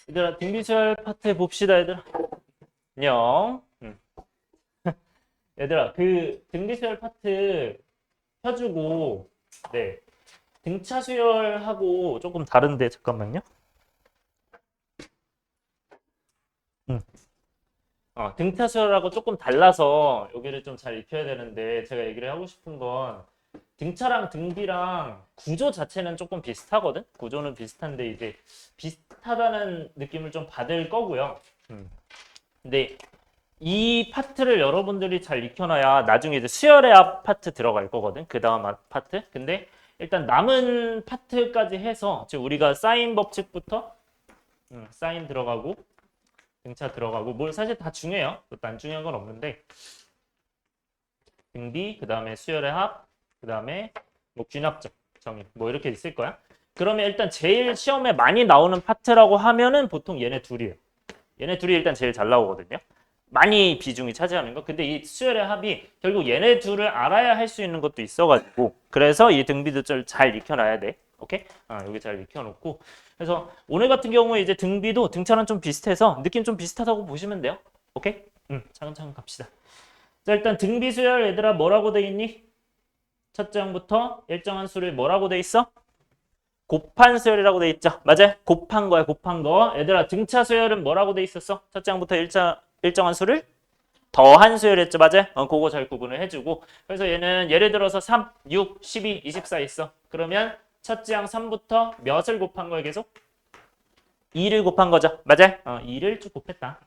얘들아, 등비주얼 파트 봅시다, 얘들아. 안녕. 얘들아, 그 등비주얼 파트 펴주고, 네. 등차 수열하고 조금 다른데, 잠깐만요. 음. 등차 수열하고 조금 달라서 여기를 좀 잘 익혀야 되는데, 제가 얘기를 하고 싶은 건 등차랑 등비랑 구조 자체는 조금 비슷하거든? 구조는 비슷한데, 이제 비슷하다는 느낌을 좀 받을 거고요. 근데 이 파트를 여러분들이 잘 익혀놔야 나중에 이제 수열의 앞 파트 들어갈 거거든. 그 다음 파트. 근데 일단 남은 파트까지 해서 지금 우리가 사인 법칙부터 사인 들어가고 등차 들어가고 뭘 사실 다 중요해요. 그것도 안 중요한 건 없는데 등비, 그 다음에 수열의 합, 그 다음에 뭐 균합적 정의 뭐 이렇게 있을 거야. 그러면 일단 제일 시험에 많이 나오는 파트라고 하면은 보통 얘네 둘이에요. 얘네 둘이 일단 제일 잘 나오거든요. 많이 비중이 차지하는 거. 근데 이 수열의 합이 결국 얘네 둘을 알아야 할 수 있는 것도 있어가지고 그래서 이 등비도 잘 익혀놔야 돼. 오케이? 여기 잘 익혀놓고 그래서 오늘 같은 경우에 이제 등비도 등차랑 좀 비슷해서 느낌 좀 비슷하다고 보시면 돼요. 오케이? 차근차근 갑시다. 자, 일단 등비 수열 얘들아 뭐라고 돼 있니? 첫 장부터 일정한 수를 뭐라고 돼 있어? 곱한 수열이라고 돼 있죠. 맞아요? 곱한 거야, 곱한 거. 얘들아, 등차 수열은 뭐라고 돼 있었어? 첫 장부터 일정한 수를 더한 수열했죠. 맞아요? 그거 잘 구분을 해주고. 그래서 얘는 예를 들어서 3, 6, 12, 24 있어. 그러면 첫 장 3부터 몇을 곱한 거야, 계속? 2를 곱한 거죠. 맞아요? 2를 쭉 곱했다.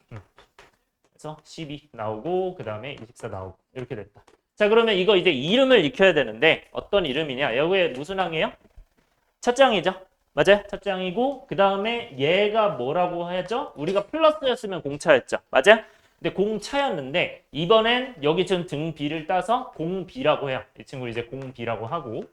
그래서 12 나오고, 그 다음에 24 나오고. 이렇게 됐다. 자, 그러면 이거 이제 이름을 익혀야 되는데, 어떤 이름이냐? 여기에 무슨 항이에요? 첫 장이죠. 맞아요? 첫 장이고 그 다음에 얘가 뭐라고 하죠? 우리가 플러스였으면 공차였죠. 맞아요? 근데 공차였는데 이번엔 여기 지금 등 B를 따서 공 B라고 해요. 이 친구 이제 공 B라고 하고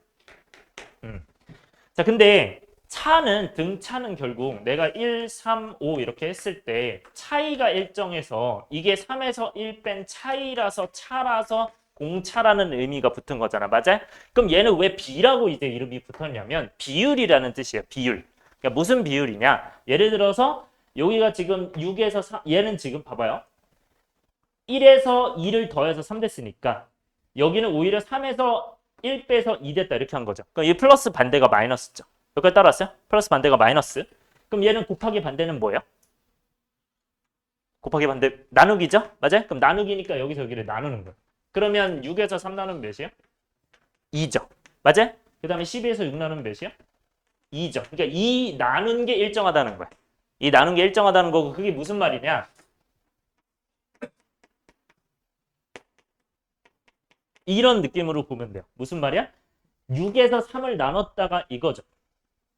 자 근데 차는 등차는 결국 내가 1, 3, 5 이렇게 했을 때 차이가 일정해서 이게 3에서 1 뺀 차이라서 차라서 공차라는 의미가 붙은 거잖아. 맞아? 그럼 얘는 왜 B라고 이제 이름이 붙었냐면 비율이라는 뜻이에요. 비율. 그러니까 무슨 비율이냐? 예를 들어서 여기가 지금 6에서 3, 얘는 지금 봐봐요. 1에서 2를 더해서 3 됐으니까 여기는 오히려 3에서 1 빼서 2 됐다 이렇게 한 거죠. 그럼 이 플러스 반대가 마이너스죠. 여기까지 따라왔어요? 플러스 반대가 마이너스. 그럼 얘는 곱하기 반대는 뭐예요? 곱하기 반대 나누기죠? 맞아요? 그럼 나누기니까 여기서 여기를 나누는 거예요. 그러면 6에서 3 나누면 몇이에요? 2죠. 맞아요? 그 다음에 12에서 6 나누면 몇이에요? 2죠. 그러니까 이 나눈 게 일정하다는 거야. 이 나눈 게 일정하다는 거고 그게 무슨 말이냐? 이런 느낌으로 보면 돼요. 무슨 말이야? 6에서 3을 나눴다가 이거죠.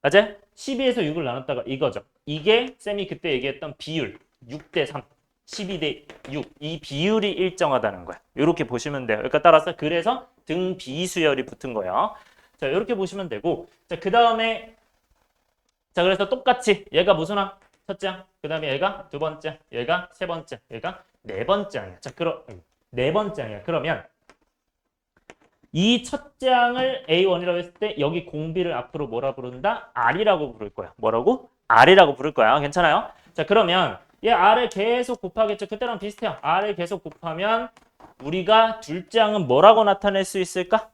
맞아요? 12에서 6을 나눴다가 이거죠. 이게 쌤이 그때 얘기했던 비율 6대 3, 12대 6. 이 비율이 일정하다는 거야. 이렇게 보시면 돼요. 그러니까 따라서 그래서 등 비수열이 붙은 거예요. 자, 이렇게 보시면 되고 자, 그다음에 자, 그래서 똑같이 얘가 무슨 항? 첫째 항. 그다음에 얘가 두 번째 항. 얘가 세 번째. 얘가 네 번째 항이야. 자, 그럼 네 번째 항이야. 그러면 이 첫 장을 A1이라고 했을 때 여기 공비를 앞으로 뭐라 부른다? R이라고 부를 거야. 뭐라고? R이라고 부를 거야. 괜찮아요? 자, 그러면 얘 R을 계속 곱하겠죠. 그때랑 비슷해요. R을 계속 곱하면 우리가 둘 장은 뭐라고 나타낼 수 있을까?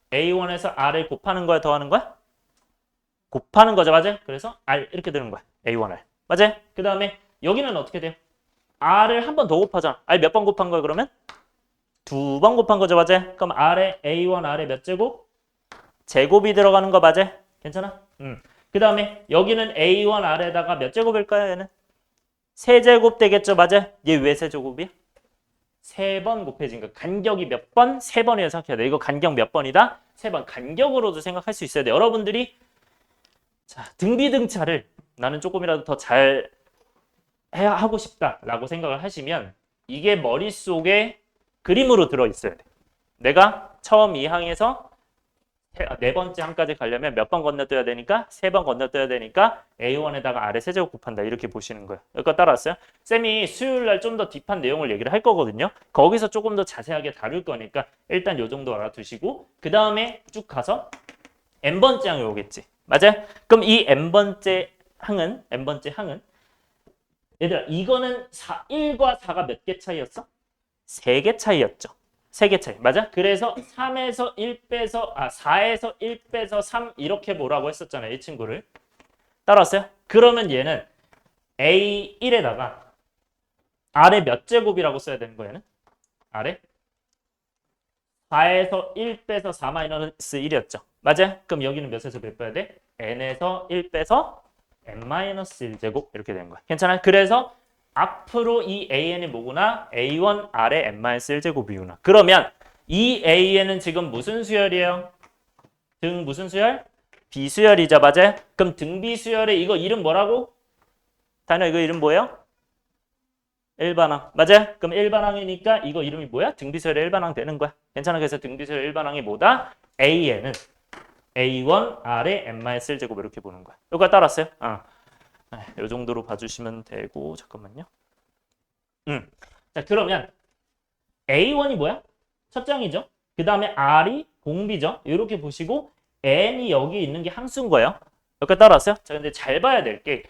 A1에서 R을 곱하는 거야? 더하는 거야? 곱하는 거죠. 맞아요? 그래서 R 이렇게 되는 거야. A1R. 맞아요? 그 다음에 여기는 어떻게 돼요? R을 한 번 더 곱하잖아. R 몇 번 곱한 거야 그러면? 두 번 곱한 거죠, 맞아요? 그럼 아래 A1 아래 몇 제곱? 제곱이 들어가는 거 맞아요? 괜찮아? 그 다음에 여기는 A1 아래다가 몇 제곱일까요, 얘는? 세제곱 되겠죠, 맞아요? 얘 왜 세제곱이야? 세 번 곱해진 거. 간격이 몇 번? 세 번이라고 생각해야 돼. 이거 간격 몇 번이다? 세 번. 간격으로도 생각할 수 있어야 돼. 여러분들이 자, 등비등차를 나는 조금이라도 더 잘 하고 싶다라고 생각을 하시면 이게 머릿속에 그림으로 들어있어야 돼. 내가 처음 이 항에서 네 번째 항까지 가려면 몇 번 건너뛰어야 되니까 세 번 건너뛰어야 되니까 A1에다가 아래 세제곱 곱한다 이렇게 보시는 거예요. 여기까지 따라왔어요? 쌤이 수요일 날 좀 더 딥한 내용을 얘기를 할 거거든요. 거기서 조금 더 자세하게 다룰 거니까 일단 요 정도 알아두시고 그 다음에 쭉 가서 n번째 항이 오겠지. 맞아요? 그럼 이 n번째 항은 얘들아, 이거는 1과 4가 몇 개 차이였어? 3개 차이였죠. 3개 차이. 맞아? 그래서 3에서 1 빼서, 4에서 1 빼서 3 이렇게 뭐라고 했었잖아요. 이 친구를. 따라왔어요? 그러면 얘는 A1에다가 아래 몇 제곱이라고 써야 되는 거예요? 얘는? 아래? 4에서 1 빼서 4 마이너스 1이었죠. 맞아? 그럼 여기는 몇에서 몇 빼야 돼? n에서 1 빼서 n-1제곱 이렇게 되는 거야. 괜찮아? 그래서 앞으로 이 an이 뭐구나? a1 아래 n-1제곱이구나. 그러면 이 an은 지금 무슨 수열이에요? 등 무슨 수열? 비수열이죠. 맞아? 그럼 등비수열의 이거 이름 뭐라고? 다녀 이거 이름 뭐예요? 일반항. 맞아요? 그럼 일반항이니까 이거 이름이 뭐야? 등비수열의 일반항 되는 거야. 괜찮아? 그래서 등비수열의 일반항이 뭐다? AN은 A1 아래 n-1제곱 이렇게 보는 거야. 여기가 따랐어요? 이 정도로 봐주시면 되고 잠깐만요. 자 그러면 A1이 뭐야? 첫 장이죠. 그 다음에 R이 공비죠. 이렇게 보시고 N이 여기 있는 게 함수인 거예요. 여기까지 따라왔어요? 자 근데 잘 봐야 될 게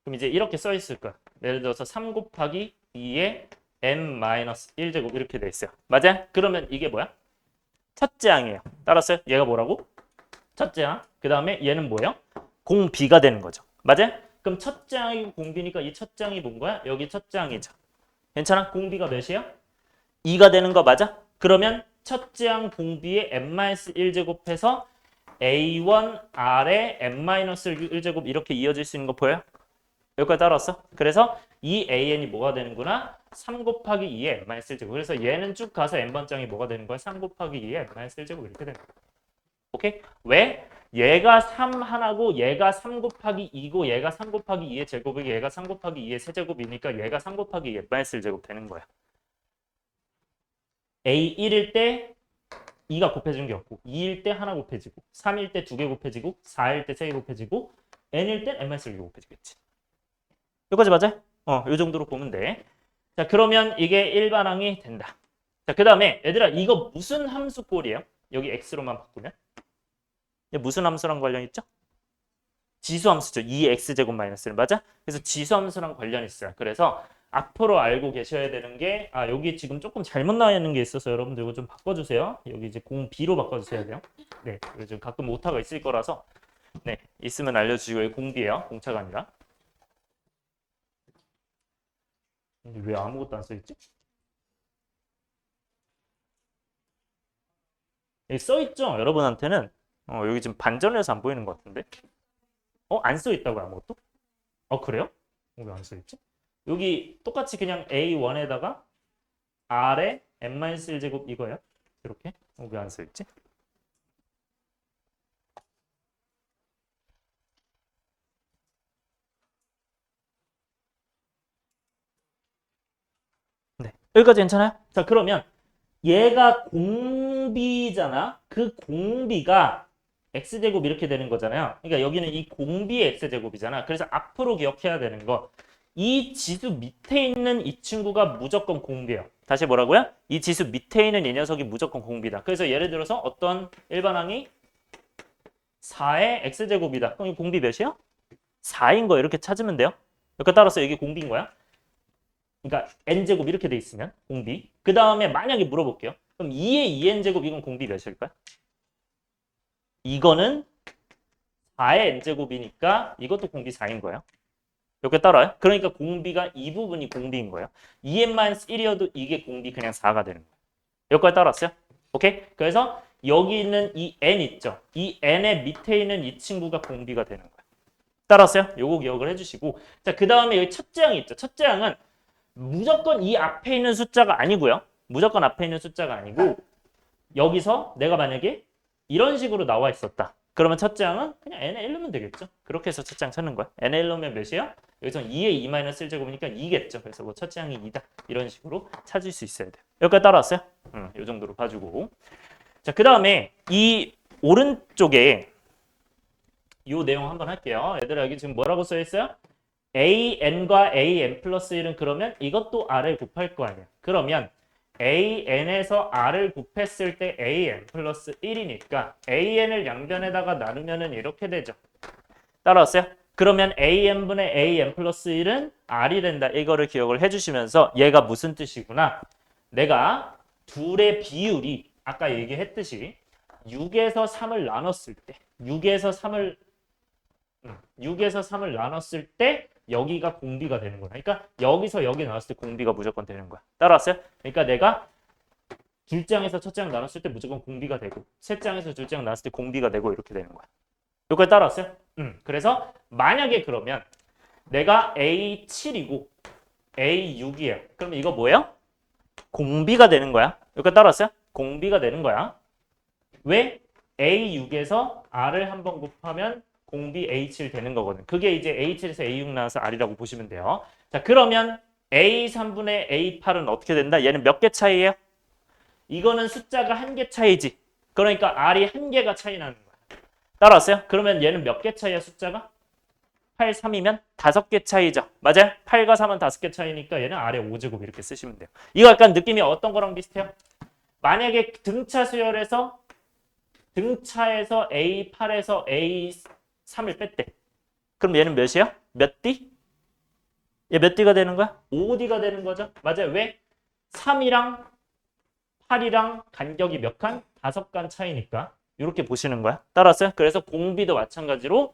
그럼 이제 이렇게 써 있을 거야. 예를 들어서 3 곱하기 2의 n-1제곱 이렇게 돼 있어요. 맞아요? 그러면 이게 뭐야? 첫째 항이에요. 따랐어요? 얘가 뭐라고? 첫째 항. 그 다음에 얘는 뭐예요? 공비가 되는 거죠. 맞아요? 그럼 첫째 항이고 공비니까 이 첫째 항이 뭔 거야? 여기 첫째 항이죠. 괜찮아? 공비가 몇이야? 2가 되는 거 맞아? 그러면 첫째 항 공비의 n-1제곱 해서 a1 아래 n-1제곱 이렇게 이어질 수 있는 거 보여요? 여기까지 따라왔어? 그래서 이 an이 뭐가 되는구나? 3 곱하기 2의 n-1제곱. 그래서 얘는 쭉 가서 n번장이 뭐가 되는 거야? 3 곱하기 2의 n-1제곱 이렇게 되는 거야. 오케이? 왜? 얘가 3 하나고 얘가 3 곱하기 2고 얘가 3 곱하기 2의 제곱이고 얘가 3 곱하기 2의 세제곱이니까 얘가 3 곱하기 2의 n-1제곱 되는 거야. A1일 때 2가 곱해지는 게 없고 2일 때 하나 곱해지고 3일 때 2개 곱해지고 4일 때 3개 곱해지고 n일 때 n-1개 곱해지겠지. 여기까지 맞아요? 요 정도로 보면 돼. 자, 그러면 이게 일반항이 된다. 자, 그 다음에 얘들아 이거 무슨 함수 꼴이에요? 여기 x로만 바꾸면? 무슨 함수랑 관련 있죠? 지수함수죠. 2x제곱 마이너스 1 맞아? 그래서 지수함수랑 관련 있어요. 그래서 앞으로 알고 계셔야 되는 게 여기 지금 조금 잘못 나와 있는 게 있어서 여러분들 이거 좀 바꿔주세요. 여기 이제 공 B로 바꿔주셔야 돼요. 네, 요즘 가끔 오타가 있을 거라서 네 있으면 알려주시고 공 B예요. 공차가 아니라. 근데 왜 아무것도 안 써있지? 여기 써있죠? 여러분한테는 여기 지금 반전해서 안 보이는 것 같은데 안 써있다고 아무것도? 그래요? 왜 안 써있지? 여기 똑같이 그냥 A1에다가 R에 n-1제곱 이거예요? 이렇게? 왜 안 써있지? 네, 여기까지 괜찮아요? 자 그러면 얘가 공비잖아. 그 공비가 x제곱 이렇게 되는 거잖아요. 그러니까 여기는 이 공비의 x제곱이잖아. 그래서 앞으로 기억해야 되는 거. 이 지수 밑에 있는 이 친구가 무조건 공비예요. 다시 뭐라고요? 이 지수 밑에 있는 이 녀석이 무조건 공비다. 그래서 예를 들어서 어떤 일반항이 4의 x제곱이다. 그럼 이 공비 몇이야? 4인 거 이렇게 찾으면 돼요. 그러니까 따라서 이게 공비인 거야. 그러니까 n제곱 이렇게 돼 있으면 공비. 그 다음에 만약에 물어볼게요. 그럼 2의 2n제곱 이건 공비 몇일까요? 이거는 4의 n제곱이니까 이것도 공비 4인 거예요. 이렇게 따라요. 그러니까 공비가 이 부분이 공비인 거예요. 2n-1이어도 이게 공비 그냥 4가 되는 거예요. 여기까지 따라왔어요? 오케이? 그래서 여기 있는 이 n 있죠? 이 n의 밑에 있는 이 친구가 공비가 되는 거예요. 따라왔어요? 요거 기억을 해주시고 자, 그 다음에 여기 첫째 항이 있죠? 첫째 항은 무조건 이 앞에 있는 숫자가 아니고요. 무조건 앞에 있는 숫자가 아니고 여기서 내가 만약에 이런 식으로 나와 있었다. 그러면 첫째 항은 그냥 n의 1로면 되겠죠. 그렇게 해서 첫째 항 찾는 거야. n의 1로면 몇이야? 여기서 2의 2-1제곱이니까 2겠죠. 그래서 뭐 첫째 항이 2다. 이런 식으로 찾을 수 있어야 돼요. 여기까지 따라왔어요? 이 정도로 봐주고. 자, 그 다음에 이 오른쪽에 이 내용 한번 할게요. 얘들아 여기 지금 뭐라고 써 있어요? AN과 AN 플러스 1은 그러면 이것도 R을 곱할 거 아니야. 그러면 AN에서 R을 곱했을 때 AN 플러스 1이니까 AN을 양변에다가 나누면은 이렇게 되죠. 따라왔어요? 그러면 AN분의 AN 플러스 1은 R이 된다. 이거를 기억을 해주시면서 얘가 무슨 뜻이구나. 내가 둘의 비율이 아까 얘기했듯이 6에서 3을 나눴을 때 6에서 3을 나눴을 때 여기가 공비가 되는 거야. 그러니까 여기서 여기 나눴을 때 공비가 무조건 되는 거야. 따라왔어요? 그러니까 내가 둘째 항에서 첫째 항 나눴을 때 무조건 공비가 되고 셋째 항에서 둘째 항 나눴을 때 공비가 되고 이렇게 되는 거야. 여기까지 따라왔어요? 그래서 만약에 그러면 내가 A7이고 A6이에요. 그럼 이거 뭐예요? 공비가 되는 거야. 여기까지 따라왔어요? 공비가 되는 거야. 왜? A6에서 R을 한번 곱하면 공비 A7 되는 거거든. 그게 이제 A7에서 A6 나와서 R이라고 보시면 돼요. 자, 그러면 A3분의 A8은 어떻게 된다? 얘는 몇 개 차이예요? 이거는 숫자가 한 개 차이지. 그러니까 R이 한 개가 차이 나는 거야. 따라왔어요? 그러면 얘는 몇 개 차이야, 숫자가? 8, 3이면 5개 차이죠. 맞아요? 8과 3은 5개 차이니까 얘는 아래 5제곱 이렇게 쓰시면 돼요. 이거 약간 느낌이 어떤 거랑 비슷해요? 만약에 등차 수열에서 등차에서 A8에서 A3을 뺐대. 그럼 얘는 몇이야? 몇 D? 얘 몇 D가 되는 거야? 5D가 되는 거죠. 맞아요. 왜? 3이랑 8이랑 간격이 몇 칸? 5칸 차이니까 이렇게 보시는 거야. 따라왔어요? 그래서 공비도 마찬가지로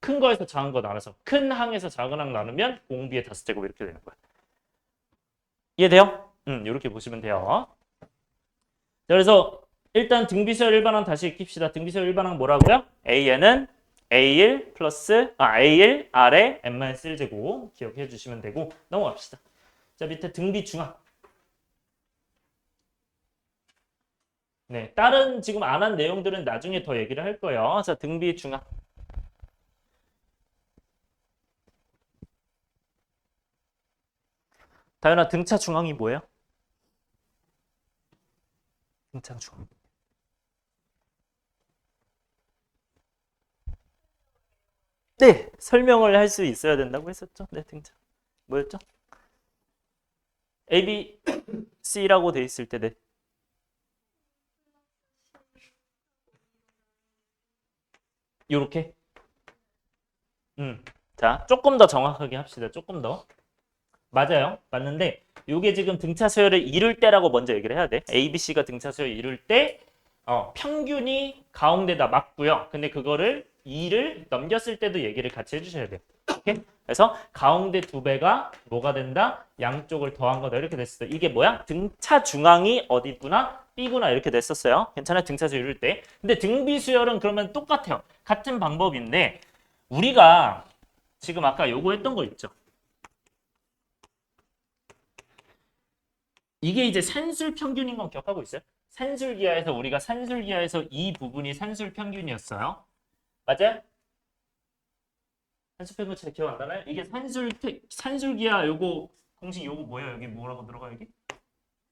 큰 거에서 작은 거 나눠서 큰 항에서 작은 항 나누면 공비의 5제곱 이렇게 되는 거야. 이해돼요? 이렇게 보시면 돼요. 자, 그래서 일단 등비수열 일반항 다시 익힙시다. 등비수열 일반항 뭐라고요? AN은 A1 플러스 A1 아래 N-1제곱 기억해 주시면 되고 넘어갑시다. 자, 밑에 등비중항. 네, 다른 지금 안 한 내용들은 나중에 더 얘기를 할 거예요. 자, 등비중항. 다현아, 등차 중앙이 뭐예요? 등차 중앙. 네, 설명을 할 수 있어야 된다고 했었죠. 네, 등차. 뭐였죠? A, B, C라고 돼 있을 때, 네. 요렇게. 자, 조금 더 정확하게 합시다. 조금 더. 맞아요. 맞는데 이게 지금 등차 수열을 이룰 때라고 먼저 얘기를 해야 돼. A, B, C가 등차 수열을 이룰 때 평균이 가운데다 맞고요. 근데 그거를 2를 넘겼을 때도 얘기를 같이 해주셔야 돼요. 오케이? 그래서 가운데 2배가 뭐가 된다? 양쪽을 더한 거다. 이렇게 됐어요. 이게 뭐야? 등차 중앙이 어디구나? B구나. 이렇게 됐었어요. 괜찮아요? 등차 수열 이룰 때. 근데 등비 수열은 그러면 똑같아요. 같은 방법인데 우리가 지금 아까 요거 했던 거 있죠? 이게 이제 산술 평균인 건 기억하고 있어요? 산술기하에서 우리가 산술기하에서 이 부분이 산술 평균이었어요. 맞아요? 산술 평균 잘 기억 안 나나요? 이게 산술기하 요거 공식 요거 뭐예요? 여기 뭐라고 들어가 여기?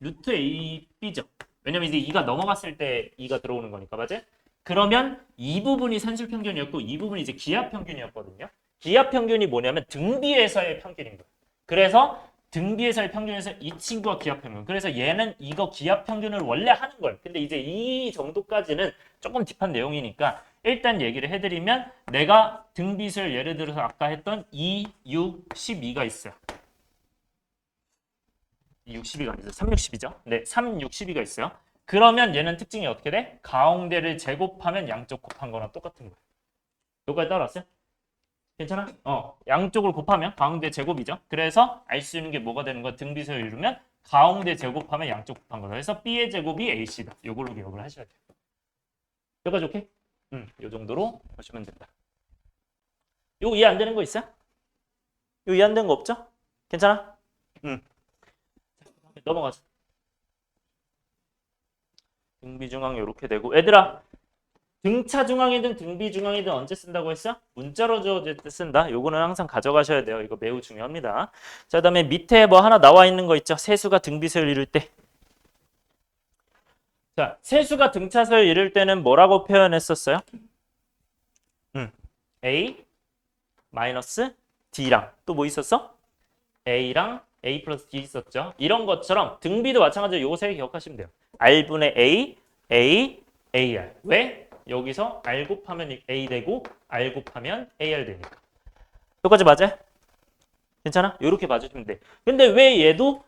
루트 AB죠. 왜냐면 이제 2가 넘어갔을 때 2가 들어오는 거니까 맞아요? 그러면 이 부분이 산술 평균이었고 이 부분이 이제 기하 평균이었거든요. 기하 평균이 뭐냐면 등비에서의 평균인 거예요. 그래서 등비에서의 평균에서 이 친구가 기하 평균. 그래서 얘는 이거 기하 평균을 원래 하는 거예요. 근데 이제 이 정도까지는 조금 딥한 내용이니까 일단 얘기를 해드리면 내가 등비수열 예를 들어서 아까 했던 2, 6, 12가 있어요. 6, 12가 아니죠. 3, 6, 12죠. 네, 3, 6, 12가 있어요. 그러면 얘는 특징이 어떻게 돼? 가운데를 제곱하면 양쪽 곱한 거랑 똑같은 거예요. 여기까지 따라왔어요? 괜찮아? 양쪽을 곱하면 가운데 제곱이죠. 그래서 알 수 있는 게 뭐가 되는 거야? 등비수열 이루면 가운데 제곱하면 양쪽 곱한 거다. 그래서 B의 제곱이 AC다. 요걸로 기억을 하셔야 돼요. 여기까지 오케이? 요 정도로 보시면 된다. 요거 이해 안 되는 거 있어요? 요거 이해 안 되는 거 없죠? 괜찮아? 넘어가자. 등비중앙 이렇게 되고 얘들아 등차 중앙이든 등비 중앙이든 언제 쓴다고 했어? 문자로 주어질 때 쓴다. 요거는 항상 가져가셔야 돼요. 이거 매우 중요합니다. 자, 그다음에 밑에 뭐 하나 나와 있는 거 있죠? 세수가 등비수열 이룰 때. 자, 세수가 등차수열 이룰 때는 뭐라고 표현했었어요? A 마이너스 D랑 또 뭐 있었어? A랑 A 플러스 D 있었죠. 이런 것처럼 등비도 마찬가지로 요거 세 개 기억하시면 돼요. R분의 A, A, AR. 왜? 여기서 R 곱하면 A 되고 R 곱하면 AR 되니까. 여기까지 맞아요? 괜찮아? 이렇게 봐주시면 돼. 근데 왜 얘도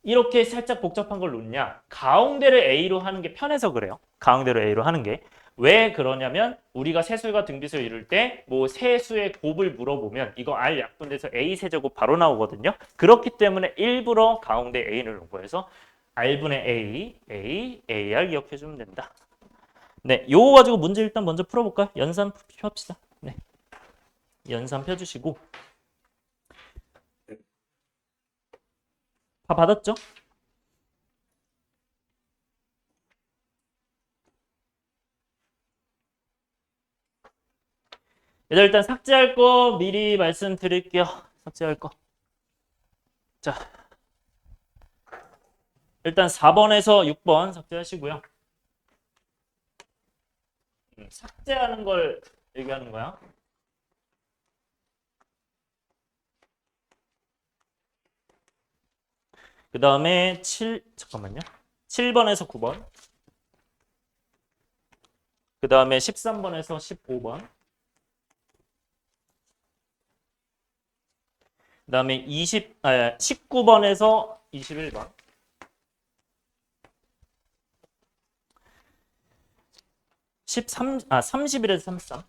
이렇게 살짝 복잡한 걸 놓냐? 가운데를 A로 하는 게 편해서 그래요. 가운데로 A로 하는 게. 왜 그러냐면 우리가 세수와 등비수 이룰 때 뭐 세수의 곱을 물어보면 이거 R 약분돼서 A 세제곱 바로 나오거든요. 그렇기 때문에 일부러 가운데 A를 놓은 거예요. 그래서 R분의 A, AR 기억해주면 된다. 네, 요거 가지고 문제 일단 먼저 풀어볼까요? 연산 펴합시다. 네, 연산 펴주시고 다 받았죠? 얘들 일단 삭제할 거 미리 말씀드릴게요. 삭제할 거. 자, 일단 4번에서 6번 삭제하시고요. 삭제하는 걸 얘기하는 거야. 그 다음에 7번에서 9번. 그 다음에 13번에서 15번. 그 다음에 19번에서 21번. 아, 31에서 33.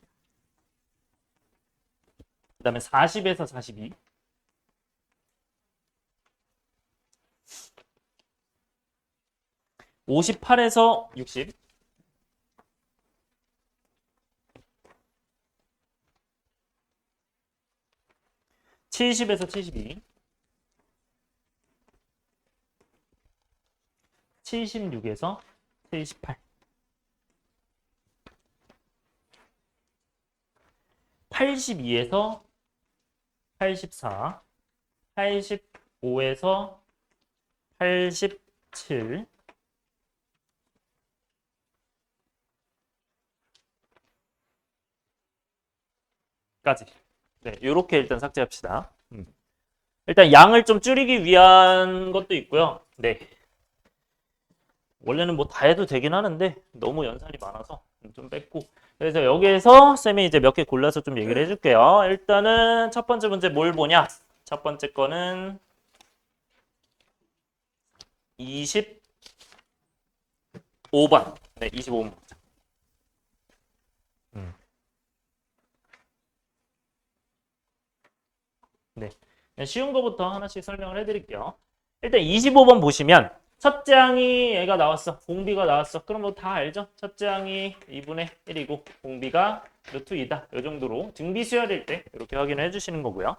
그 다음에 40에서 42. 58에서 60. 70에서 72. 76에서 78. 82에서 84. 85에서 87. 까지. 네, 이렇게 일단 삭제합시다. 일단 양을 좀 줄이기 위한 것도 있고요. 네. 원래는 뭐 다 해도 되긴 하는데 너무 연산이 많아서 좀 뺐고. 그래서 여기에서 쌤이 이제 몇 개 골라서 좀 얘기를 해줄게요. 일단은 첫 번째 문제 뭘 보냐? 첫 번째 거는 25번. 네, 25번. 네. 쉬운 거부터 하나씩 설명을 해드릴게요. 일단 25번 보시면 첫째 항이 얘가 나왔어. 공비가 나왔어. 그럼 뭐 다 알죠? 첫째 항이 2분의 1이고 공비가 루트 2다. 이 정도로 등비 수열일 때 이렇게 확인을 해주시는 거고요.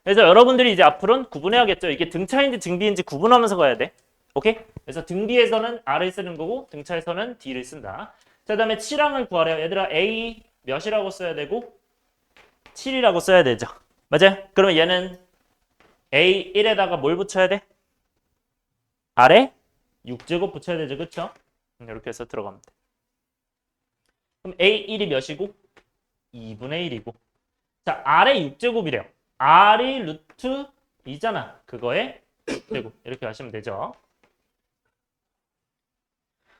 그래서 여러분들이 이제 앞으로는 구분해야겠죠. 이게 등차인지 등비인지 구분하면서 가야 돼. 오케이? 그래서 등비에서는 R을 쓰는 거고 등차에서는 D를 쓴다. 자, 그다음에 7항을 구하래요. 얘들아 A 몇이라고 써야 되고 7이라고 써야 되죠. 맞아요? 그러면 얘는 A1에다가 뭘 붙여야 돼? 아래 6제곱 붙여야 되죠. 그쵸? 이렇게 해서 들어가면 돼. 그럼 A1이 몇이고? 2분의 1이고. 자, 아래 6제곱이래요. R이 루트 2잖아. 그거에 6제곱. 이렇게 하시면 되죠.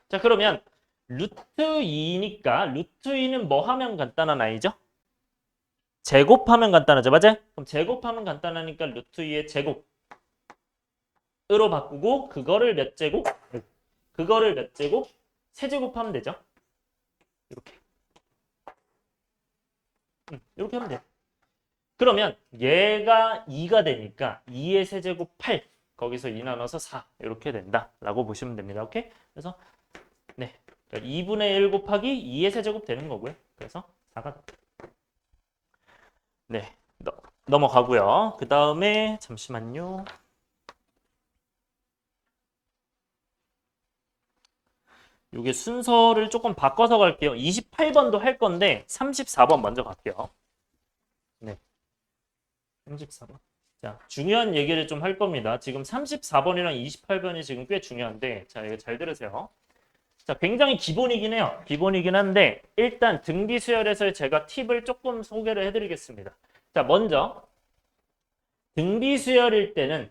자, 그러면 루트 2니까 루트 2는 뭐 하면 간단한 아이죠? 제곱하면 간단하죠. 맞아요? 그럼 제곱하면 간단하니까 루트 2의 제곱으로 바꾸고 그거를 몇 제곱? 그거를 몇 제곱? 세제곱하면 되죠. 이렇게. 이렇게 하면 돼요. 그러면 얘가 2가 되니까 2의 세제곱 8. 거기서 2 나눠서 4. 이렇게 된다라고 보시면 됩니다. 오케이? 그래서 네. 그러니까 2분의 1 곱하기 2의 세제곱 되는 거고요. 그래서 4가 네. 넘어가고요. 그 다음에 잠시만요. 이게 순서를 조금 바꿔서 갈게요. 28번도 할 건데 34번 먼저 갈게요. 네. 34번. 자, 중요한 얘기를 좀 할 겁니다. 지금 34번이랑 28번이 지금 꽤 중요한데 자, 이거 잘 들으세요. 자, 굉장히 기본이긴 해요. 기본이긴 한데 일단 등비 수열에서 제가 팁을 조금 소개를 해드리겠습니다. 자, 먼저 등비 수열일 때는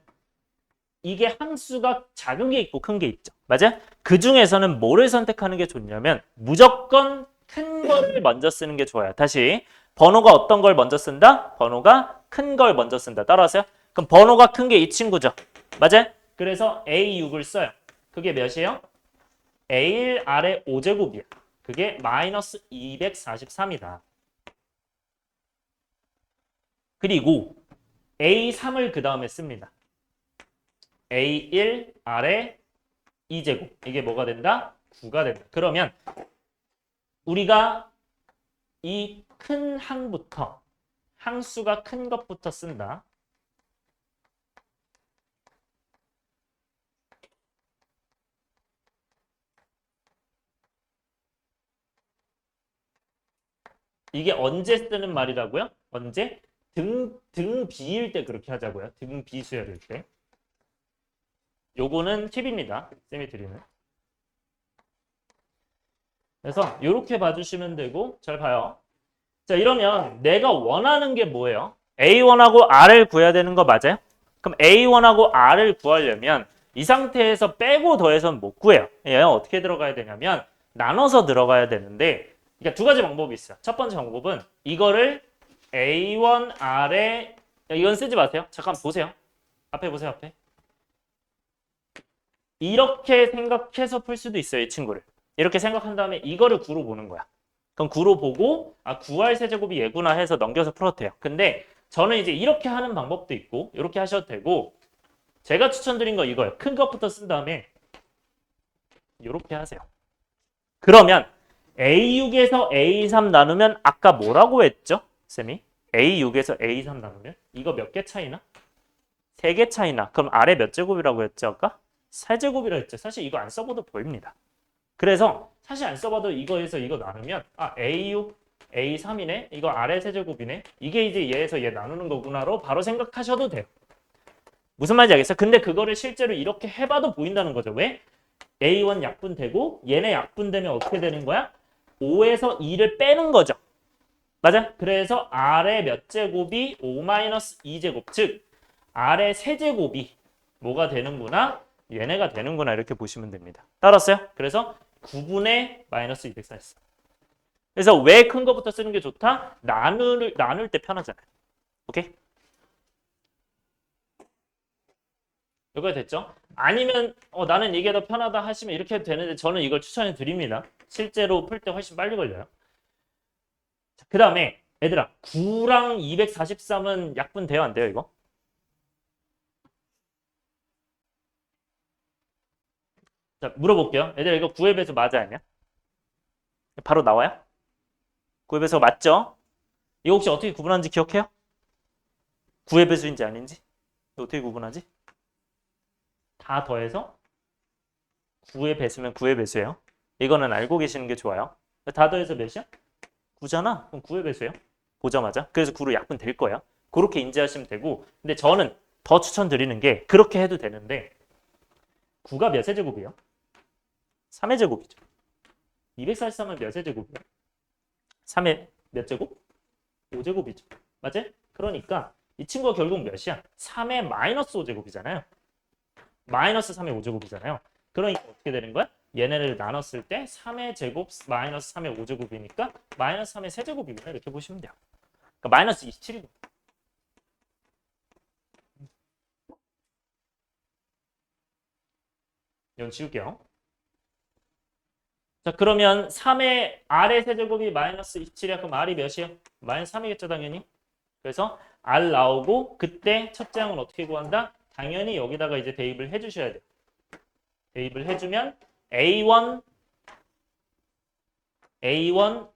이게 함수가 작은 게 있고 큰 게 있죠. 맞아? 그 중에서는 뭐를 선택하는 게 좋냐면 무조건 큰 거를 먼저 쓰는 게 좋아요. 다시 번호가 어떤 걸 먼저 쓴다? 번호가 큰 걸 먼저 쓴다. 따라하세요. 그럼 번호가 큰 게 이 친구죠. 맞아요? 그래서 A6을 써요. 그게 몇이에요? A1 아래 5제곱이야. 그게 마이너스 243이다. 그리고 A3을 그 다음에 씁니다. A1 아래 2제곱. 이게 뭐가 된다? 9가 된다. 그러면 우리가 이 큰 항부터 항수가 큰 것부터 쓴다. 이게 언제 쓰는 말이라고요? 언제? 등 비일 때 그렇게 하자고요. 등 비수열일 때. 요거는 팁입니다. 쌤이 드리는. 그래서 이렇게 봐주시면 되고 잘 봐요. 자, 이러면 내가 원하는 게 뭐예요? A1하고 R을 구해야 되는 거 맞아요? 그럼 A1하고 R을 구하려면 이 상태에서 빼고 더해서는 못 구해요. 얘는 어떻게 들어가야 되냐면 나눠서 들어가야 되는데 그러니까 두 가지 방법이 있어요. 첫 번째 방법은 이거를 A1R에 이건 쓰지 마세요. 잠깐 보세요. 앞에 보세요. 앞에. 이렇게 생각해서 풀 수도 있어요. 이 친구를. 이렇게 생각한 다음에 이거를 구로 보는 거야. 그럼 구로 보고 9R 세제곱이 얘구나 해서 넘겨서 풀어도 돼요. 근데 저는 이제 이렇게 하는 방법도 있고 이렇게 하셔도 되고 제가 추천드린 거 이거예요. 큰 것부터 쓴 다음에 이렇게 하세요. 그러면 A6에서 A3 나누면 아까 뭐라고 했죠? 쌤이? A6에서 A3 나누면 이거 몇 개 차이나? 3개 차이나. 그럼 아래 몇 제곱이라고 했죠? 아까? 4제곱이라 했죠. 사실 이거 안 써봐도 보입니다. 그래서 사실 안 써봐도 이거에서 이거 나누면 A6, A3이네? 이거 아래 세제곱이네? 이게 이제 얘에서 얘 나누는 거구나로 바로 생각하셔도 돼요. 무슨 말인지 알겠어요? 근데 그거를 실제로 이렇게 해봐도 보인다는 거죠. 왜? A1 약분되고 얘네 약분되면 어떻게 되는 거야? 5에서 2를 빼는 거죠. 맞아? 그래서 아래 몇 제곱이 5-2제곱 즉 아래 세제곱이 뭐가 되는구나? 얘네가 되는구나 이렇게 보시면 됩니다. 따랐어요? 그래서 9분의 마이너스 244. 그래서 왜 큰 거부터 쓰는 게 좋다? 나눌 때 편하잖아요. 오케이? 여기가 됐죠? 아니면 나는 이게 더 편하다 하시면 이렇게 해도 되는데 저는 이걸 추천해 드립니다. 실제로 풀 때 훨씬 빨리 걸려요. 그 다음에 얘들아 9랑 243은 약분돼요 안 돼요 이거? 자 물어볼게요. 얘들아 이거 9의 배수 맞아 아니야? 바로 나와요? 9의 배수가 맞죠? 이거 혹시 어떻게 구분하는지 기억해요? 9의 배수인지 아닌지? 이거 어떻게 구분하지? 다 더해서 9의 배수면 9의 배수예요. 이거는 알고 계시는 게 좋아요. 다 더해서 몇이야? 9잖아? 그럼 9의 배수예요. 보자마자. 그래서 9로 약분될 거야. 그렇게 인지하시면 되고 근데 저는 더 추천드리는 게 그렇게 해도 되는데 9가 몇 세제곱이에요? 3의 제곱이죠. 243은 몇 세제곱이에요? 3의 몇 제곱? 5제곱이죠. 맞지? 그러니까 이 친구가 결국 몇이야? 3의 마이너스 5제곱이잖아요. 마이너스 3의 5제곱이잖아요. 그러니까 어떻게 되는 거야? 얘네를 나눴을 때 3의 제곱 마이너스 3의 5제곱이니까 마이너스 3의 세제곱이구나 이렇게 보시면 돼요. 그러니까 마이너스 27이고. 이건 지울게요. 자 그러면 3의 R의 세제곱이 마이너스 27이야. 그럼 R이 몇이에요? 마이너스 3이겠죠 당연히. 그래서 R 나오고 그때 첫째 항은 어떻게 구한다? 당연히 여기다가 이제 대입을 해주셔야 돼요. 대입을 해주면 A1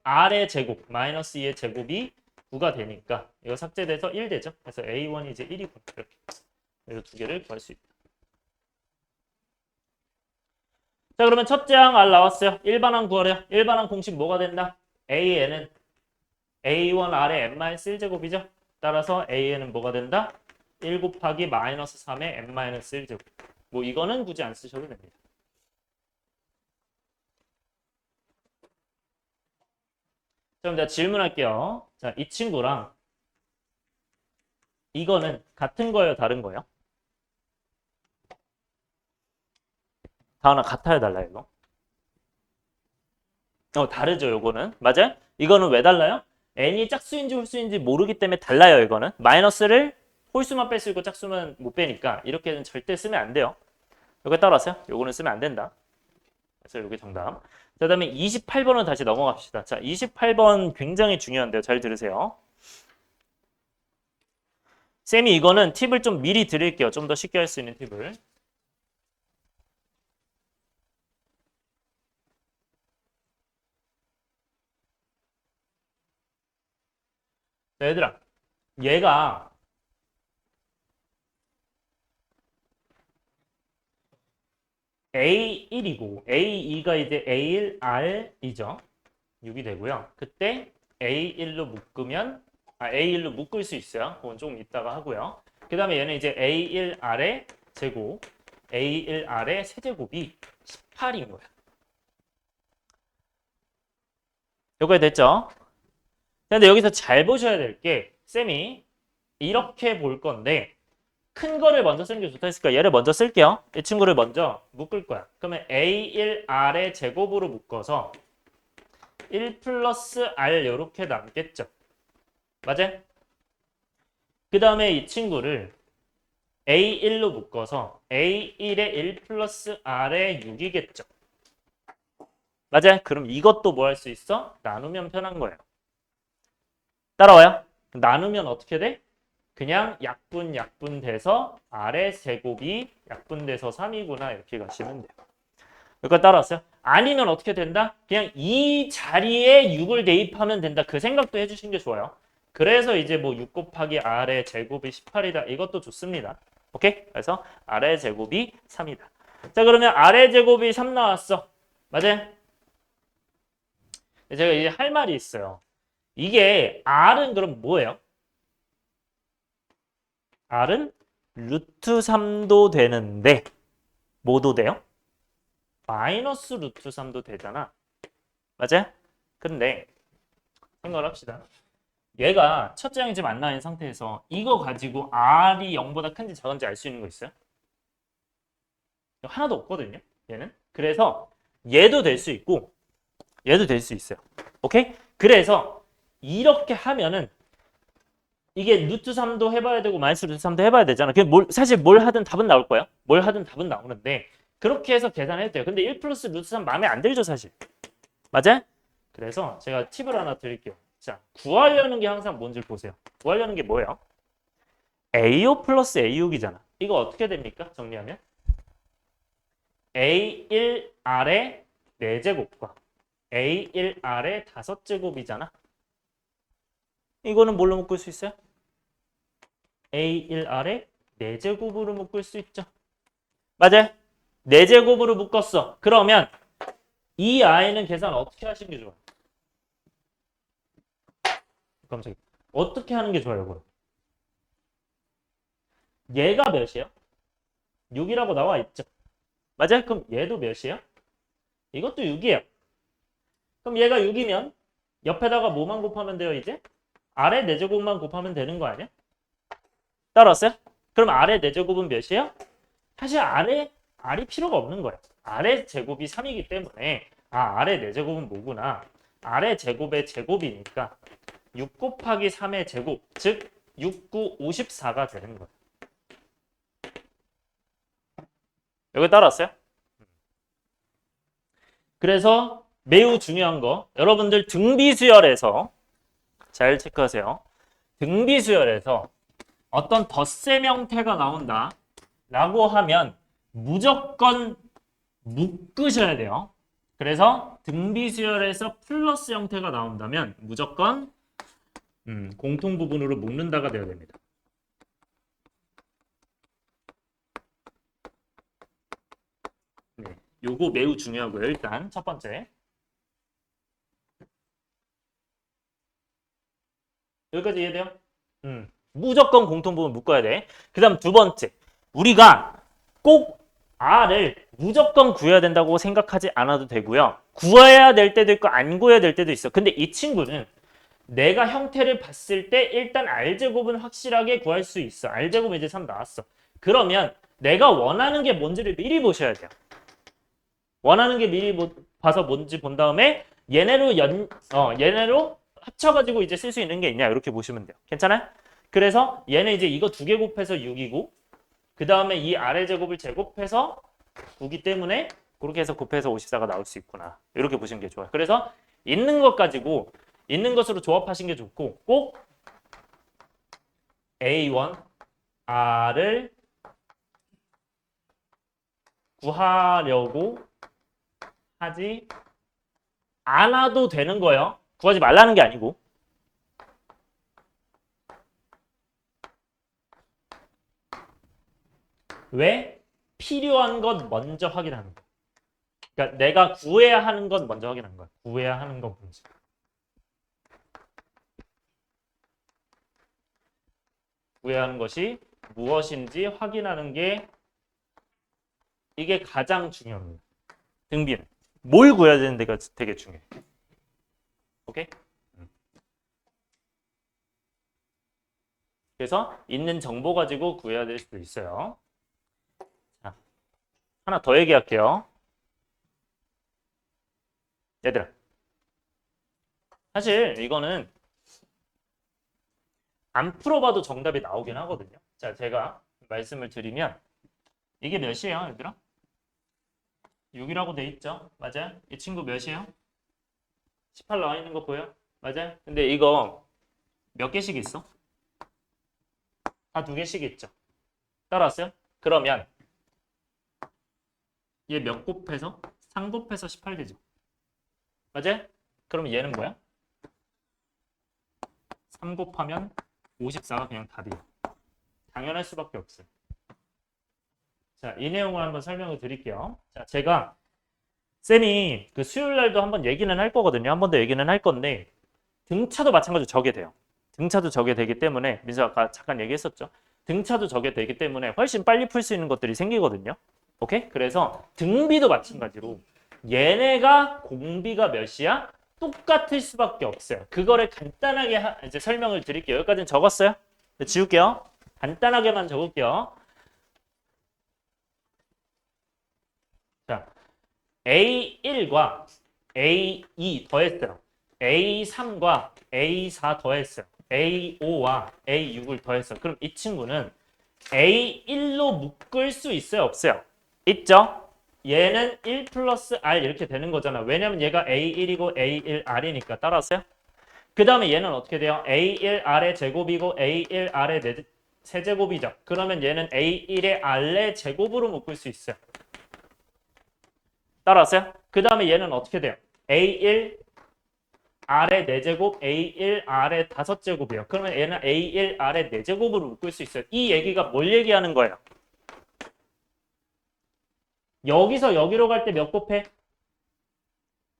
R의 제곱 마이너스 2의 제곱이 9가 되니까 이거 삭제돼서 1 되죠. 그래서 A1이 이제 1이고 이렇게 그래서 두 개를 구할 수 있다. 자 그러면 첫째 항 R 나왔어요. 일반항 구하래요. 일반항 공식 뭐가 된다? AN은 A1 R의 n-1제곱이죠. 따라서 AN은 뭐가 된다? 1 곱하기 마이너스 3의 n-1제곱. 뭐 이거는 굳이 안 쓰셔도 됩니다. 그럼 내가 질문할게요. 자, 이 친구랑 이거는 같은 거예요, 다른 거예요? 다은아 같아요, 달라요, 이거? 다르죠, 요거는. 맞아요? 이거는 왜 달라요? n이 짝수인지 홀수인지 모르기 때문에 달라요, 이거는. 마이너스를 홀수만 뺄 수 있고 짝수만 못 빼니까 이렇게는 절대 쓰면 안 돼요. 요거 따라왔어요? 요거는 쓰면 안 된다. 그래서 요게 정답. 자, 그다음에 28번은 다시 넘어갑시다. 자, 28번 굉장히 중요한데요. 잘 들으세요. 쌤이 이거는 팁을 좀 미리 드릴게요. 좀 더 쉽게 할 수 있는 팁을. 자, 얘들아. 얘가 A1이고 A2가 이제 A1R이죠. 6이 되고요. 그때 A1로 묶으면 A1로 묶을 수 있어요. 그건 조금 이따가 하고요. 그 다음에 얘는 이제 A1R의 제곱, A1R의 세제곱이 18인 거야. 여기까지 됐죠? 근데 여기서 잘 보셔야 될 게 쌤이 이렇게 볼 건데 큰 거를 먼저 쓰는 게 좋다 했으니까 얘를 먼저 쓸게요. 이 친구를 먼저 묶을 거야. 그러면 A1R의 제곱으로 묶어서 1 플러스 R 이렇게 남겠죠. 맞아요? 그 다음에 이 친구를 A1로 묶어서 A1의 1 플러스 R의 6이겠죠. 맞아요? 그럼 이것도 뭐 할 수 있어? 나누면 편한 거예요. 따라와요? 나누면 어떻게 돼? 그냥 약분 돼서 R의 제곱이 약분돼서 3이구나 이렇게 가시면 돼요. 여기까지 따라왔어요? 아니면 어떻게 된다? 그냥 이 자리에 6을 대입하면 된다. 그 생각도 해주신 게 좋아요. 그래서 이제 뭐 6 곱하기 R의 제곱이 18이다. 이것도 좋습니다. 오케이? 그래서 R의 제곱이 3이다. 자, 그러면 R의 제곱이 3 나왔어. 맞아요? 제가 이제 할 말이 있어요. 이게 R은 그럼 뭐예요? R은 루트 3도 되는데 뭐도 돼요? 마이너스 루트 3도 되잖아. 맞아요? 근데 생각을 합시다. 얘가 첫째 항이 지금 안 나인 상태에서 이거 가지고 R이 0보다 큰지 작은지 알 수 있는 거 있어요? 하나도 없거든요. 얘는. 그래서 얘도 될 수 있고 얘도 될 수 있어요. 오케이? 그래서 이렇게 하면은 이게 루트 3도 해봐야 되고 마이너스 루트 3도 해봐야 되잖아. 사실 뭘 하든 답은 나올 거예요. 뭘 하든 답은 나오는데 그렇게 해서 계산해도 돼요. 근데 1 플러스 루트 3 마음에 안 들죠 사실. 맞아요? 그래서 제가 팁을 하나 드릴게요. 자, 구하려는 게 항상 뭔지 보세요. 구하려는 게 뭐예요? A5 플러스 A6이잖아. 이거 어떻게 됩니까? 정리하면 A1R의 4제곱과 A1R의 5제곱이잖아. 이거는 뭘로 묶을 수 있어요? A1R의 4제곱으로 묶을 수 있죠. 맞아요? 4제곱으로 묶었어. 그러면 이 아이는 계산 어떻게 하시는 게 좋아요? 깜짝이야. 어떻게 하는 게 좋아요, 그럼? 얘가 몇이에요? 6이라고 나와 있죠. 맞아요? 그럼 얘도 몇이에요? 이것도 6이에요. 그럼 얘가 6이면 옆에다가 뭐만 곱하면 돼요, 이제? 아래 4제곱만 곱하면 되는 거 아니야? 따라왔어요? 그럼 아래 4제곱은 몇이에요? 사실 R이 필요가 없는 거예요. 아래 제곱이 3이기 때문에 아래 4제곱은 뭐구나. 아래 제곱의 제곱이니까 6 곱하기 3의 제곱, 즉 6, 9, 54가 되는 거예요. 여기 따라왔어요? 그래서 매우 중요한 거, 여러분들 등비수열에서 잘 체크하세요. 등비수열에서 어떤 덧셈 형태가 나온다 라고 하면 무조건 묶으셔야 돼요. 그래서 등비수열에서 플러스 형태가 나온다면 무조건 공통 부분으로 묶는다가 되어야 됩니다. 네, 요거 매우 중요하고요. 일단 첫 번째. 여기까지 이해돼요? 무조건 공통 부분 묶어야 돼. 그 다음 두 번째. 우리가 꼭 R을 무조건 구해야 된다고 생각하지 않아도 되고요. 구해야 될 때도 있고 안 구해야 될 때도 있어. 근데 이 친구는 내가 형태를 봤을 때 일단 R제곱은 확실하게 구할 수 있어. R제곱은 이제 3 나왔어. 그러면 내가 원하는 게 뭔지를 미리 보셔야 돼요. 원하는 게 미리 봐서 뭔지 본 다음에 얘네로 합쳐가지고 이제 쓸 수 있는 게 있냐 이렇게 보시면 돼요. 괜찮아요? 그래서 얘는 이제 이거 두 개 곱해서 6이고 그 다음에 이 아래 제곱을 제곱해서 9기 때문에 그렇게 해서 곱해서 54가 나올 수 있구나. 이렇게 보시는 게 좋아요. 그래서 있는 것 가지고 있는 것으로 조합하시는 게 좋고 꼭 A1 R을 구하려고 하지 않아도 되는 거예요. 구하지 말라는 게 아니고. 왜? 필요한 것 먼저 확인하는 거. 그러니까 내가 구해야 하는 것 먼저 확인하는 거야. 구해야 하는 것 먼저. 구해야 하는 것이 무엇인지 확인하는 게 이게 가장 중요합니다. 등비는. 뭘 구해야 되는 데가 되게 중요해. 오케이? 그래서 있는 정보 가지고 구해야 될 수도 있어요. 자, 하나 더 얘기할게요. 얘들아. 사실 이거는 안 풀어봐도 정답이 나오긴 하거든요. 자, 제가 말씀을 드리면 이게 몇이에요, 얘들아? 6이라고 돼 있죠? 맞아요? 이 친구 몇이에요? 18 나와 있는 거 보여요? 맞아요? 근데 이거 몇 개씩 있어? 다 두 개씩 있죠? 따라왔어요? 그러면 얘 몇 곱해서? 3 곱해서 18 되죠? 맞아요? 그러면 얘는 뭐야? 3 곱하면 54가 그냥 답이에요. 당연할 수밖에 없어요. 자, 이 내용을 한번 설명을 드릴게요. 자, 제가 쌤이 그 수요일 날도 한번 얘기는 할 거거든요. 한 번 더 얘기는 할 건데 등차도 마찬가지로 적게 돼요. 등차도 적게 되기 때문에 민서 아까 잠깐 얘기했었죠. 등차도 적게 되기 때문에 훨씬 빨리 풀 수 있는 것들이 생기거든요. 오케이? 그래서 등비도 마찬가지로 얘네가 공비가 몇이야? 똑같을 수밖에 없어요. 그거를 간단하게 이제 설명을 드릴게요. 여기까지는 적었어요? 네, 지울게요. 간단하게만 적을게요. 자, A1과 A2 더했어요. A3과 A4 더했어요. A5와 A6을 더했어요. 그럼 이 친구는 A1로 묶을 수 있어요? 없어요? 있죠? 얘는 1 플러스 R 이렇게 되는 거잖아. 왜냐면 얘가 A1이고 A1R이니까. 따라왔어요? 그 다음에 얘는 어떻게 돼요? A1R의 제곱이고 A1R의 세제곱이죠. 그러면 얘는 A1의 R의 제곱으로 묶을 수 있어요. 따라왔어요? 그 다음에 얘는 어떻게 돼요? A1 R의 4제곱, A1 R의 5제곱이에요. 그러면 얘는 A1 R의 4제곱으로 묶을 수 있어요. 이 얘기가 뭘 얘기하는 거예요? 여기서 여기로 갈 때 몇 곱해?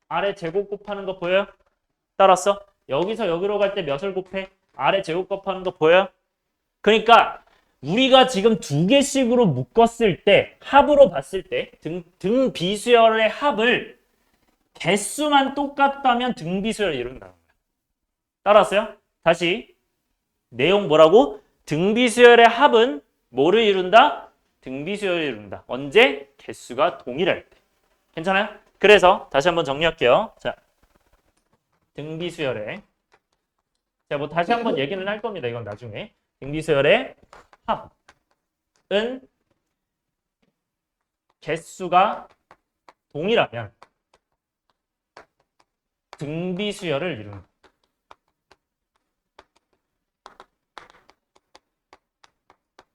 R의 제곱 곱하는 거 보여요? 따랐어? 여기서 여기로 갈 때 몇을 곱해? R의 제곱 곱하는 거 보여요? 그러니까 우리가 지금 두 개씩으로 묶었을 때 합으로 봤을 때 등 비수열의 합을 개수만 똑같다면 등비수열을 이룬다는 거야. 따라왔어요? 다시 내용 뭐라고? 등비수열의 합은 뭐를 이룬다? 등비수열을 이룬다. 언제? 개수가 동일할 때. 괜찮아요? 그래서 다시 한번 정리할게요. 자, 등비수열의 자, 뭐 다시 한번 얘기는 할 겁니다. 이건 나중에. 등비수열의 합은 개수가 동일하면 등비수열을 이룬다.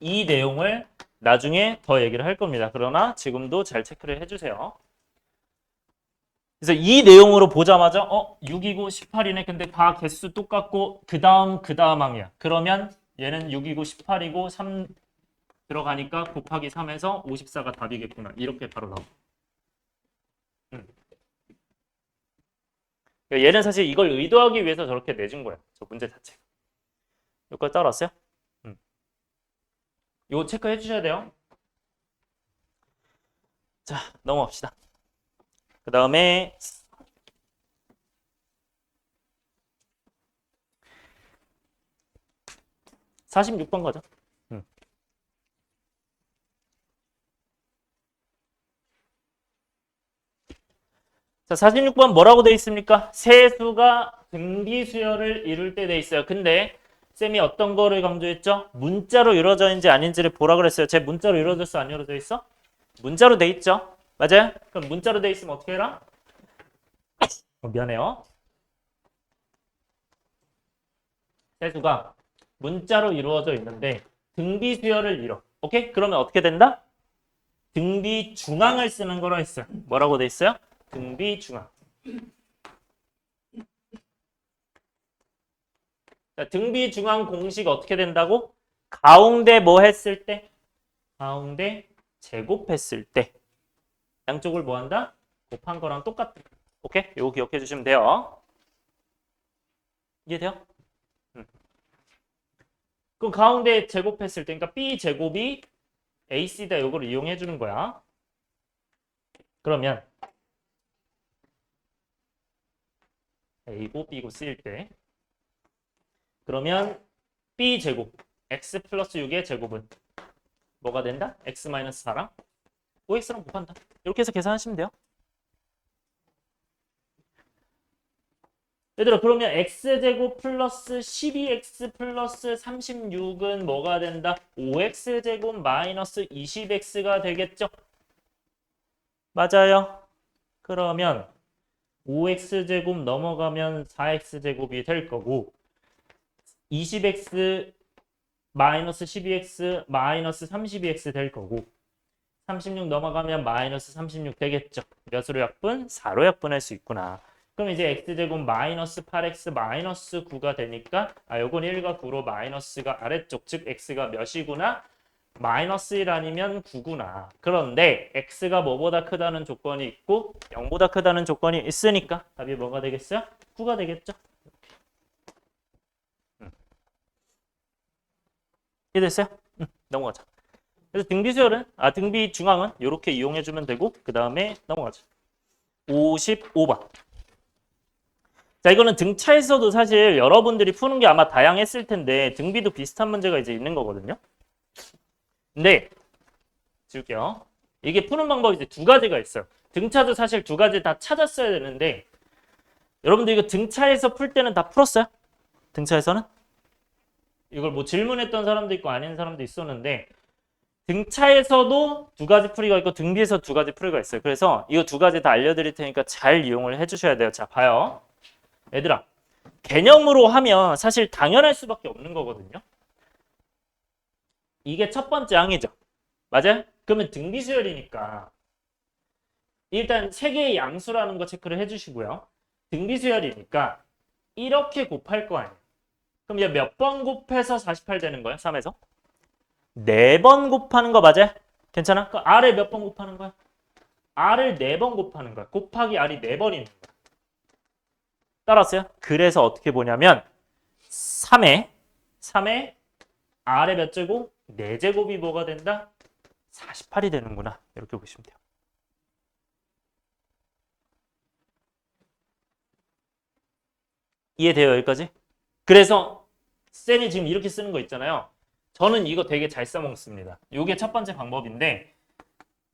이 내용을 나중에 더 얘기를 할 겁니다. 그러나 지금도 잘 체크를 해주세요. 그래서 이 내용으로 보자마자 6이고 18이네. 근데 다 개수 똑같고 그 다음 항이야. 그러면 얘는 6이고 18이고 3 들어가니까 곱하기 3에서 54가 답이겠구나. 이렇게 바로 나와. 얘는 사실 이걸 의도하기 위해서 저렇게 내준 거야. 저 문제 자체. 여기까지 따라왔어요? 이거 체크해 주셔야 돼요. 자, 넘어갑시다. 그 다음에 46번 가죠. 자, 46번 뭐라고 돼 있습니까? 세수가 등비수열을 이룰 때 돼 있어요. 근데 쌤이 어떤 거를 강조했죠? 문자로 이루어져 있는지 아닌지를 보라 그랬어요. 제 문자로 이루어졌어? 안 이루어져 있어? 문자로 돼 있죠. 맞아요? 그럼 문자로 돼 있으면 어떻게 해라? 미안해요. 세수가 문자로 이루어져 있는데 등비수열을 이뤄. 오케이? 그러면 어떻게 된다? 등비중앙을 쓰는 거로 했어요. 뭐라고 돼 있어요? 등비중앙. 자, 등비중앙 공식 어떻게 된다고? 가운데 뭐 했을 때? 가운데 제곱했을 때. 양쪽을 뭐 한다? 곱한 거랑 똑같다. 오케이? 요거 기억해 주시면 돼요. 이해돼요? 그럼 가운데 제곱했을 때, 그러니까 B 제곱이 AC다 요거를 이용해 주는 거야. 그러면 A고 B고 C일 때 그러면 B 제곱 X 플러스 6의 제곱은 뭐가 된다? X 마이너스 4랑 OX랑 곱한다. 이렇게 해서 계산하시면 돼요. 얘들아 그러면 X제곱 플러스 12X 플러스 36은 뭐가 된다? 5X제곱 마이너스 20X가 되겠죠? 맞아요. 그러면 5X제곱 넘어가면 4X제곱이 될 거고 20X 마이너스 12X 마이너스 32X 될 거고 36 넘어가면 마이너스 36 되겠죠. 몇으로 약분? 4로 약분할 수 있구나. 그럼 이제 X제곱 마이너스 8X 마이너스 9가 되니까 요건 1과 9로 마이너스가 아래쪽 즉 X가 몇이구나? 마이너스 1 아니면 9구나. 그런데 X가 뭐보다 크다는 조건이 있고 0보다 크다는 조건이 있으니까 답이 뭐가 되겠어요? 9가 되겠죠. 이해됐어요? 넘어가자. 그래서 등비수열은 등비 중앙은 이렇게 이용해 주면 되고 그 다음에 넘어가자. 55번. 자, 이거는 등차에서도 사실 여러분들이 푸는 게 아마 다양했을 텐데 등비도 비슷한 문제가 이제 있는 거거든요. 근데 지울게요. 이게 푸는 방법이 이제 두 가지가 있어요. 등차도 사실 두 가지 다 찾았어야 되는데 여러분들 이거 등차에서 풀 때는 다 풀었어요? 등차에서는? 이걸 뭐 질문했던 사람도 있고 아닌 사람도 있었는데 등차에서도 두 가지 풀이가 있고 등비에서 두 가지 풀이가 있어요. 그래서 이거 두 가지 다 알려드릴 테니까 잘 이용을 해주셔야 돼요. 자, 봐요. 얘들아, 개념으로 하면 사실 당연할 수밖에 없는 거거든요. 이게 첫 번째 항이죠. 맞아요? 그러면 등비수열이니까 일단 세 개의 양수라는 거 체크를 해주시고요. 등비수열이니까 이렇게 곱할 거 아니에요. 그럼 이제 몇 번 곱해서 48 되는 거야? 3에서? 4번 곱하는 거 맞아요? 괜찮아? 그 R을 몇 번 곱하는 거야? R을 4번 곱하는 거야. 곱하기 R이 4번이 있는 거야. 따라왔어요? 그래서 어떻게 보냐면 3에 R의 몇 제곱? 4제곱이 뭐가 된다? 48이 되는구나. 이렇게 보시면 돼요. 이해돼요? 여기까지? 그래서 쌤이 지금 이렇게 쓰는 거 있잖아요. 저는 이거 되게 잘 써먹습니다. 이게 첫 번째 방법인데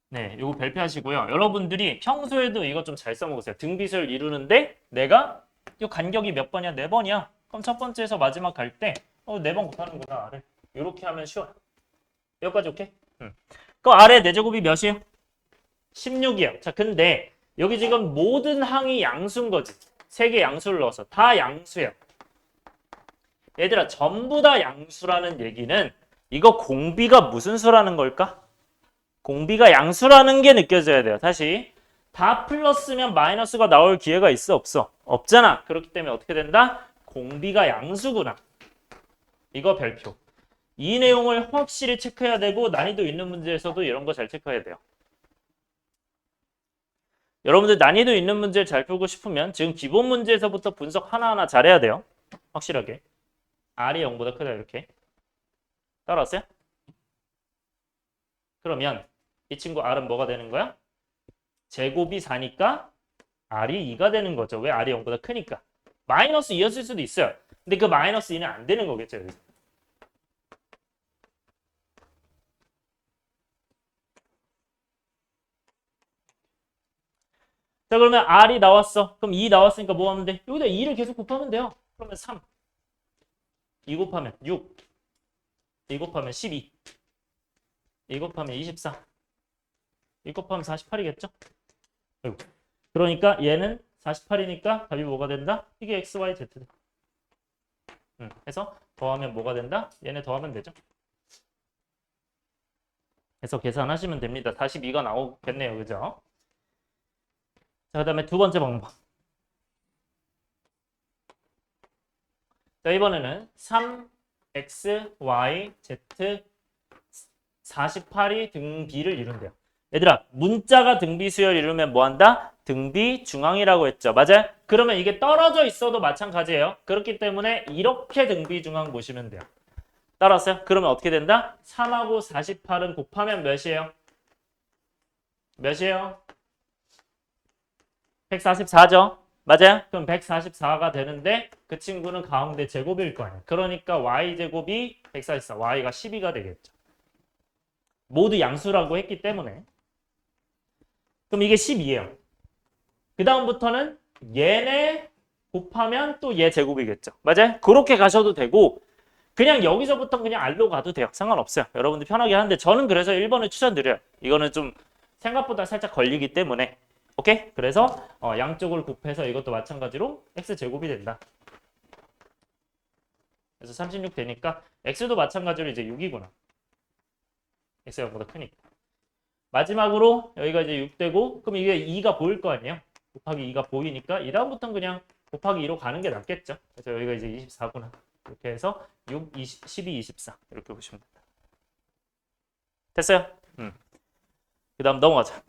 네, 이거 발표하시고요. 여러분들이 평소에도 이거 좀 잘 써먹으세요. 등비수열 이루는데 내가 이 간격이 몇 번이야? 4번이야. 그럼 첫 번째에서 마지막 갈 때 4번 곱하는구나. 아래. 이렇게 하면 쉬워요. 여기까지 오케이? 그 아래 4제곱이 몇이에요? 16이에요. 자, 근데 여기 지금 모든 항이 양수인 거지. 3개 양수를 넣어서 다 양수예요. 얘들아, 전부 다 양수라는 얘기는 이거 공비가 무슨 수라는 걸까? 공비가 양수라는 게 느껴져야 돼요. 다시. 다 플러스면 마이너스가 나올 기회가 있어? 없어? 없잖아. 그렇기 때문에 어떻게 된다? 공비가 양수구나. 이거 별표. 이 내용을 확실히 체크해야 되고 난이도 있는 문제에서도 이런 거 잘 체크해야 돼요. 여러분들 난이도 있는 문제를 잘 풀고 싶으면 지금 기본 문제에서부터 분석 하나하나 잘해야 돼요. 확실하게. R이 0보다 크다 이렇게. 따라왔어요? 그러면 이 친구 R은 뭐가 되는 거야? 제곱이 4니까 R이 2가 되는 거죠. 왜? R이 0보다 크니까. 마이너스 2였을 수도 있어요. 근데 그 마이너스 2는 안 되는 거겠죠. 여기서. 자, 그러면 R이 나왔어. 그럼 2 나왔으니까 뭐 하면 돼? 여기다 2를 계속 곱하면 돼요. 그러면 3. 2 곱하면 6. 2 곱하면 12. 2 곱하면 24. 2 곱하면 48이겠죠? 그러니까 얘는 48이니까 답이 뭐가 된다? 이게 x, y, z다. 해서 더하면 뭐가 된다? 얘네 더하면 되죠. 해서 계산하시면 됩니다. 42가 나오겠네요. 그죠? 자, 그 다음에 두 번째 방법. 자, 이번에는 3x, y, z 48이 등비를 이룬대요. 얘들아, 문자가 등비 수열 이루면 뭐 한다? 등비 중앙이라고 했죠. 맞아요? 그러면 이게 떨어져 있어도 마찬가지예요. 그렇기 때문에 이렇게 등비 중앙 보시면 돼요. 따라왔어요? 그러면 어떻게 된다? 3하고 48은 곱하면 몇이에요? 몇이에요? 144죠? 맞아요? 그럼 144가 되는데 그 친구는 가운데 제곱일 거 아니에요. 그러니까 y제곱이 144, y가 12가 되겠죠. 모두 양수라고 했기 때문에. 그럼 이게 12예요. 그 다음부터는 얘네 곱하면 또 얘 제곱이겠죠. 맞아요? 그렇게 가셔도 되고 그냥 여기서부터 그냥 R로 가도 돼요. 상관없어요. 여러분들 편하게 하는데 저는 그래서 1번을 추천드려요. 이거는 좀 생각보다 살짝 걸리기 때문에. 오케이? 그래서 양쪽을 곱해서 이것도 마찬가지로 x제곱이 된다. 그래서 36 되니까 x도 마찬가지로 이제 6이구나. x가 0보다 크니까. 마지막으로 여기가 이제 6 되고 그럼 이게 2가 보일 거 아니에요? 곱하기 2가 보이니까 이 다음부터는 그냥 곱하기 2로 가는 게 낫겠죠. 그래서 여기가 이제 24구나. 이렇게 해서 6, 20, 12, 24 이렇게 보시면 됩니다. 됐어요? 그 다음 넘어가자.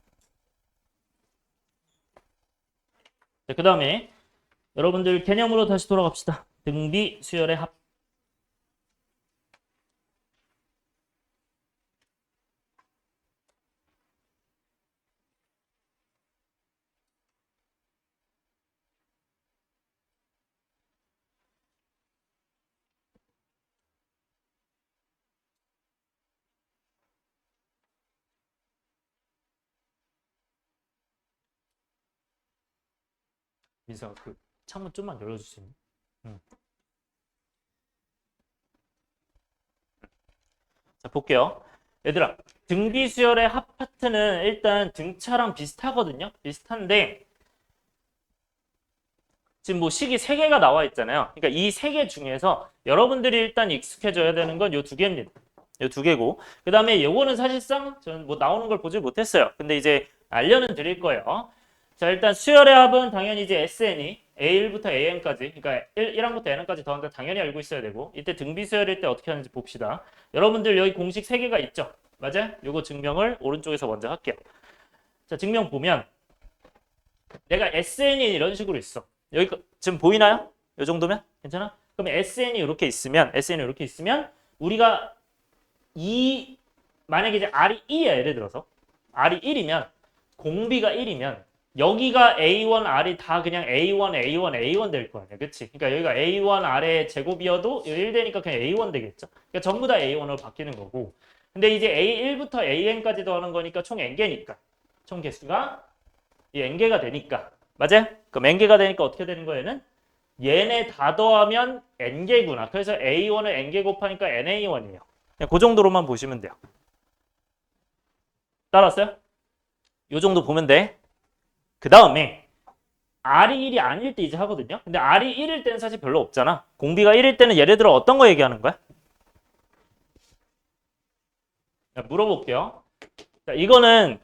그 다음에 여러분들 개념으로 다시 돌아갑시다. 등비 수열의 합. 민서가 그 창문 좀만 열어줄 수 있니? 자, 볼게요. 얘들아, 등비 수열의 합 파트는 일단 등차랑 비슷하거든요. 비슷한데 지금 뭐 식이 3개가 나와 있잖아요. 그러니까 이 3개 중에서 여러분들이 일단 익숙해져야 되는 건 요 2개입니다. 요 2개고 그 다음에 요거는 사실상 저는 뭐 나오는 걸 보지 못했어요. 근데 이제 알려는 드릴 거예요. 자, 일단 수열의 합은 당연히 이제 SN이 A1부터 AN까지, 그러니까 1항부터 N항까지 더한다 당연히 알고 있어야 되고, 이때 등비 수열일 때 어떻게 하는지 봅시다. 여러분들 여기 공식 3개가 있죠? 맞아요? 요거 증명을 오른쪽에서 먼저 할게요. 자, 증명 보면 내가 SN이 이런 식으로 있어. 여기 지금 보이나요? 요 정도면? 괜찮아? 그럼 SN이 이렇게 있으면 우리가 만약에 이제 R이 2야, 예를 들어서 R이 1이면 공비가 1이면 여기가 A1, R이 다 그냥 A1, A1, A1 될 거 아니야. 그치? 그러니까 여기가 A1, R의 제곱이어도 1 되니까 그냥 A1 되겠죠? 그러니까 전부 다 A1으로 바뀌는 거고. 근데 이제 A1부터 AN까지 더하는 거니까 총 N개니까. 총 개수가 이 N개가 되니까. 맞아요? 그럼 N개가 되니까 어떻게 되는 거예요? 얘네 다 더하면 N개구나. 그래서 A1을 N개 곱하니까 NA1이에요. 그냥 그 정도로만 보시면 돼요. 따라왔어요? 요 정도 보면 돼. 그 다음에 R이 1이 아닐 때 이제 하거든요. 근데 R이 1일 때는 사실 별로 없잖아. 공비가 1일 때는 예를 들어 어떤 거 얘기하는 거야? 자, 물어볼게요. 자, 이거는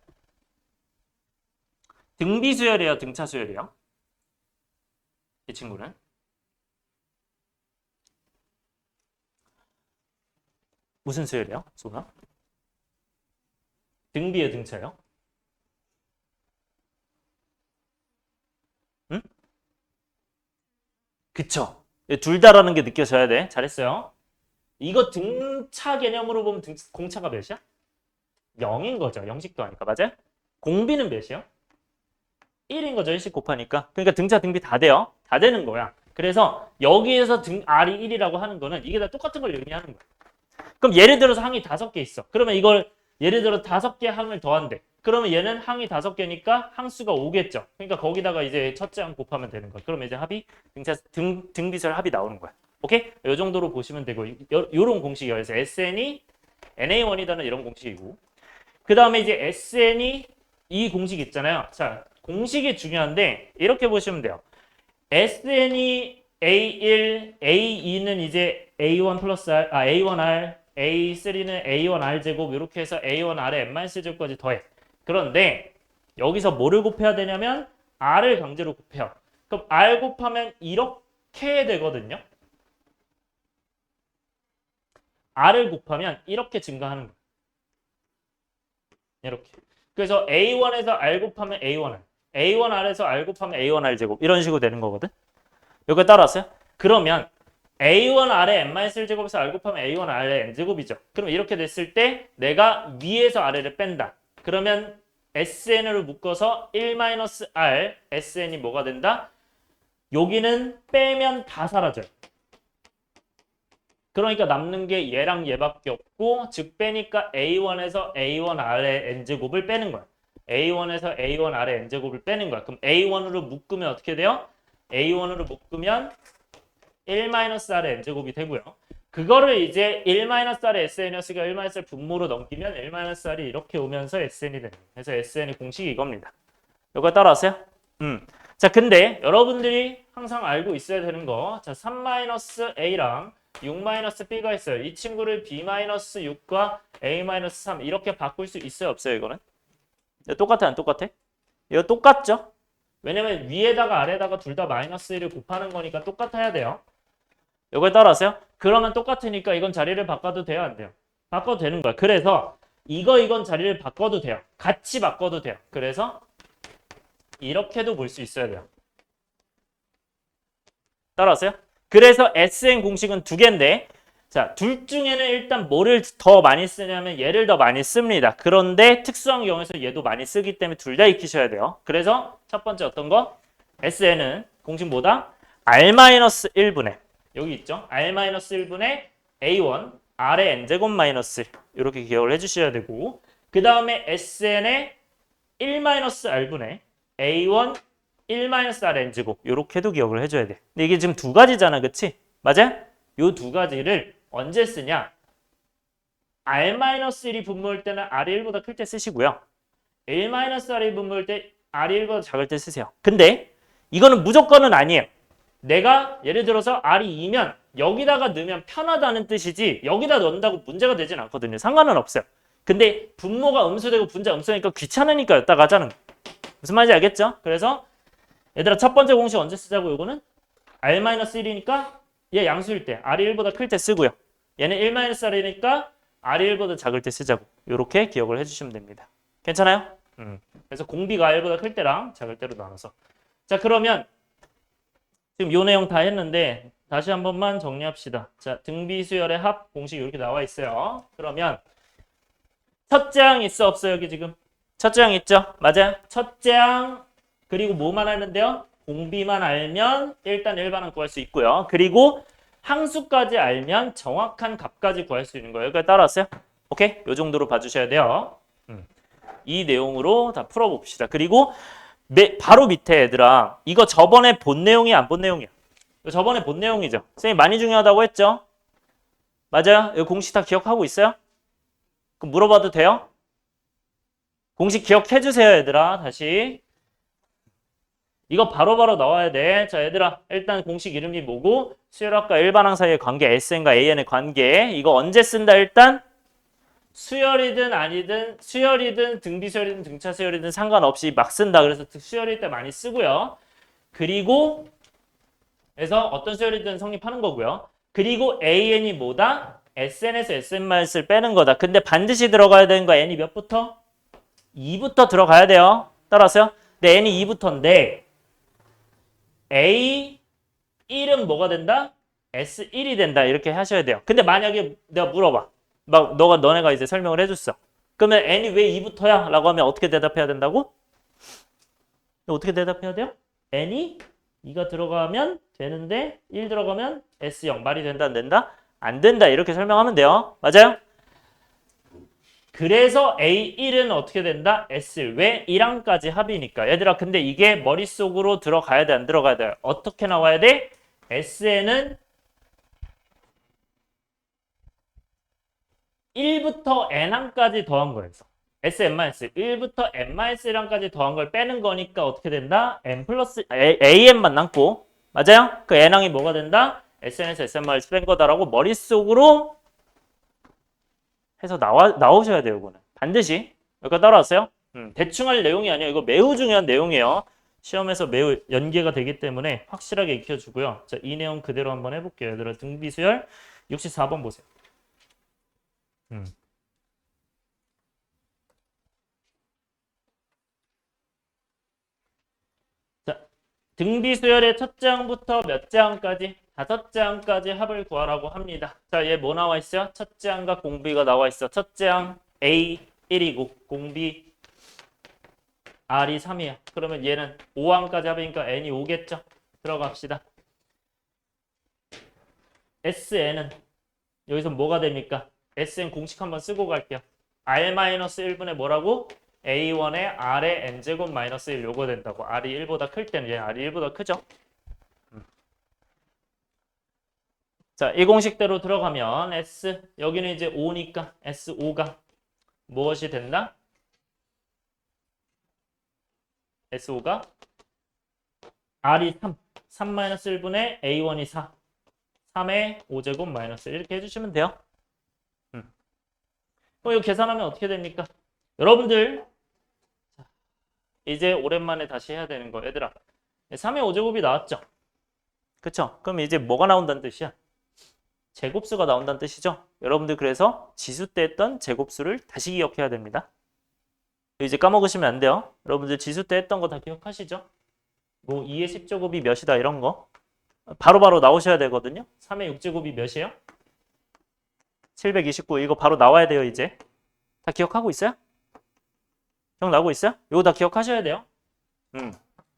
등비 수열이에요, 등차 수열이에요? 이 친구는 무슨 수열이에요? 소나? 등비의 등차요? 응? 그쵸. 둘 다라는 게 느껴져야 돼. 잘했어요. 이거 등차 개념으로 보면 공차가 몇이야? 0인 거죠. 영식도 하니까. 맞아요? 공비는 몇이요? 1인 거죠. 1씩 곱하니까. 그러니까 등차, 등비 다 돼요. 다 되는 거야. 그래서 여기에서 R이 1이라고 하는 거는 이게 다 똑같은 걸 의미하는 거야. 그럼 예를 들어서 항이 5개 있어. 그러면 이걸 예를 들어 5개 항을 더한대. 그러면 얘는 항이 5개니까 항수가 5겠죠. 그러니까 거기다가 이제 첫째 항 곱하면 되는 거야. 그러면 이제 합이 등비설 합이 나오는 거야. 오케이? 이 정도로 보시면 되고 요런 공식이에요. 그래서 SN이 NA1이다는 이런 공식이고 그 다음에 이제 SN이 이 공식 있잖아요. 자, 공식이 중요한데 이렇게 보시면 돼요. SN이 A1, A2는 이제 A1 플러스 R, A1R, A3는 A1R 제곱 이렇게 해서 A1R에 N-제곱까지 더해. 그런데 여기서 뭐를 곱해야 되냐면 R을 강제로 곱해요. 그럼 R 곱하면 이렇게 되거든요. R을 곱하면 이렇게 증가하는 거예요. 이렇게. 그래서 A1에서 R 곱하면 A1R, A1R에서 R 곱하면 A1R 제곱 이런 식으로 되는 거거든. 여기 따라왔어요? 그러면 A1R의 N-제곱에서 R 곱하면 A1R의 N제곱이죠. 그럼 이렇게 됐을 때 내가 위에서 아래를 뺀다. 그러면 SN으로 묶어서 1-R, SN이 뭐가 된다? 여기는 빼면 다 사라져요. 그러니까 남는 게 얘랑 얘밖에 없고 즉 빼니까 A1에서 A1R의 N제곱을 빼는 거야. A1에서 A1R의 N제곱을 빼는 거야. 그럼 A1으로 묶으면 어떻게 돼요? A1으로 묶으면 1-R의 N제곱이 되고요. 그거를 이제 1-R의 SN이었으니까 1-R 분모로 넘기면 1-R이 이렇게 오면서 SN이 됩니다. 그래서 SN의 공식이 이겁니다. 이거 따라왔어요? 자, 근데 여러분들이 항상 알고 있어야 되는 거. 자, 3-A랑 6-B가 있어요. 이 친구를 B-6과 A-3 이렇게 바꿀 수 있어요? 없어요? 이거는? 똑같아? 안 똑같아? 이거 똑같죠? 왜냐면 위에다가 아래다가 둘 다 -1을 곱하는 거니까 똑같아야 돼요. 이거에 따라서요. 그러면 똑같으니까 이건 자리를 바꿔도 돼요? 안 돼요? 바꿔도 되는 거야. 그래서 이건 자리를 바꿔도 돼요. 같이 바꿔도 돼요. 그래서 이렇게도 볼 수 있어야 돼요. 따라왔어요? 그래서 SN 공식은 2개인데 자, 둘 중에는 일단 뭐를 더 많이 쓰냐면 얘를 더 많이 씁니다. 그런데 특수한 경우에서 얘도 많이 쓰기 때문에 둘 다 익히셔야 돼요. 그래서 첫 번째 어떤 거? SN은 공식 뭐다? R-1분의 여기 있죠? R-1분의 A1 R의 N제곱 마이너스 이렇게 기억을 해주셔야 되고 그 다음에 SN의 1-R분의 A1 1-R N제곱 이렇게도 기억을 해줘야 돼. 근데 이게 지금 두 가지잖아. 그치? 맞아? 요 두 가지를 언제 쓰냐? R-1이 분모일 때는 R이 1보다 클 때 쓰시고요. 1-R이 분모일 때 R이 1보다 작을 때 쓰세요. 근데 이거는 무조건은 아니에요. 내가 예를 들어서 R이 2면 여기다가 넣으면 편하다는 뜻이지 여기다 넣는다고 문제가 되진 않거든요. 상관은 없어요. 근데 분모가 음수되고 분자 음수니까 귀찮으니까 여기다가 하자는 거예요. 무슨 말인지 알겠죠? 그래서 얘들아 첫 번째 공식 언제 쓰자고 요거는? R-1이니까 얘 양수일 때 R이 1보다 클 때 쓰고요. 얘는 1-R이니까 R이 1보다 작을 때 쓰자고 이렇게 기억을 해주시면 됩니다. 괜찮아요? 그래서 공비가 R보다 클 때랑 작을 때로 나눠서 자 그러면 지금 요 내용 다 했는데 다시 한 번만 정리합시다. 자 등비수열의 합 공식 이렇게 나와 있어요. 그러면 첫째 항 있어 없어 여기 지금? 첫째 항 있죠? 맞아요? 첫째 항 그리고 뭐만 알면 공비만 알면 일단 일반항 구할 수 있고요. 그리고 항수까지 알면 정확한 값까지 구할 수 있는 거예요. 여기까지 따라왔어요? 오케이? 요 정도로 봐주셔야 돼요. 이 내용으로 다 풀어봅시다. 그리고 바로 밑에 얘들아 이거 저번에 본 내용이 안 본 내용이야. 저번에 본 내용이죠. 선생님 많이 중요하다고 했죠? 맞아요? 이 공식 다 기억하고 있어요? 그럼 물어봐도 돼요? 공식 기억해주세요 얘들아. 다시 이거 바로바로 나와야 돼. 자 얘들아 일단 공식 이름이 뭐고 수열학과 일반항 사이의 관계 SN과 AN의 관계 이거 언제 쓴다 일단? 수열이든 아니든 수열이든 등비수열이든 등차수열이든 상관없이 막 쓴다. 그래서 수열일 때 많이 쓰고요. 그리고 그래서 어떤 수열이든 성립하는 거고요. 그리고 AN이 뭐다? SN에서 SN-을 빼는 거다. 근데 반드시 들어가야 되는 거 N이 몇부터? 2부터 들어가야 돼요. 따라서요? 근데 N이 2부터인데 A1은 뭐가 된다? S1이 된다. 이렇게 하셔야 돼요. 근데 만약에 내가 물어봐. 막 너네가 이제 설명을 해줬어. 그러면 N이 왜 2부터야? 라고 하면 어떻게 대답해야 된다고? 어떻게 대답해야 돼요? N이 2가 들어가면 되는데 1 들어가면 S0 말이 된다 안 된다? 안 된다. 이렇게 설명하면 돼요. 맞아요? 그래서 A1은 어떻게 된다? S1. 왜? 1항까지 합이니까. 얘들아, 근데 이게 머릿속으로 들어가야 돼, 안 들어가야 돼? 어떻게 나와야 돼? Sn은 1부터 n항까지 더한 거였어. Sn-1부터 n-1항까지 더한 걸 빼는 거니까 어떻게 된다? n 플러스 an만 남고, 맞아요? 그 n항이 뭐가 된다? sn에서 sn-1 뺀 거다라고 머릿속으로 해서 나오셔야 돼요. 이거는 반드시. 여기까지 따라왔어요? 대충 할 내용이 아니에요. 이거 매우 중요한 내용이에요. 시험에서 매우 연계가 되기 때문에 확실하게 익혀주고요. 자, 이 내용 그대로 한번 해볼게요. 얘들아, 등비수열 64번 보세요. 자, 등비수열의 첫 장부터 몇 장까지? 5장까지 합을 구하라고 합니다. 자, 얘 뭐 나와 있어요? 첫 장과 공비가 나와 있어. 첫 장 A 1이고 공비 R이 3이야. 그러면 얘는 5항까지 합이니까 N이 5겠죠? 들어갑시다. SN은 여기서 뭐가 됩니까? SN 공식 한번 쓰고 갈게요. R-1분의 뭐라고? A1의 R의 N제곱 마이너스 1 요거 된다고. R이 1보다 클 때는 얘는 R이 1보다 크죠? 자, 이 공식대로 들어가면 S, 여기는 이제 5니까 S5가 무엇이 된다? S5가 R이 3-1분의 A1이 4, 3의 5제곱 마이너스 1 이렇게 해주시면 돼요. 그럼 이거 계산하면 어떻게 됩니까? 여러분들 이제 오랜만에 다시 해야 되는 거 얘들아. 3의 5제곱이 나왔죠? 그쵸? 그럼 이제 뭐가 나온다는 뜻이야? 제곱수가 나온다는 뜻이죠? 여러분들 그래서 지수 때 했던 제곱수를 다시 기억해야 됩니다. 이제 까먹으시면 안 돼요. 여러분들 지수 때 했던 거 다 기억하시죠? 뭐 2의 10제곱이 몇이다 이런 거 바로바로 나오셔야 되거든요. 3의 6제곱이 몇이에요? 729. 이거 바로 나와야 돼요. 이제 다 기억하고 있어요? 기억나고 있어요? 이거 다 기억하셔야 돼요.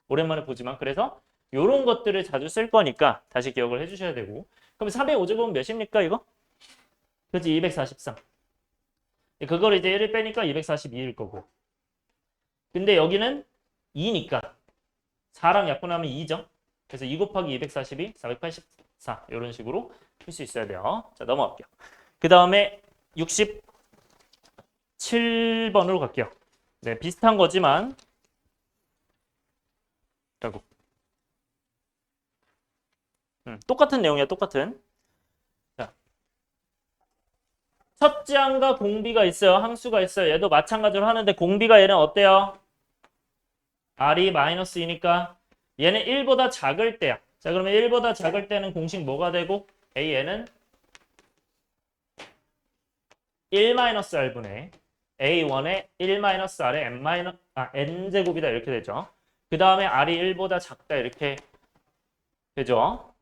오랜만에 보지만 그래서 이런 것들을 자주 쓸 거니까 다시 기억을 해주셔야 되고. 그럼 3의 5제곱은 몇입니까 이거? 그렇지, 243. 그걸 이제 1을 빼니까 242일 거고. 근데 여기는 2니까 4랑 약분하면 2죠. 그래서 2 곱하기 242, 484 이런 식으로 풀 수 있어야 돼요. 자, 넘어갈게요. 그 다음에 67번으로 갈게요. 네, 비슷한 거지만 결국 똑같은 내용이야, 똑같은. 자, 첫 장과 공비가 있어요. 항수가 있어요. 얘도 마찬가지로 하는데 공비가 얘는 어때요? R이 마이너스 2니까 얘는 1보다 작을 때야. 자, 그러면 1보다 작을 때는 공식 뭐가 되고? AN은 1-R분의 A1의 1-R의 N제곱이다 이렇게 되죠. 그 다음에 R이 1보다 작다 이렇게 되죠.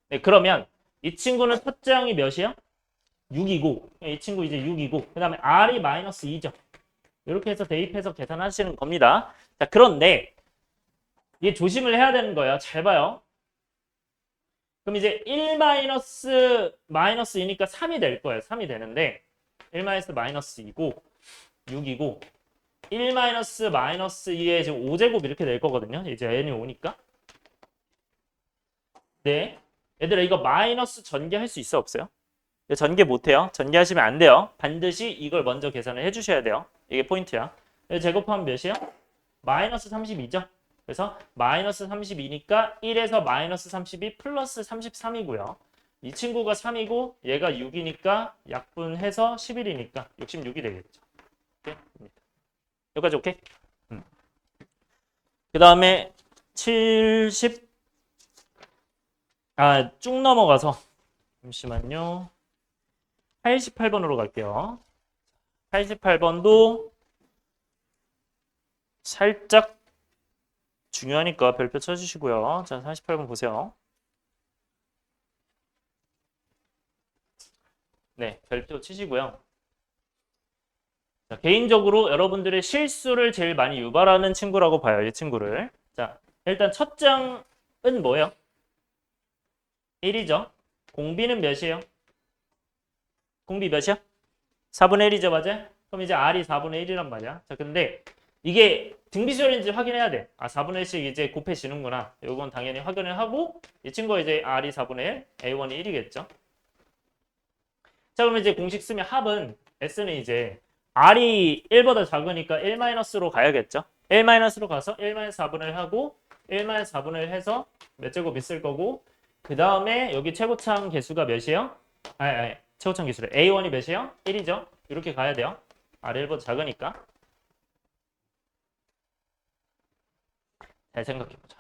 네, 그러면 이 친구는 첫 장이 몇이야? 6이고 이 친구 이제 6이고 그 다음에 R이 마이너스 2죠. 이렇게 해서 대입해서 계산하시는 겁니다. 자, 그런데 이게 조심을 해야 되는 거예요. 잘 봐요. 그럼 이제 1 마이너스 2니까 3이 될 거예요. 3이 되는데 1 마이너스 2고 6이고 1 마이너스 2에 지금 5제곱 이렇게 될 거거든요. 이제 n이 5니까. 네. 얘들아 이거 마이너스 전개할 수 있어 없어요? 전개 못해요. 전개하시면 안 돼요. 반드시 이걸 먼저 계산을 해주셔야 돼요. 이게 포인트야. 제곱하면 몇이야? 마이너스 32죠. 그래서 마이너스 32니까 1에서 마이너스 32 플러스 33이고요. 이 친구가 3이고 얘가 6이니까 약분해서 11이니까 66이 되겠죠. 오케이? 여기까지 오케이? 그 다음에 70 쭉 넘어가서 잠시만요. 88번으로 갈게요. 88번도 살짝 중요하니까 별표 쳐주시고요. 자, 48번 보세요. 네, 별표 치시고요. 자, 개인적으로 여러분들의 실수를 제일 많이 유발하는 친구라고 봐요. 이 친구를. 자, 일단 첫 장은 뭐예요? 1이죠. 공비는 몇이에요? 공비 몇이야? 4분의 1이죠, 맞아요? 그럼 이제 R이 4분의 1이란 말이야. 자, 근데 이게 등비수열인지 확인해야 돼. 아, 4분의 1씩 이제 곱해지는구나. 요건 당연히 확인을 하고 이 친구가 이제 R이 4분의 1, A1이 1이겠죠. 자, 그러면 이제 공식 쓰면 합은 S는 이제 R이 1보다 작으니까 1-로 가야겠죠. 1-로 가서 1-4분의 1 하고 1-4분의 1 해서 몇 제곱 있을 거고 그 다음에 여기 최고창 개수가 몇이에요? 최고창 개수래. A1이 몇이에요? 1이죠. 이렇게 가야 돼요. R이 1보다 작으니까. 잘 생각해보자.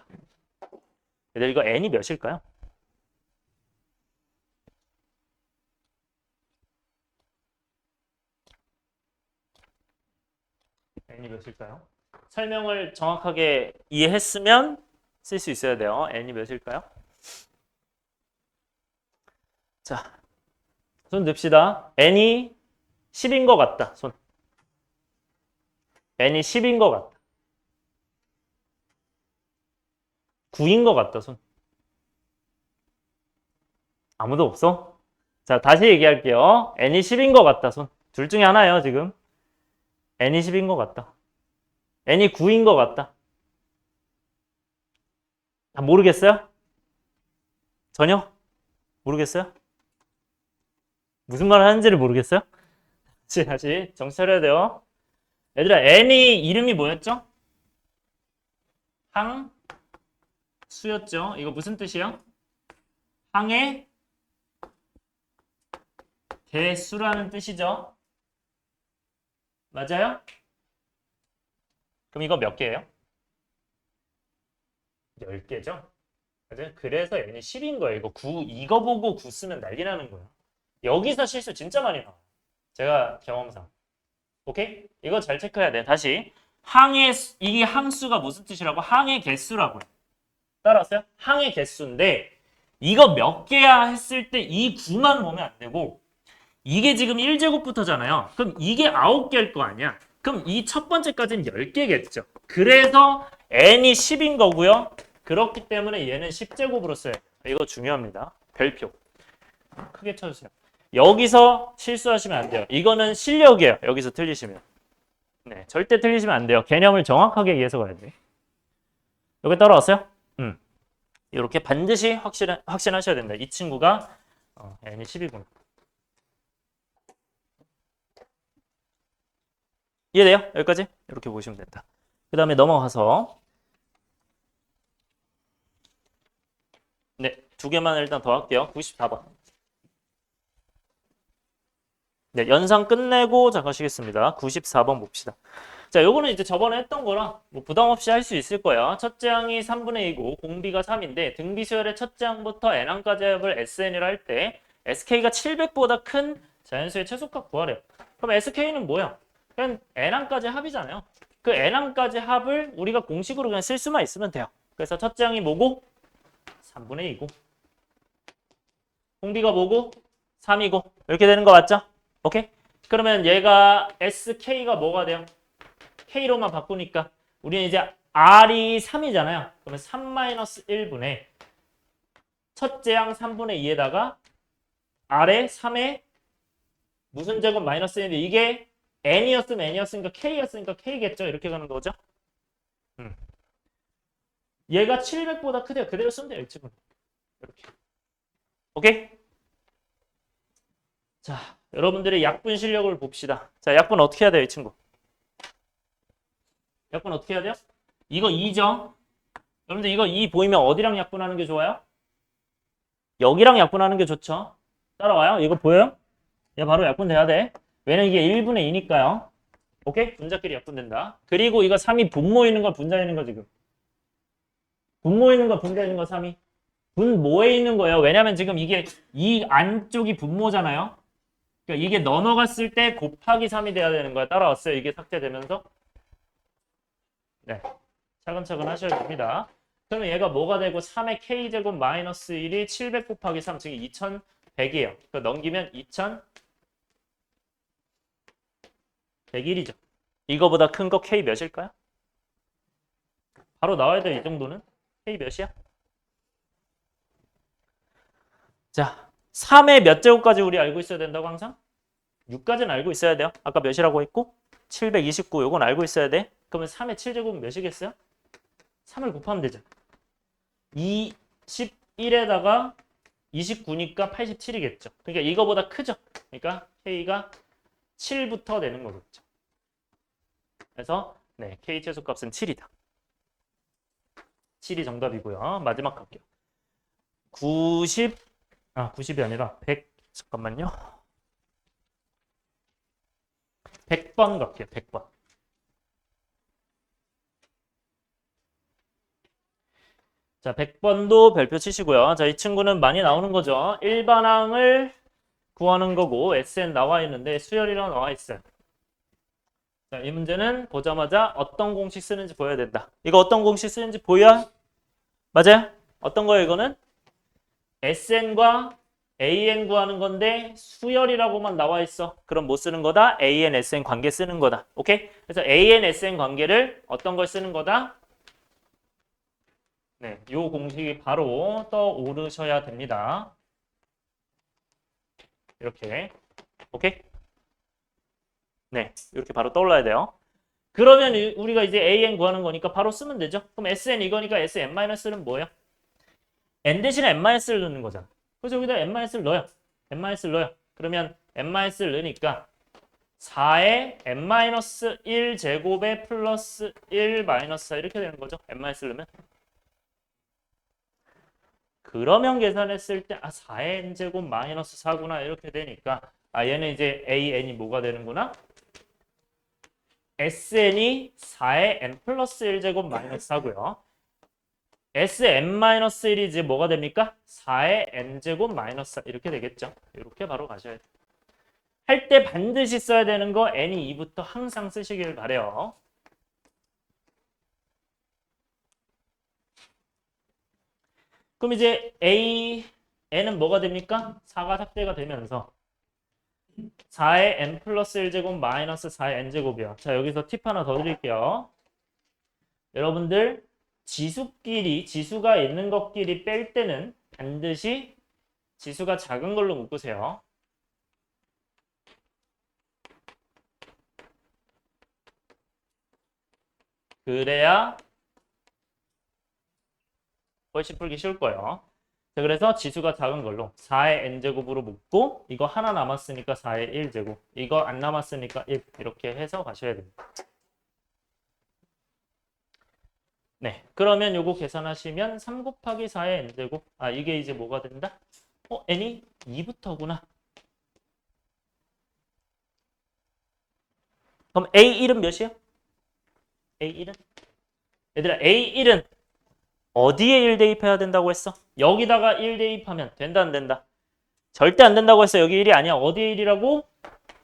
얘들 이거 N이 몇일까요? N이 몇일까요? 설명을 정확하게 이해했으면 쓸 수 있어야 돼요. N이 몇일까요? 자, 손 듭시다. N이 10인 것 같다. 손. N이 10인 것 같다. 9인 것 같다. 손. 아무도 없어? 자, 다시 얘기할게요. N이 10인 것 같다. 손. 둘 중에 하나예요, 지금. N이 10인 것 같다. N이 9인 것 같다. 아, 모르겠어요? 전혀? 모르겠어요? 무슨 말을 하는지를 모르겠어요? 다시 정신 차려야 돼요. 얘들아, N이 이름이 뭐였죠? 항수였죠? 이거 무슨 뜻이야? 항의 개수라는 뜻이죠? 맞아요? 그럼 이거 몇 개예요? 10개죠? 맞아요? 그래서 N이 10인 거예요. 이거 보고 9 쓰면 난리 나는 거예요. 여기서 실수 진짜 많이 나와요. 제가 경험상. 오케이? 이거 잘 체크해야 돼. 다시. 이게 항수가 무슨 뜻이라고? 항의 개수라고요. 따라왔어요? 항의 개수인데 이거 몇 개야 했을 때 이 9만 보면 안 되고 이게 지금 1제곱부터잖아요. 그럼 이게 9개일 거 아니야. 그럼 이 첫 번째까지는 10개겠죠. 그래서 n이 10인 거고요. 그렇기 때문에 얘는 10제곱으로 써요. 이거 중요합니다. 별표. 크게 쳐주세요. 여기서 실수하시면 안 돼요. 이거는 실력이에요. 여기서 틀리시면. 네, 절대 틀리시면 안 돼요. 개념을 정확하게 이해해서 가야 돼. 여기 따라왔어요? 이렇게 반드시 확신하셔야 된다. 이 친구가 n이 10이구나. 이해돼요? 여기까지? 이렇게 보시면 된다. 그 다음에 넘어가서 네, 두 개만 일단 더 할게요. 94번. 네, 연상 끝내고 자 가시겠습니다. 94번 봅시다. 자, 요거는 이제 저번에 했던 거랑 뭐 부담 없이 할 수 있을 거야. 첫째 항이 3분의 2고 공비가 3인데 등비수열의 첫째 항부터 n항까지 합을 SN이라 할 때 SK가 700보다 큰 자연수의 최소값 구하래요. 그럼 SK는 뭐야? 그냥 n항까지 합이잖아요. 그 n항까지 합을 우리가 공식으로 그냥 쓸 수만 있으면 돼요. 그래서 첫째 항이 뭐고? 3분의 2고 공비가 뭐고? 3이고 이렇게 되는 거 맞죠? 오케이? 그러면 얘가 SK가 뭐가 돼요? K로만 바꾸니까 우리는 이제 R이 3이잖아요. 그러면 3-1분의 첫째 항 3분의 2에다가 R에 3에 무슨 제곱 마이너스 1인데 이게 N이었으니까 K였으니까 K겠죠? 이렇게 가는 거죠. 얘가 700보다 크대요. 그대로 쓰면 돼요. 이 친구는. 이렇게. 오케이? 자, 여러분들의 약분 실력을 봅시다. 자, 약분 어떻게 해야 돼요? 이 친구. 약분 어떻게 해야 돼요? 이거 2죠? 여러분들 이거 2 보이면 어디랑 약분하는 게 좋아요? 여기랑 약분하는 게 좋죠? 따라와요? 이거 보여요? 얘 바로 약분돼야 돼. 왜냐면 이게 1분의 2니까요. 오케이? 분자끼리 약분된다. 그리고 이거 3이 분모 있는 거 분자 있는 거 지금. 분모 있는 거 분자 있는 거 3이. 분모에 있는 거예요. 왜냐면 지금 이게 이 안쪽이 분모잖아요. 그러니까 이게 넘어갔을 때 곱하기 3이 돼야 되는 거야. 따라왔어요? 이게 삭제되면서. 네, 차근차근 하셔야 됩니다. 그러면 얘가 뭐가 되고 3의 k제곱 마이너스 1이 700 곱하기 3, 즉 2100이에요. 넘기면 2101이죠. 이거보다 큰 거 k 몇일까요? 바로 나와야 돼요. 이 정도는. k 몇이야? 자, 3의 몇 제곱까지 우리 알고 있어야 된다고 항상? 6까지는 알고 있어야 돼요. 아까 몇이라고 했고? 729 요건 알고 있어야 돼. 그러면 3의 7제곱은 몇이겠어요? 3을 곱하면 되죠. 21에다가 29니까 87이겠죠. 그러니까 이거보다 크죠. 그러니까 K가 7부터 되는 거겠죠. 그래서 네, K 최소값은 7이다. 7이 정답이고요. 마지막 갈게요. 90이 아니라 100, 잠깐만요. 100번 갈게요. 100번. 자, 100번도 별표 치시고요. 자, 이 친구는 많이 나오는 거죠. 일반항을 구하는 거고 SN 나와 있는데 수열이랑 나와 있어요. 자, 이 문제는 보자마자 어떤 공식 쓰는지 보여야 된다. 이거 어떤 공식 쓰는지 보여? 맞아요? 어떤 거예요, 이거는? SN과 AN 구하는 건데 수열이라고만 나와 있어. 그럼 뭐 쓰는 거다? AN, SN 관계 쓰는 거다. 오케이? 그래서 AN, SN 관계를 어떤 걸 쓰는 거다? 네, 요 공식이 바로 떠오르셔야 됩니다. 이렇게. 오케이? 네, 이렇게 바로 떠올라야 돼요. 그러면 우리가 이제 AN 구하는 거니까 바로 쓰면 되죠. 그럼 SN 이거니까 SN-는 뭐예요? N 대신에 N-를 넣는 거잖아. 그래서 여기다 N-를 넣어요. N-를 넣어요. 그러면 N-를 넣으니까 4에 N-1 제곱에 플러스 1 마이너스 4 이렇게 되는 거죠. N-를 넣으면. 그러면 계산했을 때 4의 N제곱 마이너스 4구나 이렇게 되니까 얘는 이제 AN이 뭐가 되는구나? SN이 4의 N 플러스 1제곱 마이너스 4고요. SN-1이 이제 뭐가 됩니까? 4의 N제곱 마이너스 4 이렇게 되겠죠. 이렇게 바로 가셔야 돼요. 할 때 반드시 써야 되는 거 N이 2부터 항상 쓰시길 바래요. 그럼 이제 N은 뭐가 됩니까? 4가 삭제가 되면서 4의 N 플러스 1제곱 마이너스 4의 N제곱이요. 자, 여기서 팁 하나 더 드릴게요. 여러분들 지수가 있는 것끼리 뺄 때는 반드시 지수가 작은 걸로 묶으세요. 그래야 훨씬 풀기 쉬울 거예요. 자, 그래서 지수가 작은 걸로 4의 n제곱으로 묶고 이거 하나 남았으니까 4의 1제곱 이거 안 남았으니까 1 이렇게 해서 가셔야 됩니다. 네, 그러면 요거 계산하시면 3 곱하기 4의 n제곱 이게 이제 뭐가 된다? n이 2부터구나. 그럼 A1은 몇이야? A1은? 얘들아 A1은 어디에 1 대입해야 된다고 했어? 여기다가 1 대입하면 된다 안 된다? 절대 안 된다고 했어. 여기 1이 아니야. 어디에 1이라고?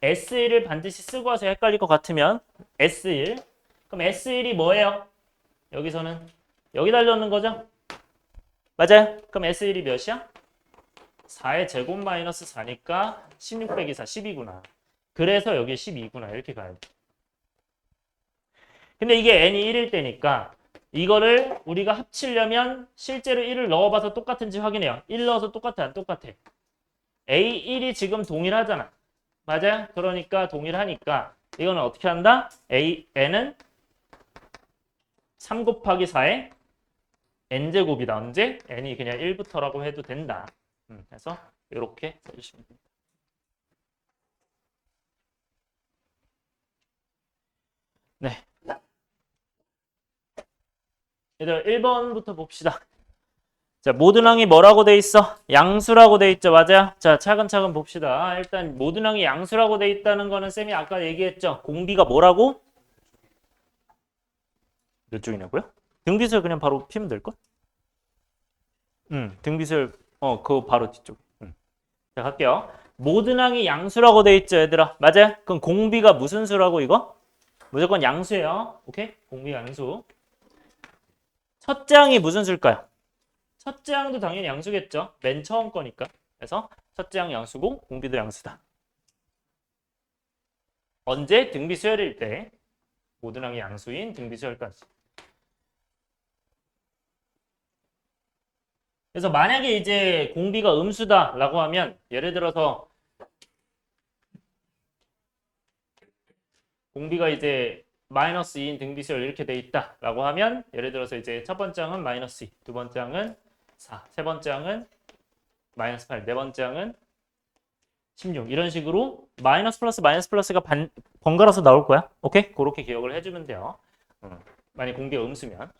S1을 반드시 쓰고 와서 헷갈릴 것 같으면 S1. 그럼 S1이 뭐예요? 여기서는 여기다 넣는 거죠? 맞아요? 그럼 S1이 몇이야? 4의 제곱 마이너스 4니까 16 빼기 4, 10이구나. 그래서 여기 12구나. 이렇게 가야 돼. 근데 이게 n이 1일 때니까 이거를 우리가 합치려면 실제로 1을 넣어봐서 똑같은지 확인해요. 1 넣어서 똑같아 안 똑같아? A1이 지금 동일하잖아. 맞아요? 그러니까 동일하니까 이거는 어떻게 한다? n은 3 곱하기 4의 n제곱이다. 언제? n이 그냥 1부터라고 해도 된다. 그래서 이렇게 써주시면 됩니다. 네. 얘들아 1번부터 봅시다. 자, 모든 항이 뭐라고 돼 있어? 양수라고 돼 있죠. 맞아요? 자, 차근차근 봅시다. 일단 모든 항이 양수라고 돼 있다는 거는 쌤이 아까 얘기했죠. 공비가 뭐라고? 몇 쪽이냐고요? 등비설 그냥 바로 피면 될걸? 등비설 그거 바로 뒤쪽. 자, 갈게요. 모든 항이 양수라고 돼 있죠, 얘들아. 맞아요? 그럼 공비가 무슨 수라고 이거? 무조건 양수예요. 오케이? 공비가 양수. 첫째 항이 무슨 수일까요? 첫째 항도 당연히 양수겠죠. 맨 처음 거니까. 그래서 첫째 항 양수고 공비도 양수다. 언제? 등비수열일 때. 모든 항이 양수인 등비수열까지. 그래서 만약에 이제 공비가 음수다라고 하면 예를 들어서 공비가 이제 마이너스 2인 등비수열 이렇게 돼 있다라고 하면 예를 들어서 이제 첫 번째 항은 마이너스 2, 두 번째 항은 4, 세 번째 항은 마이너스 8, 네 번째 항은 16 이런 식으로 마이너스 플러스가 번갈아서 나올 거야. 오케이? 그렇게 기억을 해주면 돼요. 만약 공비가 음수면.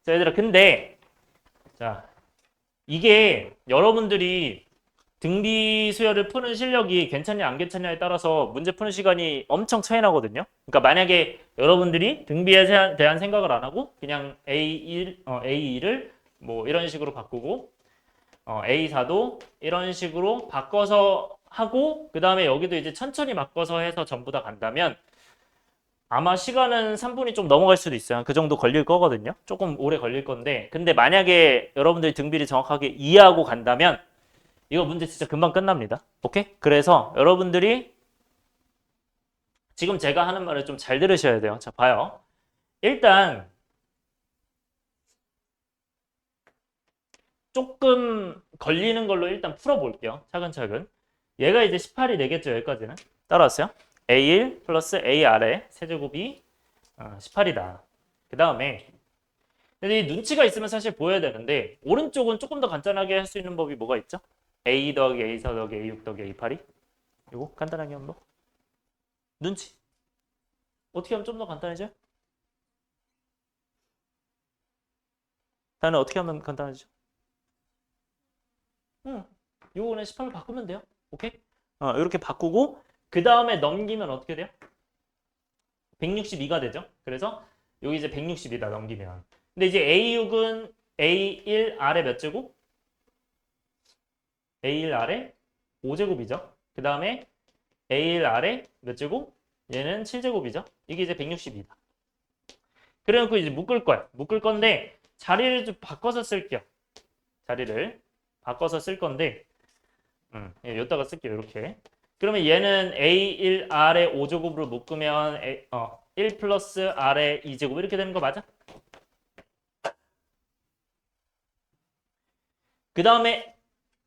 자, 얘들아, 근데 자 이게 여러분들이 등비 수열을 푸는 실력이 괜찮냐 안 괜찮냐에 따라서 문제 푸는 시간이 엄청 차이 나거든요. 그러니까 만약에 여러분들이 등비에 대한 생각을 안 하고 그냥 A2를 뭐 이런 식으로 바꾸고 A4도 이런 식으로 바꿔서 하고 그 다음에 여기도 이제 천천히 바꿔서 해서 전부 다 간다면 아마 시간은 3분이 좀 넘어갈 수도 있어요. 그 정도 걸릴 거거든요. 조금 오래 걸릴 건데 근데 만약에 여러분들이 등비를 정확하게 이해하고 간다면 이거 문제 진짜 금방 끝납니다. 오케이? 그래서 여러분들이 지금 제가 하는 말을 좀 잘 들으셔야 돼요. 자, 봐요. 일단 조금 걸리는 걸로 일단 풀어볼게요. 차근차근. 얘가 이제 18이 되겠죠. 여기까지는. 따라왔어요? A1 플러스 A 아래 세제곱이 18이다. 그 다음에 근데 이 눈치가 있으면 사실 보여야 되는데 오른쪽은 조금 더 간단하게 할 수 있는 법이 뭐가 있죠? A 더하기 A4 더하기 A6 더하기 A8이 이거 간단하게 하면 뭐? 눈치. 어떻게 하면 좀 더 간단해져요? 다음에 어떻게 하면 간단해지죠? 요거는 18로 바꾸면 돼요. 오케이? 이렇게 바꾸고 그 다음에 넘기면 어떻게 돼요? 162가 되죠. 그래서 여기 이제 160이다 넘기면. 근데 이제 A6은 A1 아래 몇 제곱? A1 아래 5제곱이죠. 그 다음에 A1 아래 몇 제곱? 얘는 7제곱이죠. 이게 이제 160이다. 그래놓고 이제 묶을 거야. 묶을 건데 자리를 좀 바꿔서 쓸게요. 자리를 바꿔서 쓸 건데 여기다가 쓸게요. 이렇게. 그러면 얘는 A1 아래 5제곱으로 묶으면 1 플러스 아래 2제곱 이렇게 되는 거 맞아? 그 다음에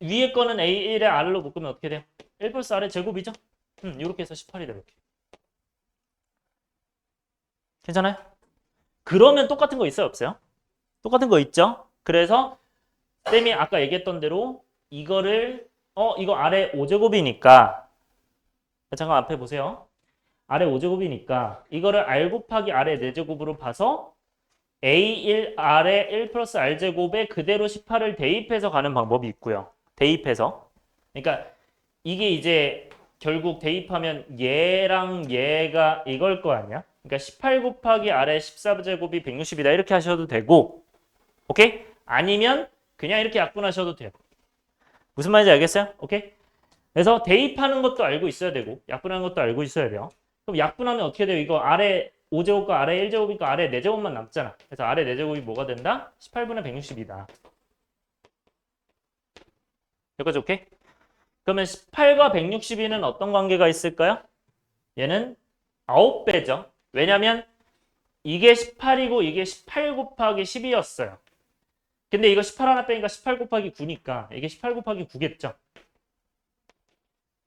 위에 거는 A1의 아래로 묶으면 어떻게 돼요? 1 플러스 아래 제곱이죠? 이렇게 해서 18이 돼. 이렇게. 괜찮아요? 그러면 똑같은 거 있어요? 없어요? 똑같은 거 있죠? 그래서 쌤이 아까 얘기했던 대로 이거를 이거 아래 5제곱이니까 잠깐 앞에 보세요. 아래 5제곱이니까 이거를 R 곱하기 아래 4제곱으로 봐서 A1 아래 1 플러스 R제곱에 그대로 18을 대입해서 가는 방법이 있고요. 대입해서. 그러니까 이게 이제 결국 대입하면 얘랑 얘가 이걸 거 아니야? 그러니까 18 곱하기 아래 14제곱이 160이다 이렇게 하셔도 되고 오케이? 아니면 그냥 이렇게 약분하셔도 돼요. 무슨 말인지 알겠어요? 오케이? 그래서 대입하는 것도 알고 있어야 되고 약분하는 것도 알고 있어야 돼요. 그럼 약분하면 어떻게 돼요? 이거 아래 5제곱과 아래 1제곱이니까 아래 4제곱만 남잖아. 그래서 아래 4제곱이 뭐가 된다? 18분의 160이다. 여기까지 오케이? 그러면 18과 162는 어떤 관계가 있을까요? 얘는 9배죠. 왜냐면 이게 18이고 이게 18 곱하기 10이었어요. 근데 이거 18 하나 빼니까 18 곱하기 9니까 이게 18 곱하기 9겠죠.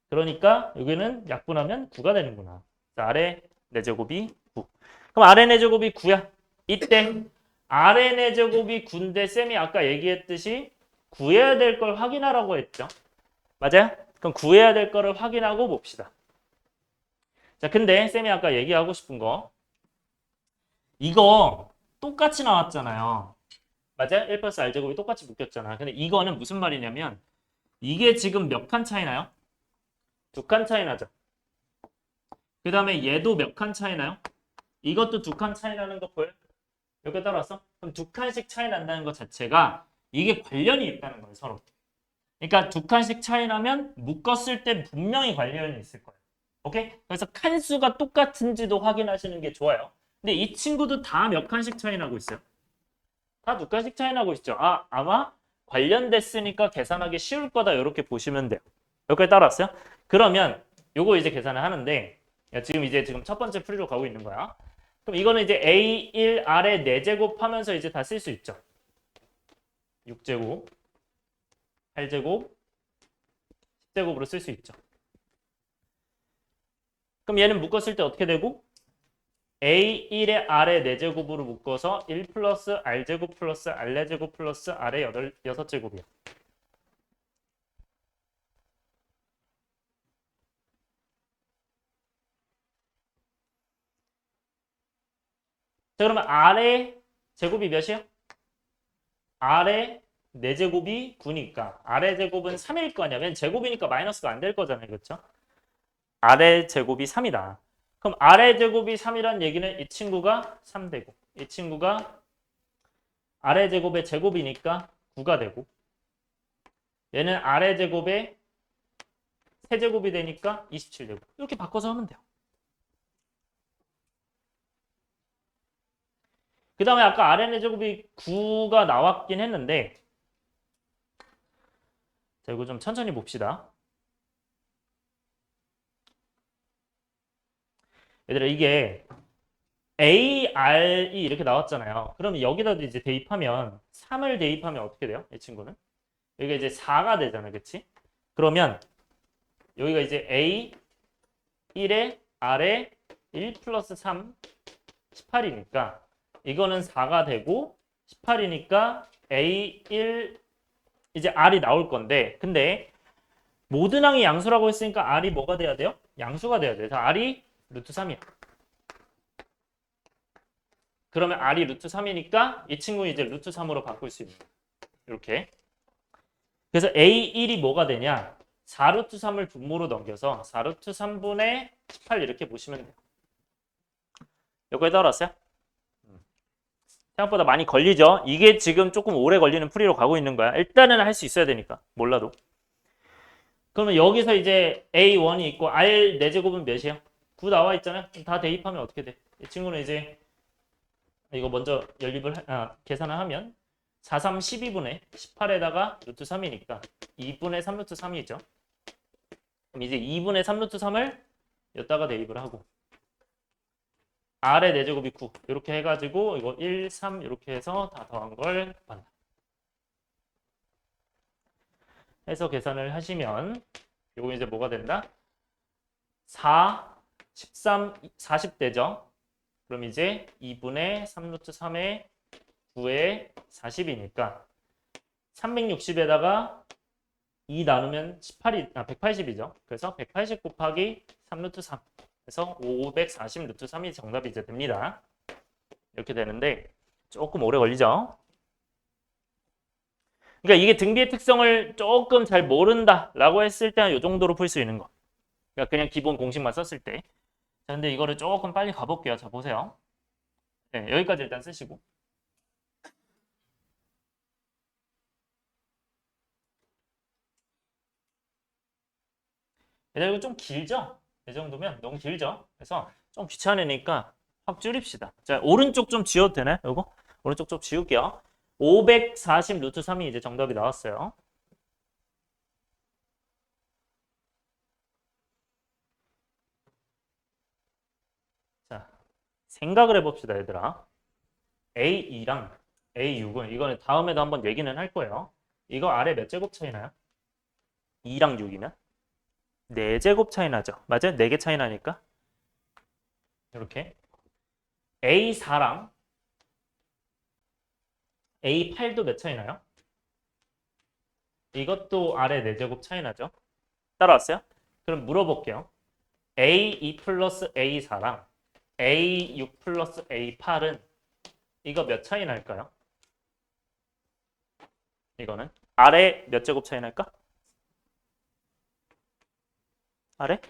그러니까 여기는 약분하면 9가 되는구나. 아래 4제곱이 9. 그럼 아래 4제곱이 9야. 이때 아래 4제곱이 9인데 쌤이 아까 얘기했듯이 구해야 될 걸 확인하라고 했죠. 맞아요? 그럼 구해야 될 거를 확인하고 봅시다. 자, 근데 쌤이 아까 얘기하고 싶은 거 이거 똑같이 나왔잖아요. 맞아요? 1 플러스 R제곱이 똑같이 묶였잖아. 근데 이거는 무슨 말이냐면 이게 지금 몇 칸 차이 나요? 2칸 차이 나죠. 그 다음에 얘도 몇 칸 차이 나요? 이것도 2칸 차이 나는 거 보여요? 여기 따라왔어? 그럼 2칸씩 차이 난다는 것 자체가 이게 관련이 있다는 거예요, 서로. 그러니까 2칸씩 차이 나면 묶었을 때 분명히 관련이 있을 거예요. 오케이? 그래서 칸수가 똑같은지도 확인하시는 게 좋아요. 근데 이 친구도 다 몇 칸씩 차이 나고 있어요. 다 2칸씩 차이 나고 있죠. 아마 관련됐으니까 계산하기 쉬울 거다 이렇게 보시면 돼요. 여기까지 따라왔어요? 그러면 요거 이제 계산을 하는데 지금 첫 번째 풀이로 가고 있는 거야. 그럼 이거는 이제 A1 아래 4제곱 하면서 이제 다 쓸 수 있죠. 6제곱, 8제곱, 10제곱으로 쓸 수 있죠. 그럼 얘는 묶었을 때 어떻게 되고? A1의 R의 4제곱으로 묶어서 1 플러스 R제곱 플러스 R4제곱 플러스 R의 6제곱이야. 자, 그러면 R의 제곱이 몇이야? R의 4제곱이 9니까 R의 제곱은 3일 거 아니야. 왜냐면 제곱이니까 마이너스가 안 될 거잖아요. 그렇죠? R의 제곱이 3이다. 그럼 R의 제곱이 3이란 얘기는 이 친구가 3되고 이 친구가 R의 제곱의 제곱이니까 9가 되고 얘는 R의 제곱의 세제곱이 되니까 27되고 이렇게 바꿔서 하면 돼요. 그 다음에 아까 R의 제곱이 9가 나왔긴 했는데 자, 이거 좀 천천히 봅시다. 얘들아 이게 AR이 이렇게 나왔잖아요. 그럼 여기다 이제 대입하면 3을 대입하면 어떻게 돼요? 이 친구는 여기가 이제 4가 되잖아, 그치? 그러면 여기가 이제 A 1에 R에 1 플러스 3 18이니까 이거는 4가 되고 18이니까 A1 이제 R이 나올 건데 근데 모든 항이 양수라고 했으니까 R이 뭐가 돼야 돼요? 양수가 돼야 돼요. R이 루트 3이야. 그러면 R이 루트 3이니까 이 친구 이제 루트 3으로 바꿀 수 있는 거예요. 이렇게. 그래서 A1이 뭐가 되냐? 4루트 3을 분모로 넘겨서 4루트 3분의 18 이렇게 보시면 돼요. 여기까지 따라왔어요? 생각보다 많이 걸리죠? 이게 지금 조금 오래 걸리는 풀이로 가고 있는 거야. 일단은 할 수 있어야 되니까. 몰라도. 그러면 여기서 이제 A1이 있고 R 4제곱은 몇이에요? 9 나와 있잖아요. 다 대입하면 어떻게 돼? 이 친구는 이제 이거 먼저 계산을 하면 4, 3, 12분의 18에다가 루트 3이니까 2분의 3 루트 3이죠. 그럼 이제 2분의 3 루트 3을 여기다가 대입을 하고 R의 4제곱이 9 이렇게 해가지고 이거 1, 3 이렇게 해서 다 더한 걸 받는다. 해서 계산을 하시면 이거 이제 뭐가 된다? 4, 13, 40되죠? 그럼 이제 2분의 3 루트 3의 9의 40이니까 360에다가 2 나누면 180이죠. 그래서 180 곱하기 3 루트 3 그래서 540 루트 3이 정답이 이제 됩니다. 이렇게 되는데 조금 오래 걸리죠. 그러니까 이게 등비의 특성을 조금 잘 모른다라고 했을 때는 이 정도로 풀 수 있는 거. 그러니까 그냥 기본 공식만 썼을 때. 자, 근데 이거를 조금 빨리 가볼게요. 자, 보세요. 네, 여기까지 일단 쓰시고. 얘들 이거 좀 길죠? 이 정도면 너무 길죠? 그래서 좀 귀찮으니까 확 줄입시다. 자, 오른쪽 좀 지워도 되나요? 요거? 오른쪽 좀 지울게요. 540 루트 3이 이제 정답이 나왔어요. 자, 생각을 해봅시다, 얘들아. A2랑 A6은 이거는 다음에도 한번 얘기는 할 거예요. 이거 아래 몇 제곱 차이 나요? 2랑 6이면? 4제곱 차이 나죠? 맞아요? 4개 차이 나니까. 이렇게. A4랑 A8도 몇 차이 나요? 이것도 아래 4제곱 차이 나죠? 따라왔어요? 그럼 물어볼게요. A2 플러스 A4랑 A6 플러스 A8은 이거 몇 차이 날까요? 이거는 아래 몇 제곱 차이 날까? 아래?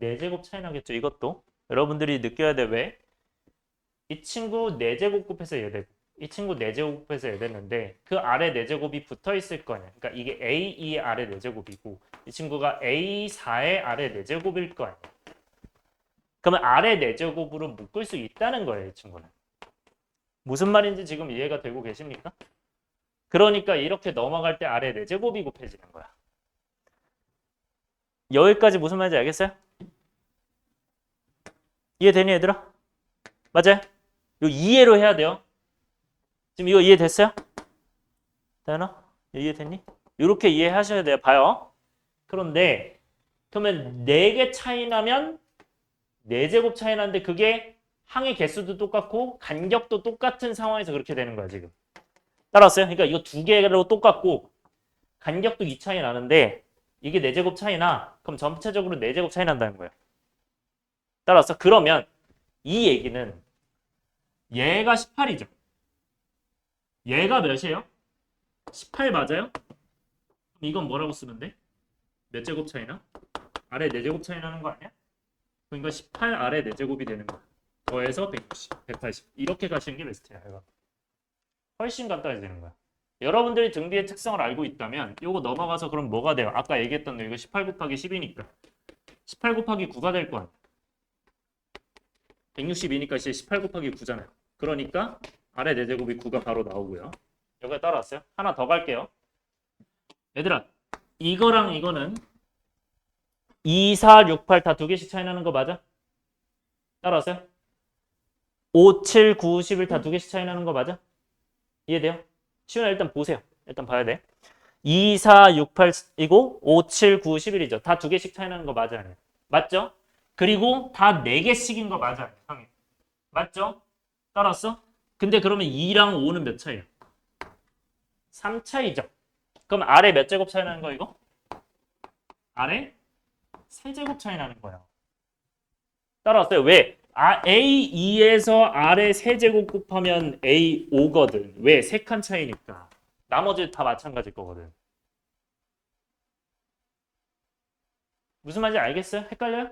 4제곱 차이 나겠죠, 이것도. 여러분들이 느껴야 돼, 왜? 이 친구 4제곱 곱해서 얘 되고 이 친구 4제곱 곱해서 얘 됐는데 그 아래 4제곱이 붙어 있을 거 아니야. 그러니까 이게 A2의 아래 4제곱이고 이 친구가 A4의 아래 4제곱일 거 아니야. 그러면 아래 4제곱으로 묶을 수 있다는 거예요, 이 친구는. 무슨 말인지 지금 이해가 되고 계십니까? 그러니까 이렇게 넘어갈 때 아래 4제곱이 곱해지는 거야. 여기까지 무슨 말인지 알겠어요? 이해되니, 얘들아? 맞아요? 이거 이해로 해야 돼요. 지금 이거 이해됐어요? 다현아? 이해됐니? 이렇게 이해하셔야 돼요. 봐요. 그런데 그러면 4개 차이 나면 4제곱 차이 나는데 그게 항의 개수도 똑같고 간격도 똑같은 상황에서 그렇게 되는 거야 지금. 따라왔어요? 그러니까 이거 두 개로 똑같고 간격도 2 차이 나는데 이게 4제곱 차이 나. 그럼 전체적으로 4제곱 차이 난다는 거예요. 따라왔어? 그러면 이 얘기는 얘가 18이죠. 얘가 몇이에요? 18 맞아요? 그럼 이건 뭐라고 쓰면 돼? 몇 제곱 차이나? 아래 4제곱 차이 나는 거 아니야? 그러니까 18 아래 4제곱이 되는 거야. 더해서 160, 180 이렇게 가시는 게 베스트야. 이거. 훨씬 간단해지는 거야. 여러분들이 등비의 특성을 알고 있다면 이거 넘어가서 그럼 뭐가 돼요? 아까 얘기했던 거 이거 18 곱하기 10이니까 18 곱하기 9가 될 거 아니야. 160이니까 이제 18 곱하기 9잖아요. 그러니까 아래 4제곱이 9가 바로 나오고요. 여기에 따라왔어요? 하나 더 갈게요. 얘들아 이거랑 이거는 2, 4, 6, 8 다 두 개씩 차이 나는 거 맞아? 따라왔어요? 5, 7, 9, 11 다 두 개씩 차이 나는 거 맞아? 이해돼요? 시훈아 일단 보세요. 일단 봐야 돼. 2, 4, 6, 8이고 5, 7, 9, 11이죠. 다 두 개씩 차이 나는 거 맞아 아니야? 맞죠? 그리고 다 4개씩인 거 맞아 아니야? 맞죠? 따라왔어? 근데 그러면 2랑 5는 몇 차이야? 3 차이죠. 그럼 아래 몇 제곱 차이 나는 거 이거? 아래 3제곱 차이 나는 거야. 따라왔어요? 왜? A2에서 아래 3제곱 곱하면 A5거든. 왜? 3칸 차이니까. 나머지 다 마찬가지일 거거든. 무슨 말인지 알겠어요? 헷갈려요?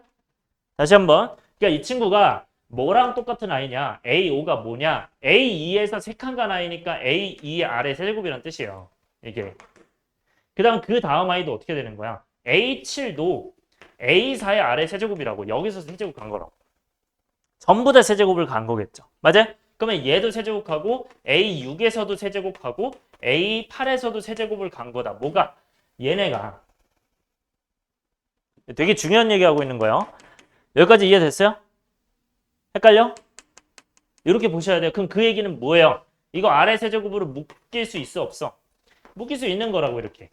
다시 한번. 그러니까 이 친구가 뭐랑 똑같은 아이냐? A5가 뭐냐? A2에서 3칸 간 아이니까 A2 아래 3제곱이란 뜻이에요. 이게. 그 다음 아이도 어떻게 되는 거야? A7도 A4의 아래 세제곱이라고 여기서 세제곱 간 거라고. 전부 다 세제곱을 간 거겠죠. 맞아? 그러면 얘도 세제곱하고 A6에서도 세제곱하고 A8에서도 세제곱을 간 거다. 뭐가? 얘네가. 되게 중요한 얘기하고 있는 거예요. 여기까지 이해됐어요? 헷갈려? 이렇게 보셔야 돼요. 그럼 그 얘기는 뭐예요? 이거 아래 세제곱으로 묶일 수 있어 없어? 묶일 수 있는 거라고 이렇게.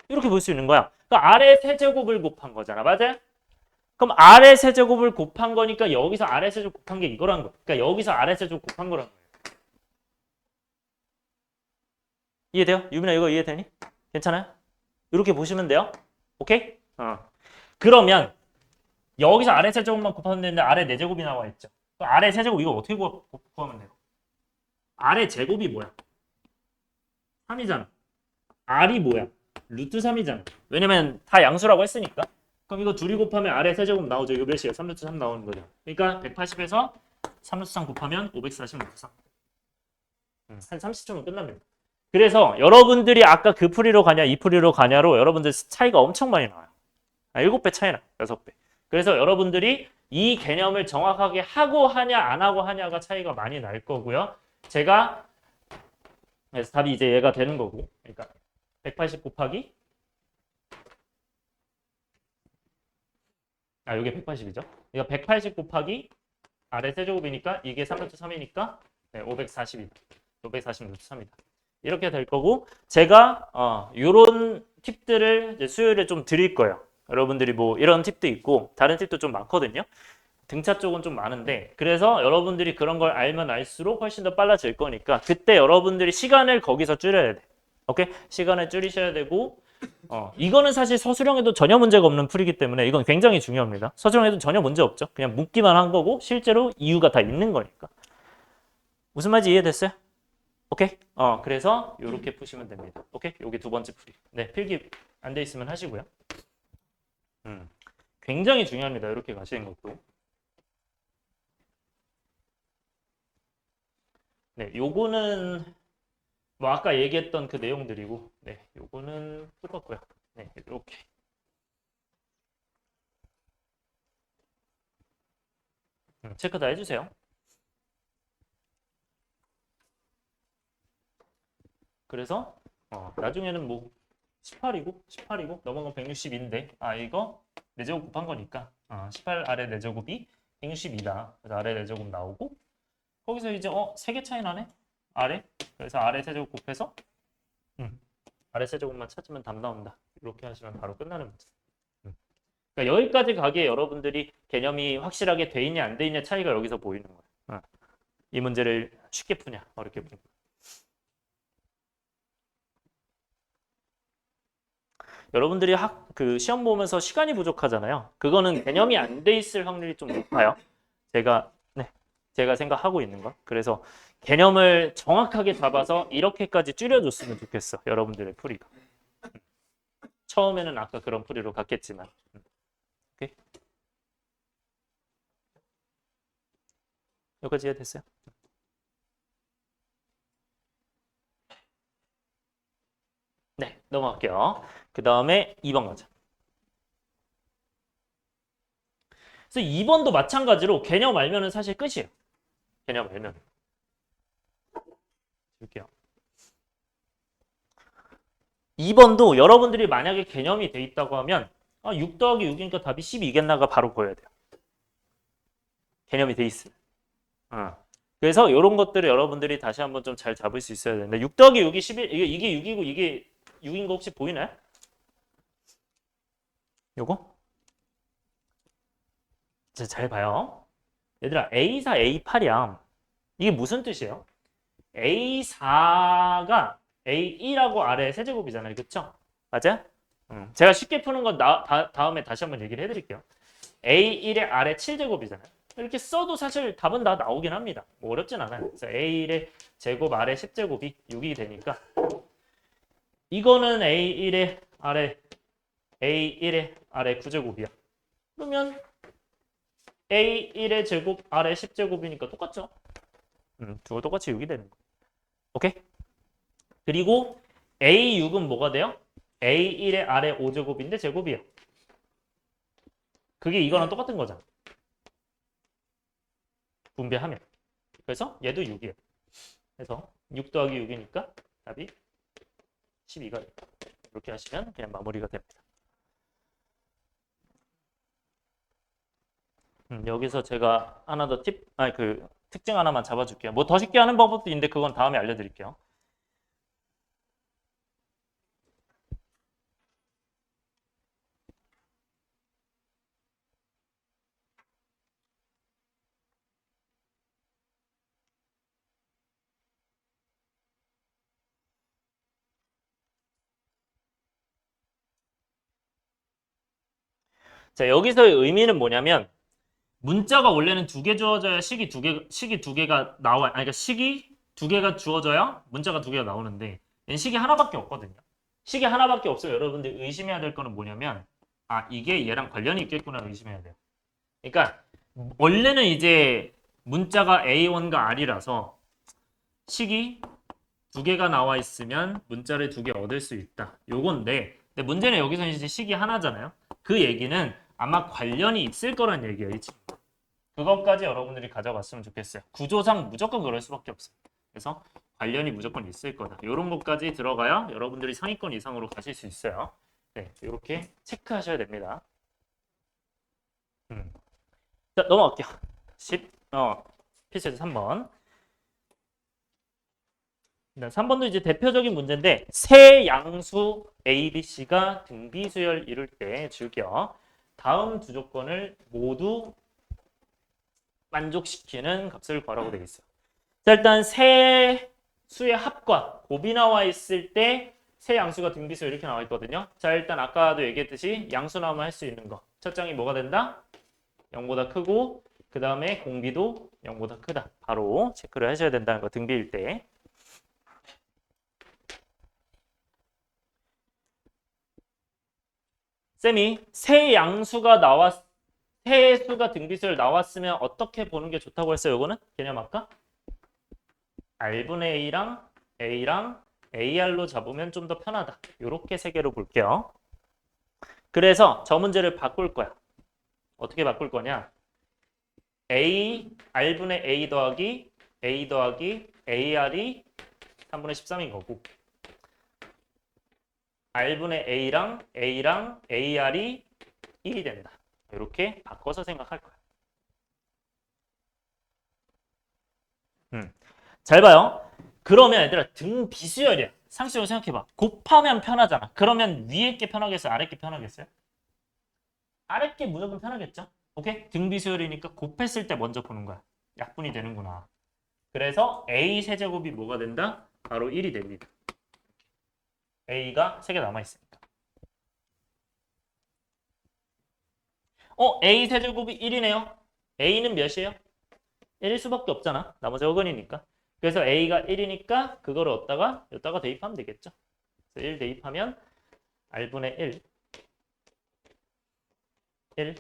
이렇게 볼 수 있는 거야. 그러니까 아래 세제곱을 곱한 거잖아. 맞아? 그럼 아래 세제곱을 곱한 거니까 여기서 아래 세제곱 곱한 게 이거란 거야. 그러니까 여기서 아래 세제곱 곱한 거란 거예요. 이해돼요? 유빈아 이거 이해되니? 괜찮아요? 이렇게 보시면 돼요. 오케이? 그러면 여기서 아래 세제곱만 곱하면 되는데 아래 4제곱이 나와 있죠. 아래 세제곱 이거 어떻게 구하면 돼요? 아래 제곱이 뭐야? 3이잖아. R이 뭐야? 루트 3이잖아. 왜냐면 다 양수라고 했으니까. 그럼 이거 둘이 곱하면 아래 세제곱 나오죠. 이거 몇이에요? 3루트 3 나오는 거죠. 그러니까 180에서 3루트 3 곱하면 540 루트 3. 한 30초면 끝납니다. 그래서 여러분들이 아까 그 풀이로 가냐 이 풀이로 가냐로 여러분들 차이가 엄청 많이 나와요. 7배 차이 나. 6배. 그래서 여러분들이 이 개념을 정확하게 하고 하냐 안 하고 하냐가 차이가 많이 날 거고요. 제가 그래서 답이 이제 얘가 되는 거고. 그러니까 180 곱하기 이게 180이죠. 이거 180 곱하기 아래 세제곱이니까 이게 3루트 3이니까 540이다. 540 루트 3이다. 이렇게 될 거고 제가 요런 팁들을 이제 수요일에 좀 드릴 거예요. 여러분들이 뭐 이런 팁도 있고 다른 팁도 좀 많거든요. 등차 쪽은 좀 많은데 그래서 여러분들이 그런 걸 알면 알수록 훨씬 더 빨라질 거니까 그때 여러분들이 시간을 거기서 줄여야 돼. 오케이? 시간을 줄이셔야 되고 이거는 사실 서술형에도 전혀 문제가 없는 풀이기 때문에 이건 굉장히 중요합니다. 서술형에도 전혀 문제 없죠. 그냥 묻기만 한 거고 실제로 이유가 다 있는 거니까. 무슨 말인지 이해됐어요? 오케이? 그래서 이렇게 푸시면 됩니다. 오케이? 여기 두 번째 풀이. 네, 필기 안 돼 있으면 하시고요. 굉장히 중요합니다. 이렇게 가시는 것도. 네, 요거는 뭐 아까 얘기했던 그 내용들이고, 네, 요거는 똑같고요. 네, 이렇게. 체크 다 해주세요. 그래서 나중에는 뭐 18이고 넘어가면 162인데 이거 4제곱 곱한 거니까 18 아래 4제곱이 162다. 그래서 아래 4제곱 나오고 거기서 이제 3개 차이 나네? 아래? 그래서 아래 세제곱 곱해서 아래 세제곱만 찾으면 답 나온다. 이렇게 하시면 바로 끝나는 문제. 그러니까 여기까지 가기에 여러분들이 개념이 확실하게 돼 있냐 안 돼 있냐 차이가 여기서 보이는 거예요. 이 문제를 쉽게 푸냐 어렵게 푸냐. 여러분들이 그 시험 보면서 시간이 부족하잖아요. 그거는 개념이 안 돼 있을 확률이 좀 높아요. 제가 생각하고 있는 거. 그래서 개념을 정확하게 잡아서 이렇게까지 줄여줬으면 좋겠어. 여러분들의 풀이가. 처음에는 아까 그런 풀이로 갔겠지만. 오케이? 여기까지 이해됐어요? 네, 넘어갈게요. 그 다음에 2번 가자. 그래서 2번도 마찬가지로 개념 알면은 사실 끝이에요. 개념 알면. 볼게요. 2번도 여러분들이 만약에 개념이 돼 있다고 하면 6 더하기 6이니까 답이 12겠나가 바로 보여야 돼요. 개념이 돼 있으면. 그래서 이런 것들을 여러분들이 다시 한번 좀 잘 잡을 수 있어야 되는데 6 더하기 6이 11, 이게 6이고 이게 6인 거 혹시 보이나요? 요거? 잘 봐요. 얘들아 A4, A8이야. 이게 무슨 뜻이에요? A4가 A1하고 아래 세제곱이잖아요. 그쵸? 맞아요? 제가 쉽게 푸는 건 다음에 다시 한번 얘기를 해드릴게요. A1의 아래 7제곱이잖아요. 이렇게 써도 사실 답은 다 나오긴 합니다. 뭐 어렵진 않아요. 그래서 A1의 제곱 아래 10제곱이 6이 되니까 이거는 A1의 아래 9제곱이야. 그러면 A1의 제곱 아래 10제곱이니까 똑같죠? 두고 똑같이 6이 되는 거. 오케이? 그리고 A6은 뭐가 돼요? A1의 아래 5제곱인데 제곱이에요. 그게 이거랑 똑같은 거잖아. 분배하면. 그래서 얘도 6이에요. 그래서 6 더하기 6이니까 답이 12가 돼요. 이렇게 하시면 그냥 마무리가 됩니다. 여기서 제가 하나 더 특징 하나만 잡아줄게요. 뭐 더 쉽게 하는 방법도 있는데 그건 다음에 알려드릴게요. 자, 여기서의 의미는 뭐냐면 문자가 원래는 2개 주어져야 식이 두 개가 나와. 그러니까 식이 2개가 주어져야 문자가 2개가 나오는데 얘는 식이 하나밖에 없거든요. 식이 하나밖에 없어요. 여러분들 의심해야 될 거는 뭐냐면 이게 얘랑 관련이 있겠구나 의심해야 돼요. 그러니까 원래는 이제 문자가 A1과 R이라서 식이 2개가 나와 있으면 문자를 2개 얻을 수 있다. 요건데 근데 문제는 여기서 이제 식이 하나잖아요. 그 얘기는 아마 관련이 있을 거란 얘기예요. 이 친구. 그것까지 여러분들이 가져갔으면 좋겠어요. 구조상 무조건 그럴 수밖에 없어요. 그래서 관련이 무조건 있을 거다. 이런 것까지 들어가야 여러분들이 상위권 이상으로 가실 수 있어요. 네, 이렇게 체크하셔야 됩니다. 자, 넘어갈게요. 필수에서 3번. 3번도 이제 대표적인 문제인데 세 양수 A, B, C가 등비수열 이룰 때 즐겨 다음 두 조건을 모두 만족시키는 값을 구하라고 되어 있어요. 자, 일단 세 수의 합과 곱이 나와 있을 때 세 양수가 등비수 이렇게 나와 있거든요. 자, 일단 아까도 얘기했듯이 양수 나오면 할 수 있는 거. 첫 장이 뭐가 된다? 0보다 크고 그 다음에 공비도 0보다 크다. 바로 체크를 하셔야 된다는 거 등비일 때. 쌤이 세 수가 등비수열 나왔으면 어떻게 보는 게 좋다고 했어요? 요거는 개념 아까 R분의 A랑 AR로 잡으면 좀 더 편하다. 이렇게 세 개로 볼게요. 그래서 저 문제를 바꿀 거야. 어떻게 바꿀 거냐? R분의 A 더하기 AR이 3분의 13인 거고 R분의 A랑 AR이 1이 된다. 이렇게 바꿔서 생각할 거야. 잘 봐요. 그러면 얘들아 등비수열이야. 상식적으로 생각해봐. 곱하면 편하잖아. 그러면 위에 게 편하겠어요? 아래 게 편하겠어요? 아래 게 무조건 편하겠죠? 오케이? 등비 수열이니까 곱했을 때 먼저 보는 거야. 약분이 되는구나. 그래서 A 세제곱이 뭐가 된다? 바로 1이 됩니다. A가 3개 남아있으니까. A 세제곱이 1이네요. A는 몇이에요? 1일 수밖에 없잖아. 나머지 어근이니까. 그래서 A가 1이니까 그거를 여기다가 대입하면 되겠죠. 그래서 1 대입하면 R분의 1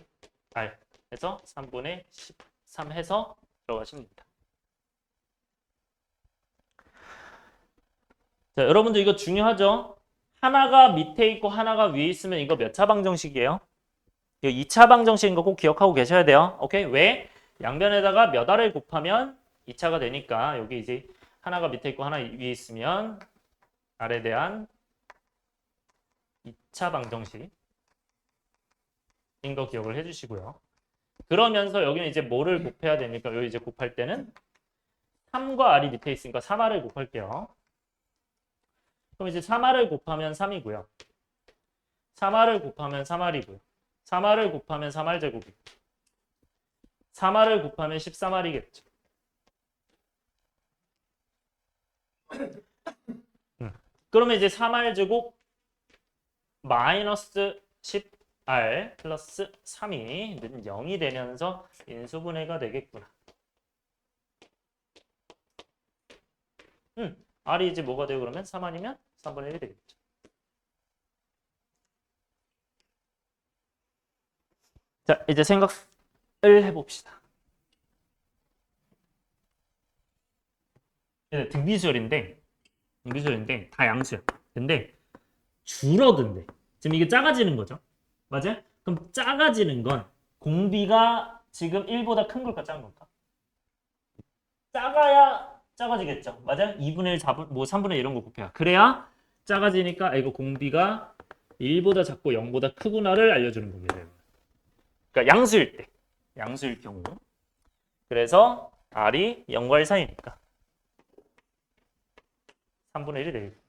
R 해서 3분의 13 해서 들어가시면 됩니다. 자, 여러분들 이거 중요하죠? 하나가 밑에 있고 하나가 위에 있으면 이거 몇 차 방정식이에요? 이거 2차 방정식인 거 꼭 기억하고 계셔야 돼요. 오케이? 왜? 양변에다가 몇 알을 곱하면 2차가 되니까 여기 이제 하나가 밑에 있고 하나 위에 있으면 R에 대한 2차 방정식인 거 기억을 해주시고요. 그러면서 여기는 이제 뭐를 곱해야 되니까 여기 이제 곱할 때는 3과 R이 밑에 있으니까 3R을 곱할게요. 그럼 이제 3R을 곱하면 3이고요. 3R을 곱하면 3R이고요. 3R을 곱하면 3R 제곱이고 3R을 곱하면 13R이겠죠. 그러면 이제 3R 제곱 마이너스 10R 플러스 3이 0이 되면서 인수분해가 되겠구나. R이 이제 뭐가 돼요? 그러면 3 아니면 3분의 1이 되겠죠. 자, 이제 생각을 해봅시다. 등비수열인데 다 양수야. 근데 줄어든대. 지금 이게 작아지는 거죠. 맞아요? 그럼 작아지는 건 공비가 지금 1보다 큰 걸까 작은 걸까? 작아야 작아지겠죠. 맞아요? 2분의 1, 4분, 뭐 3분의 1 이런 거 곱해야. 그래야 작아지니까 이거 공비가 1보다 작고 0보다 크구나를 알려주는 겁니다. 그러니까 양수일 때. 양수일 경우. 그래서 R이 0과 1 사이니까 3분의 1이 되겠고.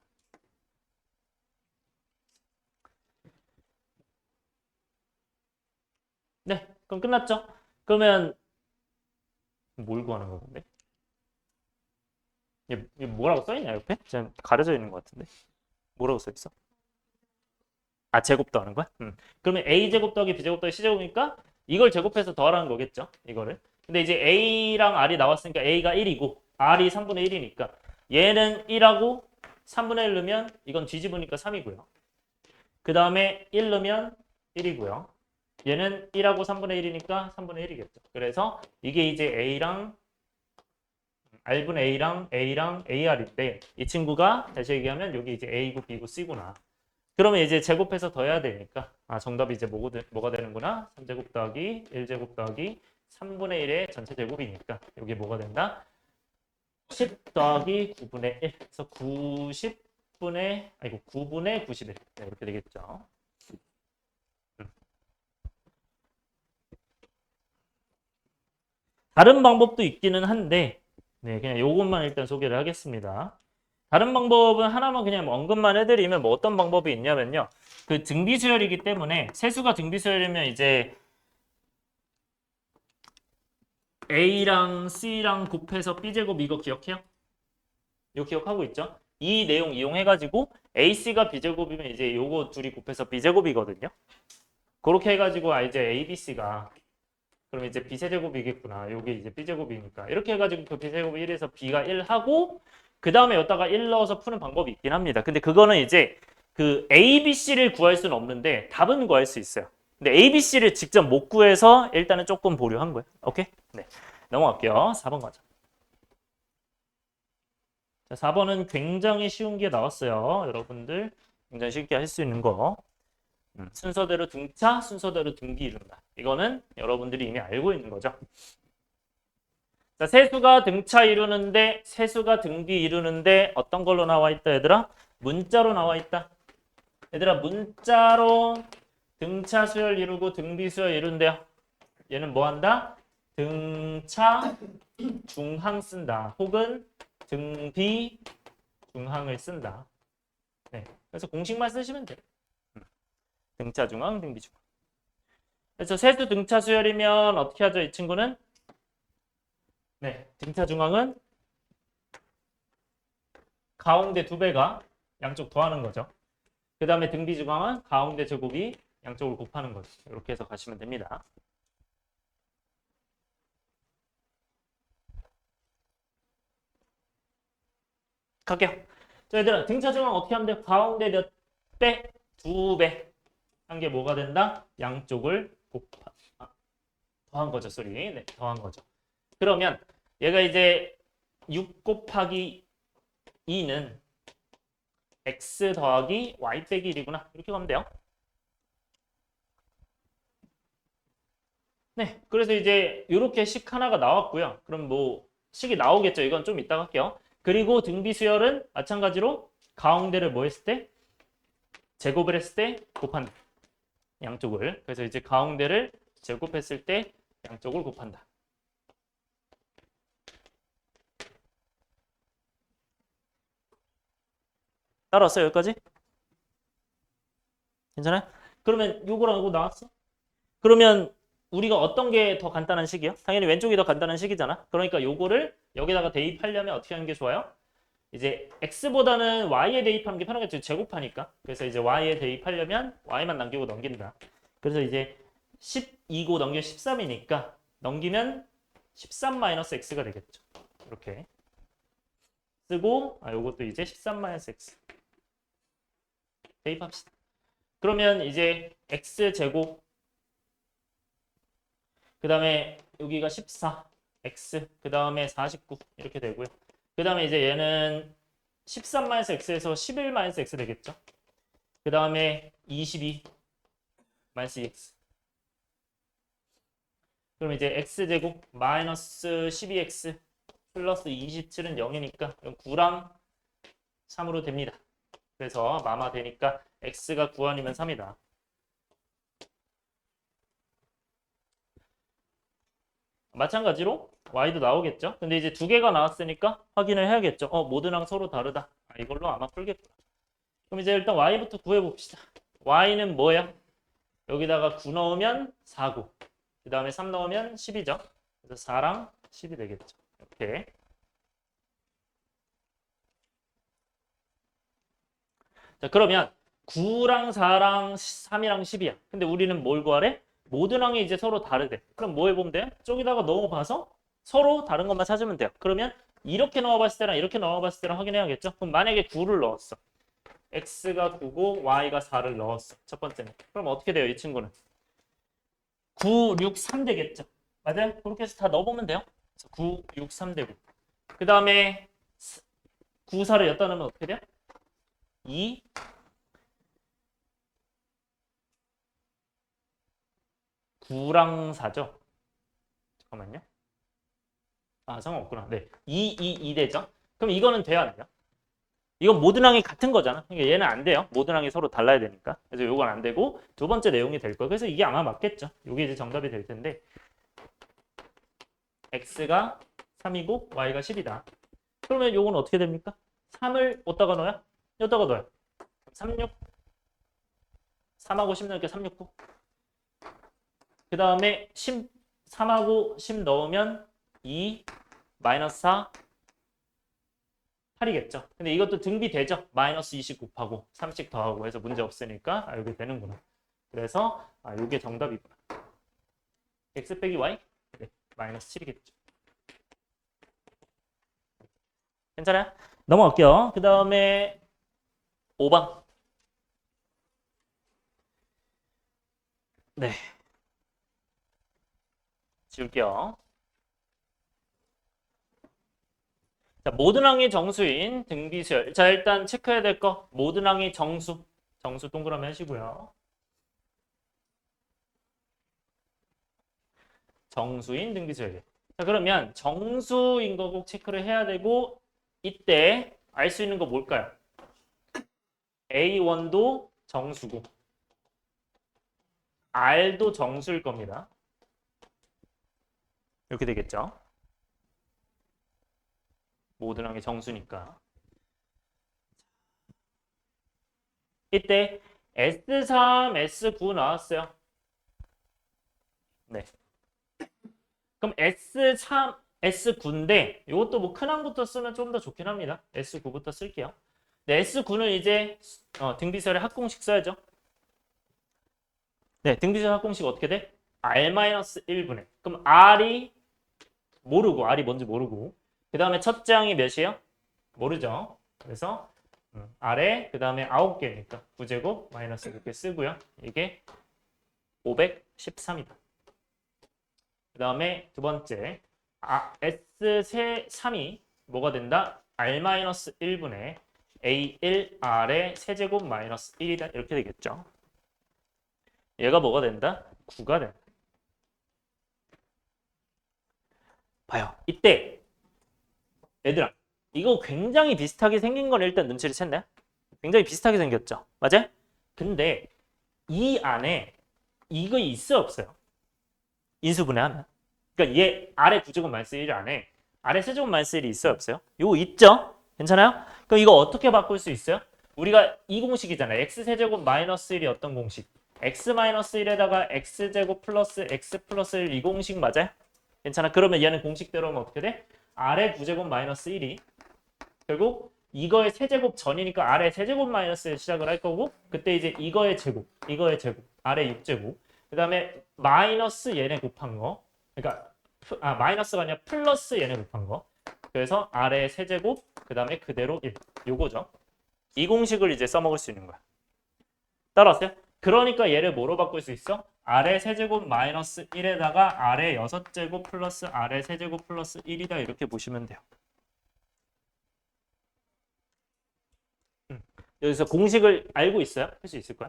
네, 그럼 끝났죠? 그러면 뭘 구하는 건데? 이게 뭐라고 써있냐 옆에? 지금 가려져 있는 것 같은데 뭐라고 써있어? 아, 제곱도 하는 거야? 그러면 A제곱 더하기 B제곱 더하기 C제곱이니까 이걸 제곱해서 더하라는 거겠죠? 이거를. 근데 이제 A랑 R이 나왔으니까 A가 1이고 R이 3분의 1이니까 얘는 1하고 3분의 1 넣으면 이건 뒤집으니까 3이고요. 그 다음에 1 넣으면 1이고요. 얘는 1하고 3분의 1이니까 3분의 1이겠죠. 그래서 이게 이제 A랑 R분의 A랑 AR인데 이 친구가 다시 얘기하면 여기 이제 A고 B고 C구나. 그러면 이제 제곱해서 더해야 되니까 정답이 이제 뭐가 되는구나. 3제곱 더하기 1제곱 더하기 3분의 1의 전체 제곱이니까 여기 뭐가 된다? 10 더하기 9분의 1. 그래서 9분의 91. 네, 이렇게 되겠죠. 다른 방법도 있기는 한데 네, 그냥 요것만 일단 소개를 하겠습니다. 다른 방법은 하나만 그냥 언급만 해드리면 뭐 어떤 방법이 있냐면요. 그 등비수열이기 때문에 세수가 등비수열이면 이제 A랑 C랑 곱해서 B제곱 이거 기억해요? 이거 기억하고 있죠? 이 내용 이용해가지고 AC가 B제곱이면 이제 요거 둘이 곱해서 B제곱이거든요. 그렇게 해가지고 이제 ABC가 그럼 이제 B세제곱이겠구나. 요게 이제 B제곱이니까. 이렇게 해가지고 그 B제곱이 1에서 B가 1 하고 그 다음에 여기다가 1 넣어서 푸는 방법이 있긴 합니다. 근데 그거는 이제 그 ABC를 구할 수는 없는데 답은 구할 수 있어요. 근데 ABC를 직접 못 구해서 일단은 조금 보류한 거예요. 오케이? 네. 넘어갈게요. 4번 가자. 자, 4번은 굉장히 쉬운 게 나왔어요. 여러분들 굉장히 쉽게 할 수 있는 거. 순서대로 등차, 순서대로 등비 이룬다. 이거는 여러분들이 이미 알고 있는 거죠. 자, 세수가 등차 이루는데 세수가 등비 이루는데 어떤 걸로 나와 있다 얘들아? 문자로 나와 있다. 얘들아 문자로 등차 수열 이루고 등비 수열 이룬대요. 얘는 뭐 한다? 등차 중항 쓴다. 혹은 등비 중항을 쓴다. 네. 그래서 공식만 쓰시면 돼요. 등차 중항, 등비 중항. 그래서 세수 등차 수열이면 어떻게 하죠? 이 친구는 네, 등차 중앙은 가운데 2배가 양쪽 더하는 거죠. 그 다음에 등비 중앙은 가운데 제곱이 양쪽을 곱하는 거죠. 이렇게 해서 가시면 됩니다. 갈게요. 자, 얘들아, 등차 중앙 어떻게 하면 돼? 가운데 몇 배? 2배. 한 게 뭐가 된다? 양쪽을 더한 거죠, 소리. 네, 더한 거죠. 그러면 얘가 이제 6 곱하기 2는 x 더하기 y 빼기 1이구나. 이렇게 가면 돼요. 네, 그래서 이제 이렇게 식 하나가 나왔고요. 그럼 뭐 식이 나오겠죠. 이건 좀 이따가 할게요. 그리고 등비수열은 마찬가지로 가운데를 뭐 했을 때? 제곱을 했을 때 곱한다. 양쪽을. 그래서 이제 가운데를 제곱했을 때 양쪽을 곱한다. 따라왔어요, 여기까지? 괜찮아요? 그러면 요거랑 요거 나왔어? 그러면 우리가 어떤 게 더 간단한 식이요? 당연히 왼쪽이 더 간단한 식이잖아. 그러니까 요거를 여기다가 대입하려면 어떻게 하는 게 좋아요? 이제 x보다는 y에 대입하는 게 편하겠죠. 제곱하니까. 그래서 이제 y에 대입하려면 y만 남기고 넘긴다. 그래서 이제 12고 넘겨 13이니까 넘기면 13-x가 되겠죠. 이렇게 쓰고 요것도 이제 13-x 대입합시다. 그러면 이제 x제곱 그 다음에 여기가 14 x 그 다음에 49 이렇게 되고요. 그 다음에 이제 얘는 13-x에서 11-x 되겠죠. 그 다음에 22-2x 그럼 이제 x제곱 마이너스 12x 플러스 27은 0이니까 9랑 3으로 됩니다. 그래서 마마 되니까 x가 9 아니면 3이다. 마찬가지로 y도 나오겠죠. 근데 이제 2개가 나왔으니까 확인을 해야겠죠. 모드랑 서로 다르다. 이걸로 아마 풀겠구나. 그럼 이제 일단 y부터 구해봅시다. y는 뭐예요? 여기다가 9 넣으면 4고 그 다음에 3 넣으면 10이죠. 그래서 4랑 10이 되겠죠. 이렇게. 자, 그러면 9랑 4랑 3이랑 10이야. 근데 우리는 뭘 구하래? 모드랑이 이제 서로 다르대. 그럼 뭐 해보면 돼? 저기다가 넣어봐서 서로 다른 것만 찾으면 돼요. 그러면 이렇게 넣어봤을 때랑 이렇게 넣어봤을 때랑 확인해야겠죠? 그럼 만약에 9를 넣었어. x가 9고 y가 4를 넣었어. 첫 번째는. 그럼 어떻게 돼요? 이 친구는? 9, 6, 3 되겠죠? 맞아요? 그렇게 해서 다 넣어보면 돼요. 9, 6, 3 되고. 그 다음에 9, 4를 엿다 넣으면 어떻게 돼요? 2, 9랑 4죠? 잠깐만요. 상관없구나. 네. 2 되죠? 그럼 이거는 돼야 안 돼요? 이건 모드랑이 같은 거잖아. 그러니까 얘는 안 돼요. 모드랑이 서로 달라야 되니까. 그래서 이건 안 되고 두 번째 내용이 될 거예요. 그래서 이게 아마 맞겠죠. 이게 이제 정답이 될 텐데 x가 3이고 y가 10이다. 그러면 이건 어떻게 됩니까? 3을 어디다가 넣어요? 여기다가 넣어요. 36 3하고 10 넣으니까 369. 그 다음에 10 3하고 10 넣으면 2 마이너스 4 8이겠죠. 근데 이것도 등비되죠. 마이너스 20 곱하고 3씩 더하고 해서 문제 없으니까 이게 되는구나. 그래서 이게 정답이구나. x 빼기 y? 네, 마이너스 7이겠죠. 괜찮아요? 넘어갈게요. 그 다음에 5번. 네. 지울게요. 자, 모든항의 정수인 등비수열. 자, 일단 체크해야 될 거. 모든항의 정수. 정수 동그라미 하시고요. 정수인 등비수열. 자, 그러면 정수인 거 꼭 체크를 해야 되고 이때 알 수 있는 거 뭘까요? A1도 정수고 R도 정수일 겁니다. 이렇게 되겠죠. 모든항의 정수니까. 이때 S3, S9 나왔어요. 네. 그럼 S3, S9인데 이것도 뭐 큰 항부터 쓰면 좀 더 좋긴 합니다. S9부터 쓸게요. 네, S9는 이제 등비설의 합공식 써야죠. 네, 등비설 합공식 어떻게 돼? R-1분의. 그럼 R이 모르고, R이 뭔지 모르고. 그 다음에 첫째 항이 몇이에요? 모르죠. 그래서 R에 그 다음에 9개니까 9제곱 마이너스 이렇게 쓰고요. 이게 513이다. 그 다음에 두 번째 S3이 뭐가 된다? R-1분의 A1R의 세제곱 마이너스 1이다. 이렇게 되겠죠. 얘가 뭐가 된다? 9가 된다. 봐요. 이때 얘들아 이거 굉장히 비슷하게 생긴 건 일단 눈치를 챘네. 굉장히 비슷하게 생겼죠. 맞아요? 근데 이 안에 이거 있어 없어요? 인수분해하면. 그러니까 얘 아래 9제곱 마이너스 1 안에 아래 세제곱 마이너스 1이 있어요 없어요? 요거 있죠? 괜찮아요? 그럼 이거 어떻게 바꿀 수 있어요? 우리가 이 공식이잖아요. x세제곱 마이너스 1이 어떤 공식? x 마이너스 1에다가 x제곱 플러스 x 플러스 1 이 공식 맞아요? 괜찮아? 그러면 얘는 공식대로 하면 어떻게 돼? 아래 9제곱 마이너스 1이 결국 이거의 세제곱 전이니까 아래 세제곱 마이너스 1 시작을 할 거고 그때 이제 이거의 제곱 아래 6제곱 그 다음에 마이너스 얘네 곱한 거 그러니까 마이너스가 아니라 플러스 얘네 곱한 거 그래서 아래 세제곱 그 다음에 그대로 1 요거죠. 이 공식을 이제 써먹을 수 있는 거야. 따라왔어요? 그러니까 얘를 뭐로 바꿀 수 있어? 아래 세제곱 마이너스 1에다가 아래 6제곱 플러스 아래 세제곱 플러스 1이다 이렇게 보시면 돼요. 여기서 공식을 알고 있어요? 할 수 있을 거야?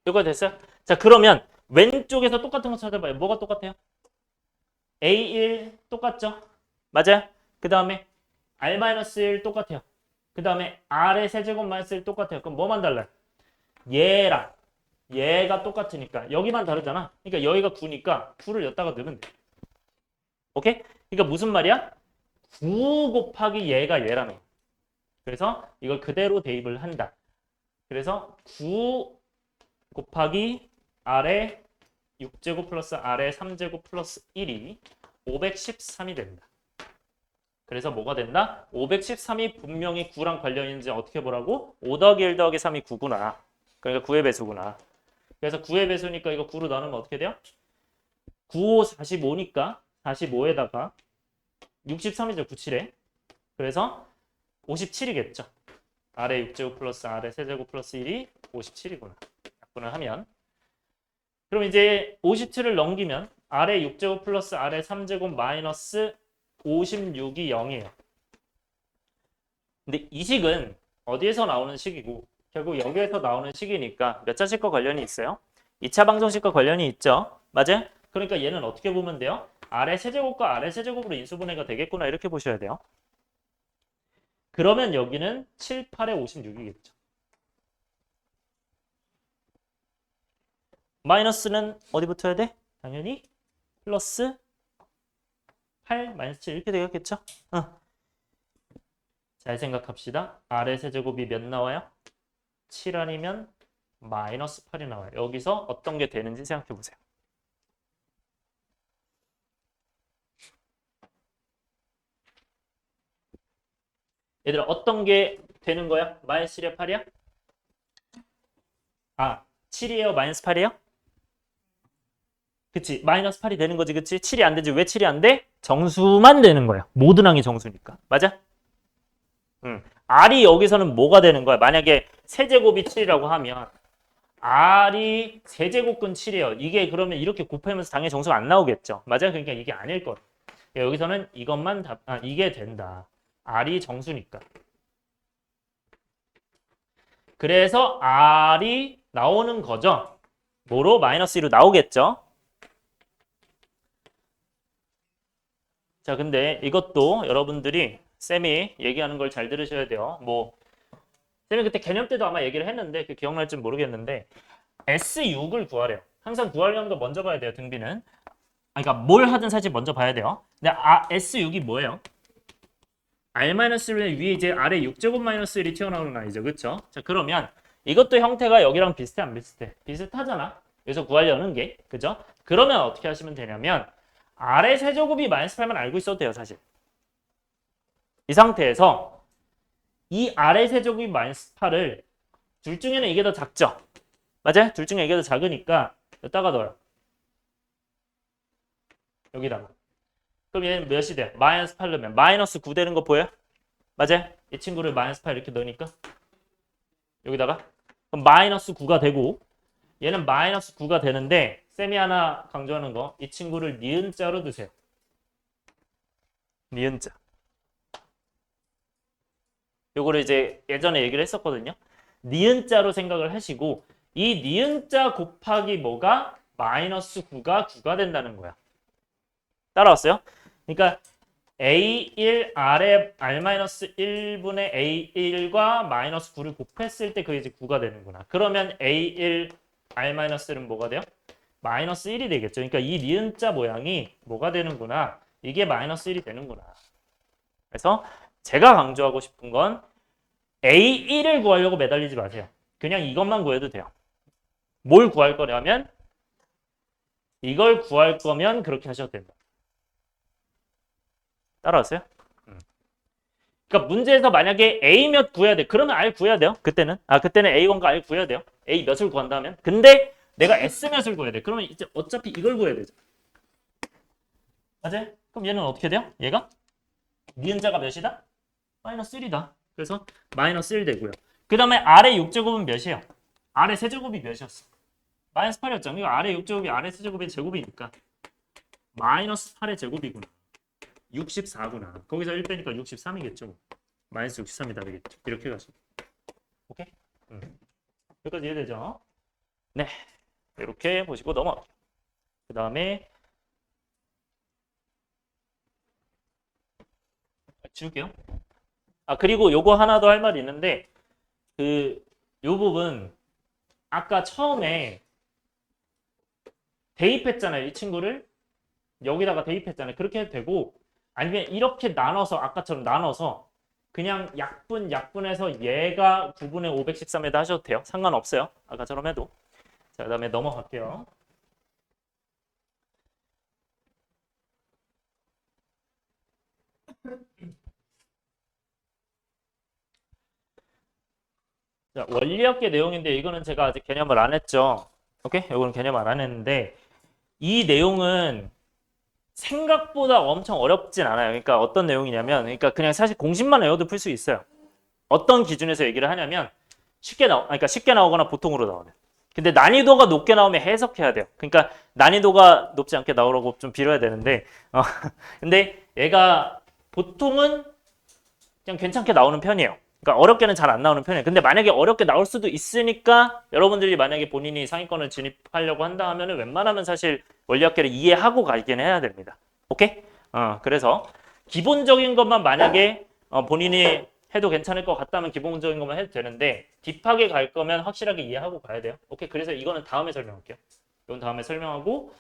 이거 됐어요? 자 그러면 왼쪽에서 똑같은 거 찾아봐요. 뭐가 똑같아요? A1 똑같죠? 맞아요? 그 다음에 R-1 똑같아요. 그 다음에 R의 세제곱 마이너스 1 똑같아요. 그럼 뭐만 달라요? 얘랑 얘가 똑같으니까 여기만 다르잖아. 그러니까 여기가 9니까 9를 여기다가 넣으면 돼. 오케이? 그러니까 무슨 말이야? 9 곱하기 얘가 얘라는 거. 그래서 이걸 그대로 대입을 한다. 그래서 9 곱하기 R의 6제곱 플러스 R의 3제곱 플러스 1이 513이 된다. 그래서 뭐가 된다? 513이 분명히 9랑 관련 있는지 어떻게 보라고? 5 더하기 1 더하기 3이 9구나. 그러니까 9의 배수구나. 그래서 9의 배수니까 이거 9로 나누면 어떻게 돼요? 9, 5, 45니까 45에다가 63이죠. 97에. 그래서 57이겠죠. 아래 6제곱 플러스 아래 세제곱 플러스 1이 57이구나. 약분을 하면. 그럼 이제 57을 넘기면 아래 6제곱 플러스 아래 3제곱 마이너스 56이 0이에요. 근데 이 식은 어디에서 나오는 식이고 결국 여기에서 나오는 식이니까 몇 자식과 관련이 있어요? 2차 방정식과 관련이 있죠. 맞아요? 그러니까 얘는 어떻게 보면 돼요? 아래 세제곱과 아래 세제곱으로 인수분해가 되겠구나 이렇게 보셔야 돼요. 그러면 여기는 7, 8에 56이겠죠. 마이너스는 어디 붙어야 돼? 당연히 플러스 8, 마이너스 7 이렇게 되겠죠? 잘 생각합시다. 아래 세제곱이 몇 나와요? 7 아니면 마이너스 8이 나와요. 여기서 어떤 게 되는지 생각해 보세요. 얘들아 어떤 게 되는 거야? 마이너스 7이야 8이야? 7이에요? 마이너스 8이에요? 그치 마이너스 8이 되는 거지 그치? 7이 안 되지 왜 7이 안 돼? 정수만 되는 거야. 모든 항이 정수니까. 맞아? R이 여기서는 뭐가 되는 거야? 만약에 세제곱이 7이라고 하면 R이 세제곱근 7이에요. 이게 그러면 이렇게 곱하면서 당연히 정수가 안 나오겠죠. 맞아요? 그러니까 이게 아닐 거예요. 여기서는 이것만 이게 된다. R이 정수니까. 그래서 R이 나오는 거죠. 뭐로? 마이너스 2로 나오겠죠. 자, 근데 이것도 여러분들이 쌤이 얘기하는 걸 잘 들으셔야 돼요. 뭐 쌤이 그때 개념 때도 아마 얘기를 했는데 그 기억날지 모르겠는데 S6을 구하래요. 항상 구하려면 먼저 봐야 돼요. 등비는. 그러니까 뭘 하든 사실 먼저 봐야 돼요. 근데 S6이 뭐예요? R-1은 위에 이제 아래 6제곱 마이너스 1이 튀어나오는 아이죠. 그쵸? 자, 그러면 이것도 형태가 여기랑 비슷해, 안 비슷해? 비슷하잖아. 여기서 구하려는 게. 그죠? 그러면 어떻게 하시면 되냐면 아래 세제곱이 마이너스 8만 알고 있어도 돼요, 사실. 이 상태에서 이 아래 세제곱이 마이너스 8을 둘 중에는 이게 더 작죠? 맞아요? 둘 중에 이게 더 작으니까 여기다가 넣어요. 여기다가. 그럼 얘는 몇이 돼요? 마이너스 8 넣으면 마이너스 9 되는 거 보여요? 맞아요? 이 친구를 마이너스 8 이렇게 넣으니까 여기다가 그럼 마이너스 9가 되고 얘는 마이너스 9가 되는데 쌤이 하나 강조하는 거 이 친구를 니은자로 두세요. 니은자. 요거를 이제 예전에 얘기를 했었거든요. 니은자로 생각을 하시고 이 니은자 곱하기 뭐가 마이너스 9가 9가 된다는 거야. 따라왔어요? 그러니까 A1 아래 R-1분의 A1과 마이너스 9를 곱했을 때 그게 이제 9가 되는구나. 그러면 A1 R-1은 뭐가 돼요? 마이너스 1이 되겠죠. 그러니까 이 니은자 모양이 뭐가 되는구나. 이게 마이너스 1이 되는구나. 그래서 제가 강조하고 싶은 건 A1을 구하려고 매달리지 마세요. 그냥 이것만 구해도 돼요. 뭘 구할 거냐면 이걸 구할 거면 그렇게 하셔도 된다. 따라왔어요? 그러니까 문제에서 만약에 A 몇 구해야 돼. 그러면 R 구해야 돼요. 그때는. 그때는 A1과 R 구해야 돼요. A 몇을 구한다면. 근데 내가 S 몇을 구해야 돼. 그러면 이제 어차피 이걸 구해야 되죠. 맞아요? 그럼 얘는 어떻게 돼요? 얘가? 니은자가 몇이다? 마이너스 1이다. 그래서 마이너스 1 되고요. 그 다음에 R의 6제곱은 몇이에요? R의 세제곱이 몇이었어? 마이너스 8이었죠. 이거 R의 6제곱이 R의 세제곱의 제곱이니까 마이너스 8의 제곱이구나. 64구나. 거기서 1 빼니까 63이겠죠. 마이너스 63이 다르겠죠. 이렇게 가시면. 오케이? 여기까지 이해되죠? 네. 이렇게 보시고 넘어갈게요. 그 다음에 지울게요. 그리고 요거 하나 더 할 말이 있는데 요 부분 아까 처음에 대입했잖아요. 이 친구를 여기다가 대입했잖아요. 그렇게 해도 되고 아니면 이렇게 나눠서 아까처럼 나눠서 그냥 약분해서 얘가 9분의 513에다 하셔도 돼요. 상관없어요. 아까처럼 해도. 자, 그 다음에 넘어갈게요. 자, 원리학계 내용인데 이거는 제가 아직 개념을 안 했죠. 오케이? 이거는 개념을 안 했는데 이 내용은 생각보다 엄청 어렵진 않아요. 그러니까 어떤 내용이냐면 그러니까 그냥 사실 공식만 외워도 풀 수 있어요. 어떤 기준에서 얘기를 하냐면 그러니까 쉽게 나오거나 보통으로 나오면. 근데 난이도가 높게 나오면 해석해야 돼요. 그러니까 난이도가 높지 않게 나오라고 좀 빌어야 되는데 근데 얘가 보통은 그냥 괜찮게 나오는 편이에요. 그러니까 어렵게는 잘 안 나오는 편이에요. 근데 만약에 어렵게 나올 수도 있으니까 여러분들이 만약에 본인이 상위권을 진입하려고 한다 하면은 웬만하면 사실 원리학계를 이해하고 가긴 해야 됩니다. 오케이? 그래서 기본적인 것만 만약에 본인이 해도 괜찮을 것 같다면 기본적인 것만 해도 되는데 딥하게 갈 거면 확실하게 이해하고 가야 돼요. 오케이? 그래서 이거는 다음에 설명할게요. 이건 다음에 설명하고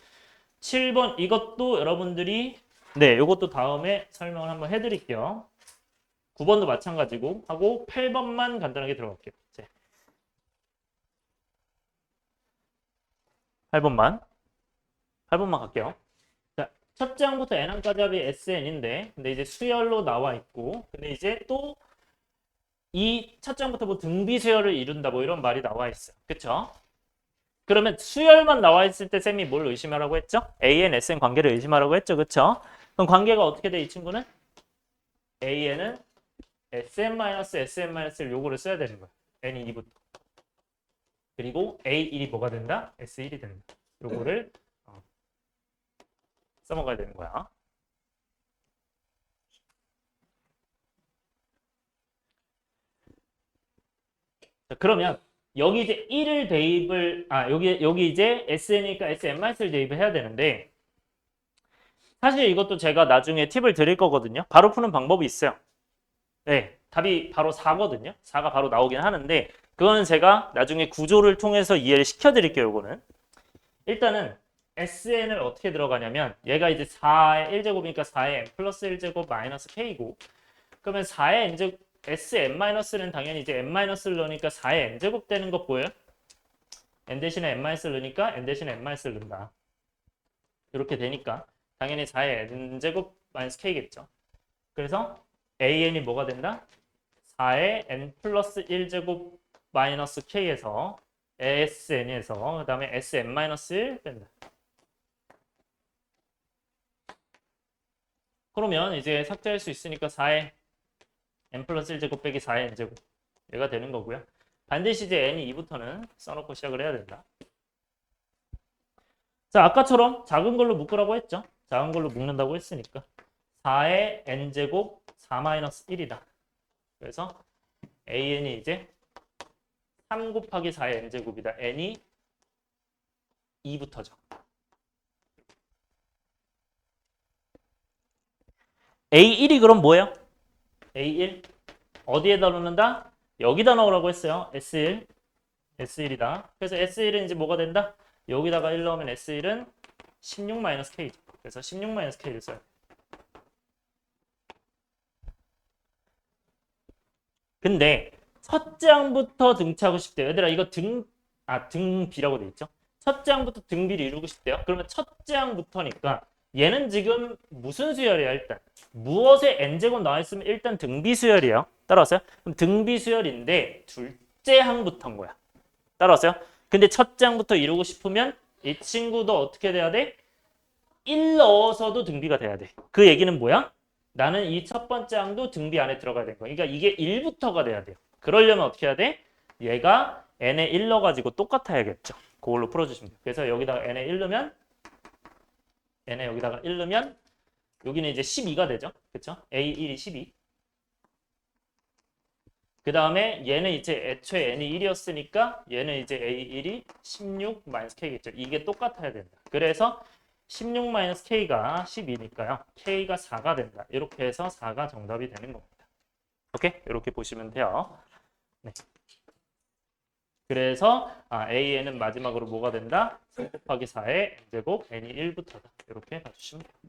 7번 이것도 여러분들이 이것도 다음에 설명을 한번 해드릴게요. 9번도 마찬가지고 하고 8번만 간단하게 들어갈게요. 이제 8번만 갈게요. 자, 첫 장부터 n항까지 합이 SN인데 근데 이제 수열로 나와 있고 근데 이제 또 이 첫 장부터 뭐 등비 수열을 이룬다 뭐 이런 말이 나와 있어요. 그쵸? 그러면 수열만 나와 있을 때 쌤이 뭘 의심하라고 했죠? AN, SN 관계를 의심하라고 했죠. 그쵸? 그럼 관계가 어떻게 돼? 이 친구는? AN은 SM-SM-를 요거를 써야 되는 거야. N이 2부터. 그리고 A1이 뭐가 된다? S1이 된다. 요거를 써먹어야 되는 거야. 자, 그러면 여기 이제 1을 대입을 여기 이제 SN이니까 SM-를 대입을 해야 되는데 사실 이것도 제가 나중에 팁을 드릴 거거든요. 바로 푸는 방법이 있어요. 네, 답이 바로 4거든요. 4가 바로 나오긴 하는데 그거는 제가 나중에 구조를 통해서 이해를 시켜드릴게요. 이거는 일단은 SN을 어떻게 들어가냐면 얘가 이제 4의 1제곱이니까 4의 n 플러스 1제곱 마이너스 k고 그러면 4의 n제곱 Sn-는 당연히 이제 n-를 넣으니까 4의 n제곱 되는 거 보여요? n 대신에 n-를 넣으니까 n 대신에 n-를 넣는다. 이렇게 되니까 당연히 4의 n제곱 마이너스 k겠죠. 그래서 an이 뭐가 된다? 4의 n 플러스 1제곱 마이너스 k에서 SN에서 그 다음에 SN-1 뺀다. 그러면 이제 삭제할 수 있으니까 4의 n 플러스 1제곱 빼기 4의 n제곱 얘가 되는 거고요. 반드시 이제 n이 2부터는 써놓고 시작을 해야 된다. 자, 아까처럼 작은 걸로 묶으라고 했죠. 작은 걸로 묶는다고 했으니까 4의 n제곱 4-1이다. 그래서 an이 이제 3 곱하기 4의 n제곱이다. n이 2부터죠. A1이 그럼 뭐예요? A1 어디에다 넣는다? 여기다 넣으라고 했어요. S1 S1이다. 그래서 S1은 이제 뭐가 된다? 여기다가 1 넣으면 S1은 16-K죠. 그래서 16-K를 써요. 근데 첫째 항부터 등차하고 싶대요. 얘들아 이거 등비라고 돼 있죠? 첫째 항부터 등비를 이루고 싶대요. 그러면 첫째 항부터니까 얘는 지금 무슨 수열이야 일단? 무엇에 n제곱 나와 있으면 일단 등비 수열이에요. 따라왔어요? 그럼 등비 수열인데 둘째 항부터인 거야. 따라왔어요? 근데 첫째 항부터 이루고 싶으면 이 친구도 어떻게 돼야 돼? 1 넣어서도 등비가 돼야 돼. 그 얘기는 뭐야? 나는 이 첫 번째 항도 등비 안에 들어가야 되는 거야. 그러니까 이게 1부터가 돼야 돼요. 그러려면 어떻게 해야 돼? 얘가 n에 1 넣어가지고 똑같아야겠죠. 그걸로 풀어주시면 돼요. 그래서 여기다가 n에 1 넣으면 n에 여기다가 1 넣으면 여기는 이제 12가 되죠. 그쵸? A1이 12. 그 다음에 얘는 이제 애초에 n이 1이었으니까 얘는 이제 A1이 16-K겠죠. 이게 똑같아야 된다. 그래서 16-K가 12니까요. K가 4가 된다. 이렇게 해서 4가 정답이 되는 겁니다. 오케이? 이렇게 보시면 돼요. 네. 그래서 AN은 마지막으로 뭐가 된다? 3 곱하기 4의 n제곱 n이 1부터다. 이렇게 봐주시면 돼요.